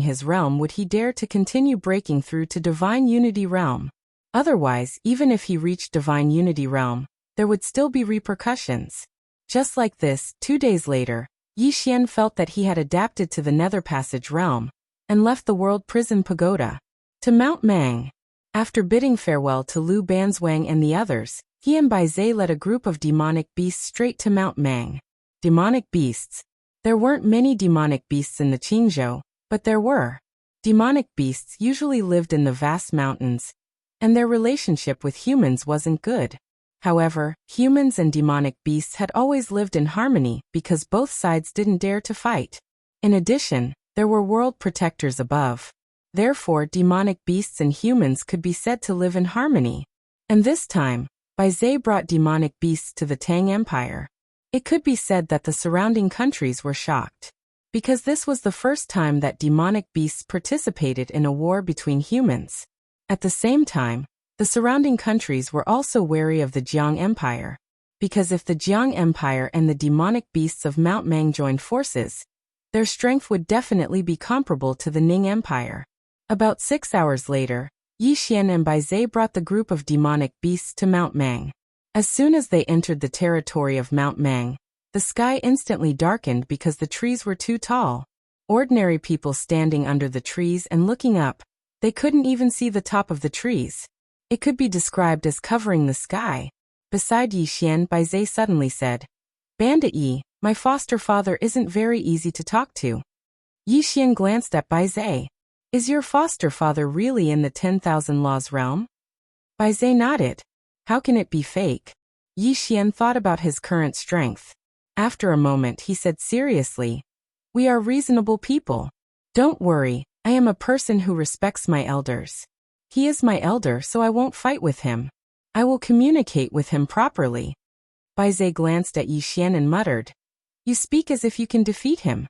his realm would he dare to continue breaking through to Divine Unity Realm. Otherwise, even if he reached Divine Unity Realm, there would still be repercussions. Just like this, 2 days later, Yi Xian felt that he had adapted to the Nether Passage realm, and left the World Prison Pagoda to Mount Mang. After bidding farewell to Lu Banzwang and the others, he and Bai Zhe led a group of demonic beasts straight to Mount Mang. Demonic beasts. There weren't many demonic beasts in the Qingzhou, but there were. Demonic beasts usually lived in the vast mountains, and their relationship with humans wasn't good. However, humans and demonic beasts had always lived in harmony because both sides didn't dare to fight. In addition, there were world protectors above. Therefore, demonic beasts and humans could be said to live in harmony. And this time, Bai Zhe brought demonic beasts to the Tang Empire. It could be said that the surrounding countries were shocked. Because this was the first time that demonic beasts participated in a war between humans. At the same time, the surrounding countries were also wary of the Jiang Empire. Because if the Jiang Empire and the demonic beasts of Mount Mang joined forces, their strength would definitely be comparable to the Ning Empire. About 6 hours later, Yi Xian and Bai Zhe brought the group of demonic beasts to Mount Mang. As soon as they entered the territory of Mount Mang, the sky instantly darkened because the trees were too tall. Ordinary people standing under the trees and looking up, they couldn't even see the top of the trees. It could be described as covering the sky. Beside Yi Xian, Bai Zhe suddenly said, "Bandit Yi, my foster father isn't very easy to talk to." Yi Xian glanced at Bai Zhe. "Is your foster father really in the 10,000 Laws realm?" Bai Zhe nodded. "How can it be fake?" Yi Xian thought about his current strength. After a moment he said seriously, "We are reasonable people. Don't worry, I am a person who respects my elders. He is my elder, so I won't fight with him. I will communicate with him properly." Bai Zhe glanced at Yi Xian and muttered, "You speak as if you can defeat him."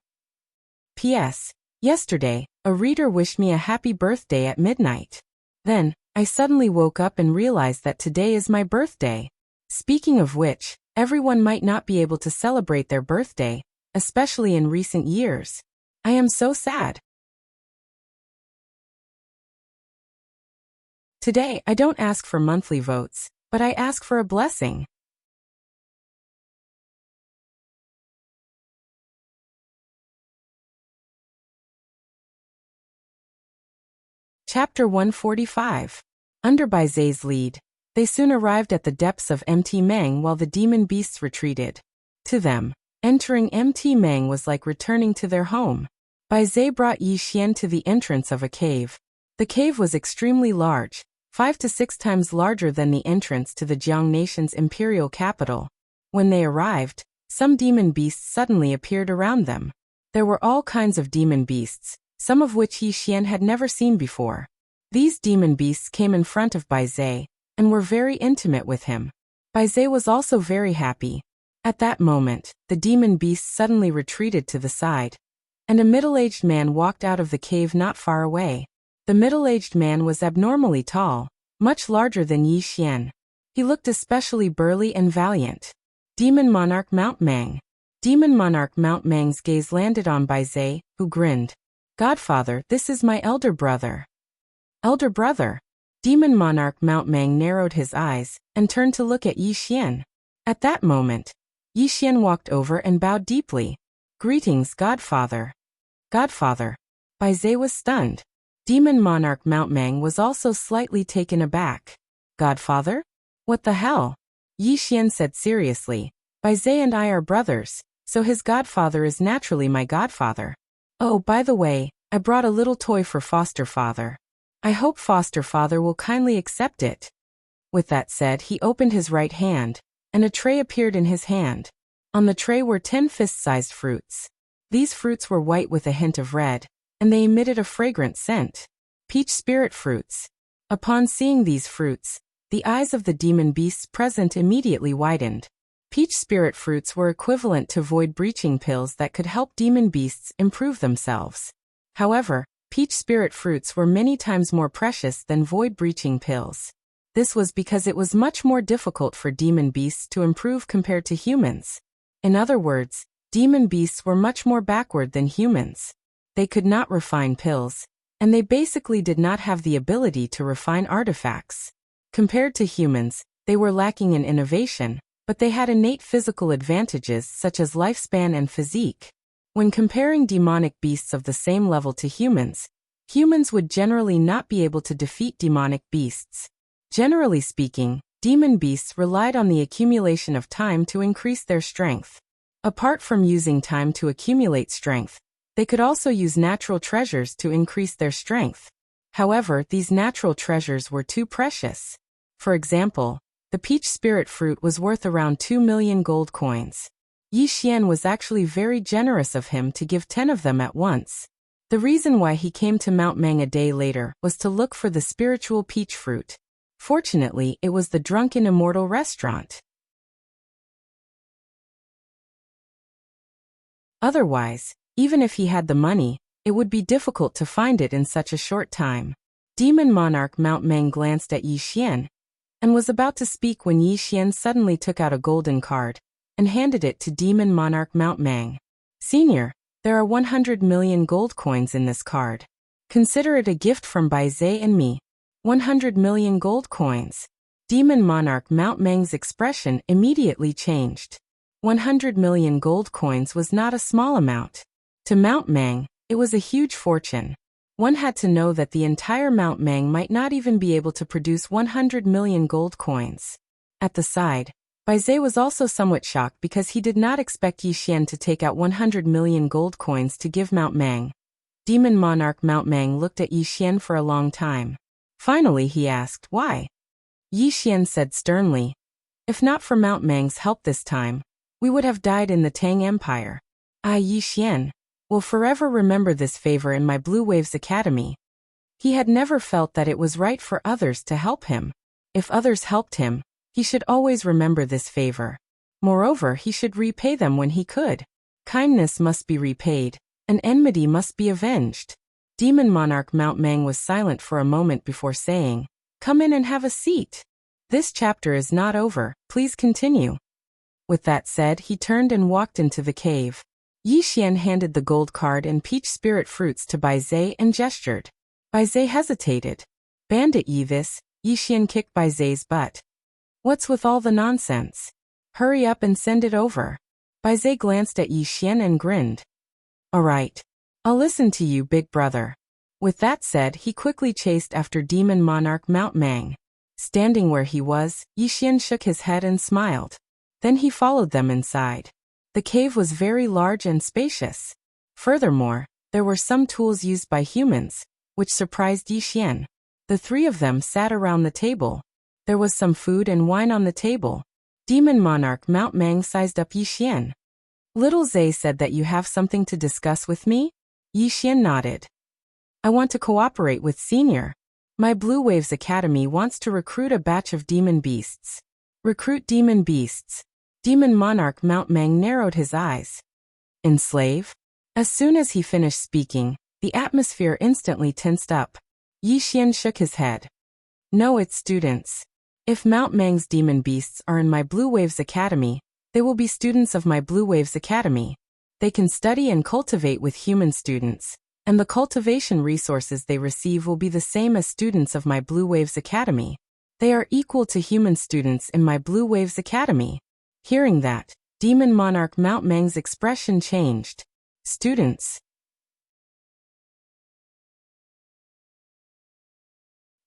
P.S. Yesterday, a reader wished me a happy birthday at midnight. Then, I suddenly woke up and realized that today is my birthday. Speaking of which, everyone might not be able to celebrate their birthday, especially in recent years. I am so sad. Today, I don't ask for monthly votes, but I ask for a blessing. Chapter 145. Under Bai Zhe's lead, they soon arrived at the depths of Mt Mang while the demon beasts retreated. To them, entering Mt Mang was like returning to their home. Bai Zhe brought Yi Xian to the entrance of a cave. The cave was extremely large, 5 to 6 times larger than the entrance to the Jiang nation's imperial capital. When they arrived, some demon beasts suddenly appeared around them. There were all kinds of demon beasts, some of which Yi Xian had never seen before. These demon beasts came in front of Bai Zhe, and were very intimate with him. Bai Zhe was also very happy. At that moment, the demon beasts suddenly retreated to the side, and a middle-aged man walked out of the cave not far away. The middle-aged man was abnormally tall, much larger than Yi Xian. He looked especially burly and valiant. Demon Monarch Mount Mang. Demon Monarch Mount Mang's gaze landed on Bai Zhe, who grinned. "Godfather, this is my elder brother." "Elder brother?" Demon Monarch Mount Mang narrowed his eyes, and turned to look at Yi Xian. At that moment, Yi Xian walked over and bowed deeply. "Greetings, Godfather." "Godfather." Bai Zhe was stunned. Demon Monarch Mount Mang was also slightly taken aback. "Godfather? What the hell?" Yi Xian said seriously. "Bai Zhe and I are brothers, so his godfather is naturally my godfather. Oh, by the way, I brought a little toy for foster father. I hope foster father will kindly accept it." With that said, he opened his right hand, and a tray appeared in his hand. On the tray were 10 fist-sized fruits. These fruits were white with a hint of red, and they emitted a fragrant scent. Peach spirit fruits. Upon seeing these fruits, The eyes of the demon beasts present immediately widened. Peach spirit fruits were equivalent to void-breaching pills that could help demon beasts improve themselves. However, peach spirit fruits were many times more precious than void-breaching pills. This was because it was much more difficult for demon beasts to improve compared to humans. In other words, demon beasts were much more backward than humans. They could not refine pills, and they basically did not have the ability to refine artifacts. Compared to humans, they were lacking in innovation, but they had innate physical advantages such as lifespan and physique. When comparing demonic beasts of the same level to humans, humans would generally not be able to defeat demonic beasts. Generally speaking, demon beasts relied on the accumulation of time to increase their strength. Apart from using time to accumulate strength, they could also use natural treasures to increase their strength. However, these natural treasures were too precious. For example, the peach spirit fruit was worth around 2 million gold coins. Yi Xian was actually very generous of him to give 10 of them at once. The reason why he came to Mount Mang a day later was to look for the spiritual peach fruit. Fortunately, it was the Drunken Immortal restaurant. Otherwise, even if he had the money, it would be difficult to find it in such a short time. Demon Monarch Mount Mang glanced at Yi Xian and was about to speak when Yi Xian suddenly took out a golden card and handed it to Demon Monarch Mount Mang. Senior, there are 100 million gold coins in this card. Consider it a gift from Bai Zhe and me. 100 million gold coins. Demon Monarch Mount Mang's expression immediately changed. 100 million gold coins was not a small amount. To Mount Mang, it was a huge fortune. One had to know that the entire Mount Mang might not even be able to produce 100 million gold coins. At the side, Bai Zhe was also somewhat shocked because he did not expect Yi Xian to take out 100 million gold coins to give Mount Mang. Demon Monarch Mount Mang looked at Yi Xian for a long time. Finally he asked, why? Yi Xian said sternly, if not for Mount Mang's help this time, we would have died in the Tang Empire. I, Yi Xian, will forever remember this favor in my Blue Waves Academy. He had never felt that it was right for others to help him. If others helped him, he should always remember this favor. Moreover, he should repay them when he could. Kindness must be repaid, and enmity must be avenged. Demon Monarch Mount Mang was silent for a moment before saying, come in and have a seat. This chapter is not over, please continue. With that said, he turned and walked into the cave. Yi Xian handed the gold card and peach spirit fruits to Bai Zhe and gestured. Bai Zhe hesitated. Bandit Yi this, Yi Xian kicked Bai Zhe's butt. What's with all the nonsense? Hurry up and send it over. Bai Zhe glanced at Yi Xian and grinned. Alright. I'll listen to you, big brother. With that said, he quickly chased after Demon Monarch Mount Mang. Standing where he was, Yi Xian shook his head and smiled. Then he followed them inside. The cave was very large and spacious. Furthermore, there were some tools used by humans, which surprised Yi Xian. The three of them sat around the table. There was some food and wine on the table. Demon Monarch Mount Mang sized up Yi Xian. Little Zhe said that you have something to discuss with me? Yi Xian nodded. I want to cooperate with Senior. My Blue Waves Academy wants to recruit a batch of demon beasts. Recruit demon beasts. Demon Monarch Mount Mang narrowed his eyes. Enslave? As soon as he finished speaking, the atmosphere instantly tensed up. Yi Xian shook his head. No, it's students. If Mount Mang's demon beasts are in my Blue Waves Academy, they will be students of my Blue Waves Academy. They can study and cultivate with human students, and the cultivation resources they receive will be the same as students of my Blue Waves Academy. They are equal to human students in my Blue Waves Academy. Hearing that, Demon Monarch Mount Mang's expression changed. Students.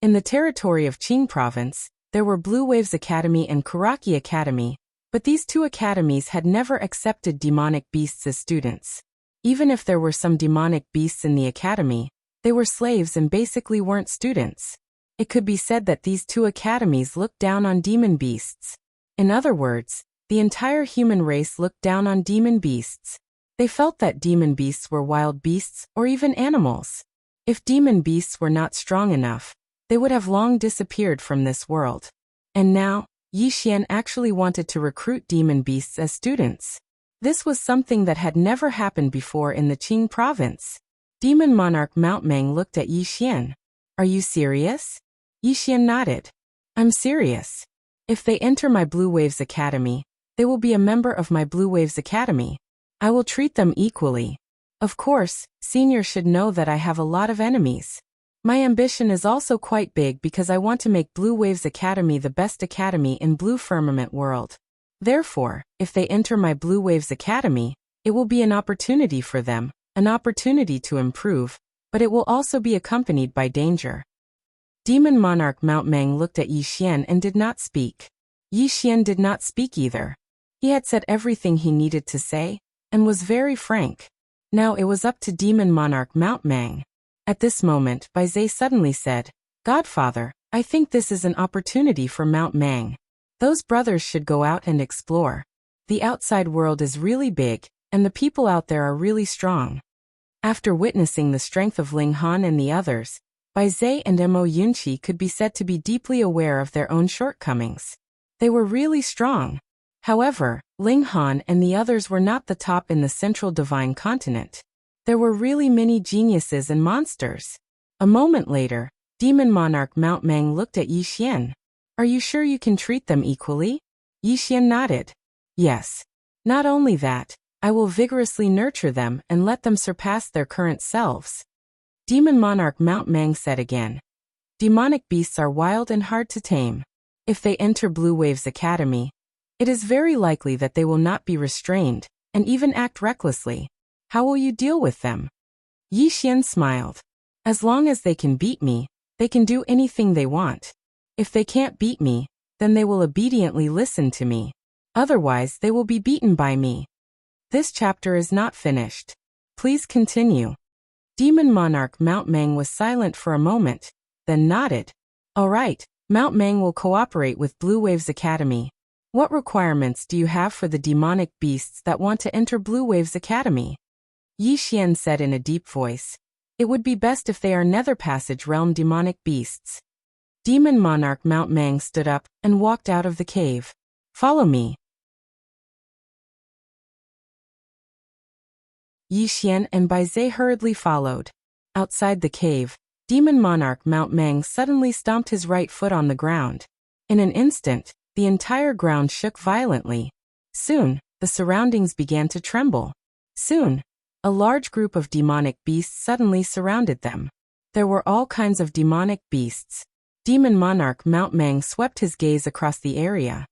In the territory of Qing Province, there were Blue Waves Academy and Kuraki Academy, but these two academies had never accepted demonic beasts as students. Even if there were some demonic beasts in the academy, they were slaves and basically weren't students. It could be said that these two academies looked down on demon beasts. In other words, the entire human race looked down on demon beasts. They felt that demon beasts were wild beasts or even animals. If demon beasts were not strong enough, they would have long disappeared from this world. And now, Yi Xian actually wanted to recruit demon beasts as students. This was something that had never happened before in the Qing province. Demon monarch Mount Meng looked at Yi Xian. Are you serious? Yi Xian nodded. I'm serious. If they enter my Blue Waves Academy, they will be a member of my Blue Waves Academy. I will treat them equally. Of course, seniors should know that I have a lot of enemies. My ambition is also quite big because I want to make Blue Waves Academy the best academy in Blue Firmament world. Therefore, if they enter my Blue Waves Academy, it will be an opportunity for them, an opportunity to improve, but it will also be accompanied by danger. Demon monarch Mount Meng looked at Yi Xian and did not speak. Yi Xian did not speak either. He had said everything he needed to say, and was very frank. Now it was up to Demon monarch Mount Meng. At this moment, Bai Zhe suddenly said, Godfather, I think this is an opportunity for Mount Meng. Those brothers should go out and explore. The outside world is really big, and the people out there are really strong. After witnessing the strength of Ling Han and the others, Bai Zhe and Mo Yunqi could be said to be deeply aware of their own shortcomings. They were really strong. However, Ling Han and the others were not the top in the central divine continent. There were really many geniuses and monsters. A moment later, Demon monarch Mount Meng looked at Yi Xian. Are you sure you can treat them equally? Yi Xian nodded. Yes. Not only that, I will vigorously nurture them and let them surpass their current selves. Demon monarch Mount Meng said again. Demonic beasts are wild and hard to tame. If they enter Blue Waves Academy, it is very likely that they will not be restrained, and even act recklessly. How will you deal with them? Yi Xian smiled. As long as they can beat me, they can do anything they want. If they can't beat me, then they will obediently listen to me. Otherwise, they will be beaten by me. This chapter is not finished. Please continue. Demon monarch Mount Meng was silent for a moment, then nodded. All right, Mount Meng will cooperate with Blue Waves Academy. What requirements do you have for the demonic beasts that want to enter Blue Waves Academy? Yi Xian said in a deep voice. It would be best if they are Nether Passage Realm demonic beasts. Demon monarch Mount Meng stood up and walked out of the cave. Follow me. Yi Xian and Bai Zhe hurriedly followed. Outside the cave, Demon monarch Mount Meng suddenly stomped his right foot on the ground. In an instant, the entire ground shook violently. Soon, the surroundings began to tremble. Soon, a large group of demonic beasts suddenly surrounded them. There were all kinds of demonic beasts. Demon monarch Mount Meng swept his gaze across the area.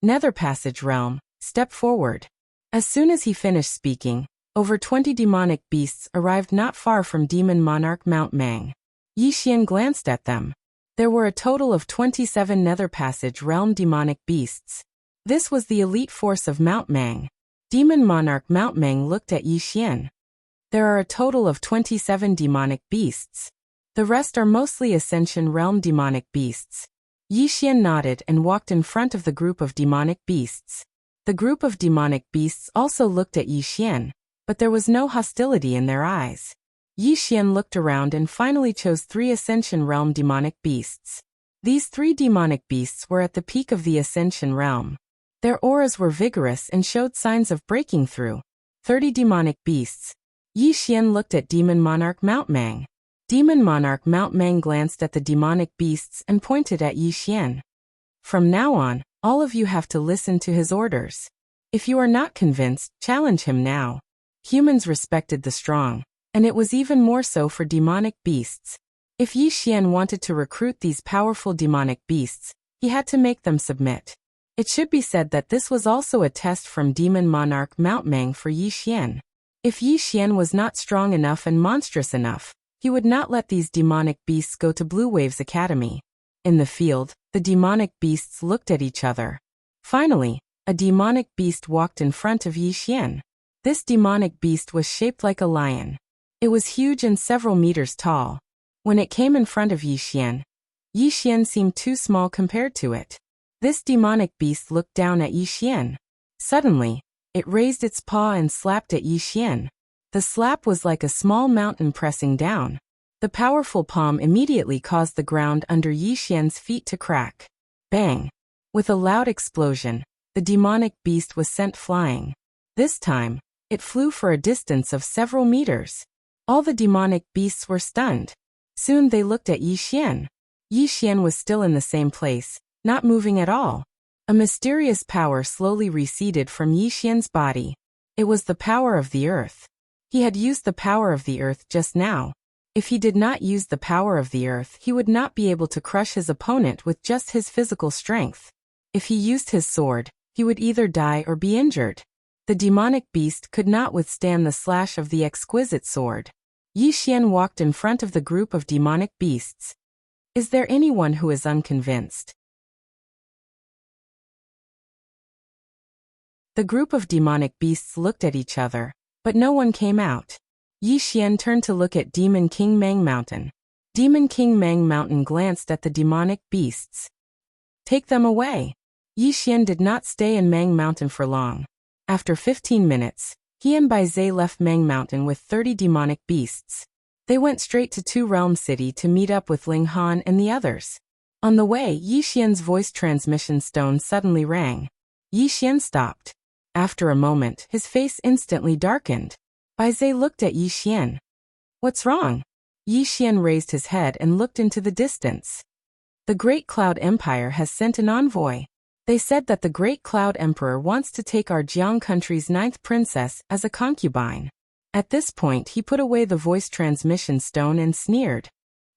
Nether Passage Realm, step forward. As soon as he finished speaking, over 20 demonic beasts arrived not far from Demon monarch Mount Meng. Yi Xian glanced at them. There were a total of 27 Nether Passage Realm demonic beasts. This was the elite force of Mount Meng. Demon monarch Mount Meng looked at Yi Xian. There are a total of 27 demonic beasts. The rest are mostly Ascension Realm demonic beasts. Yi Xian nodded and walked in front of the group of demonic beasts. The group of demonic beasts also looked at Yi Xian, but there was no hostility in their eyes. Yi Xian looked around and finally chose 3 Ascension Realm demonic beasts. These 3 demonic beasts were at the peak of the Ascension Realm. Their auras were vigorous and showed signs of breaking through. 30 demonic beasts. Yi Xian looked at Demon monarch Mount Meng. Demon monarch Mount Meng glanced at the demonic beasts and pointed at Yi Xian. From now on, all of you have to listen to his orders. If you are not convinced, challenge him now. Humans respected the strong, and it was even more so for demonic beasts. If Yi Xian wanted to recruit these powerful demonic beasts, he had to make them submit. It should be said that this was also a test from Demon monarch Mount Meng for Yi Xian. If Yi Xian was not strong enough and monstrous enough, he would not let these demonic beasts go to Blue Waves Academy. In the field, the demonic beasts looked at each other. Finally, a demonic beast walked in front of Yi Xian. This demonic beast was shaped like a lion. It was huge and several meters tall. When it came in front of Yi Xian seemed too small compared to it. This demonic beast looked down at Yi Xian. Suddenly, it raised its paw and slapped at Yi Xian. The slap was like a small mountain pressing down. The powerful palm immediately caused the ground under Yi Xian's feet to crack. Bang! With a loud explosion, the demonic beast was sent flying. This time, it flew for a distance of several meters. All the demonic beasts were stunned. Soon they looked at Yi Xian. Yi Xian was still in the same place, not moving at all. A mysterious power slowly receded from Yi Xian's body. It was the power of the earth. He had used the power of the earth just now. If he did not use the power of the earth, he would not be able to crush his opponent with just his physical strength. If he used his sword, he would either die or be injured. The demonic beast could not withstand the slash of the exquisite sword. Yi Xian walked in front of the group of demonic beasts. Is there anyone who is unconvinced? The group of demonic beasts looked at each other, but no one came out. Yi Xian turned to look at Demon King Mang Mountain. Demon King Mang Mountain glanced at the demonic beasts. Take them away. Yi Xian did not stay in Mang Mountain for long. After 15 minutes, he and Bai Zhe left Mang Mountain with 30 demonic beasts. They went straight to Two Realm City to meet up with Ling Han and the others. On the way, Yi Xian's voice transmission stone suddenly rang. Yi Xian stopped. After a moment, his face instantly darkened. Bai Zhe looked at Yi Xian. What's wrong? Yi Xian raised his head and looked into the distance. The Great Cloud Empire has sent an envoy. They said that the Great Cloud Emperor wants to take our Jiang country's 9th princess as a concubine. At this point, he put away the voice transmission stone and sneered.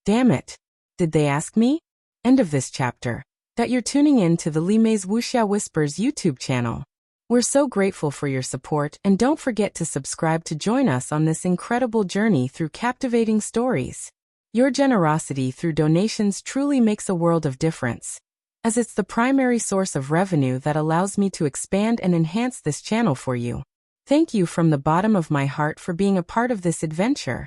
Damn it. Did they ask me? End of this chapter. That you're tuning in to the Li Mei's Wuxia Whispers YouTube channel. We're so grateful for your support, and don't forget to subscribe to join us on this incredible journey through captivating stories. Your generosity through donations truly makes a world of difference, as it's the primary source of revenue that allows me to expand and enhance this channel for you. Thank you from the bottom of my heart for being a part of this adventure.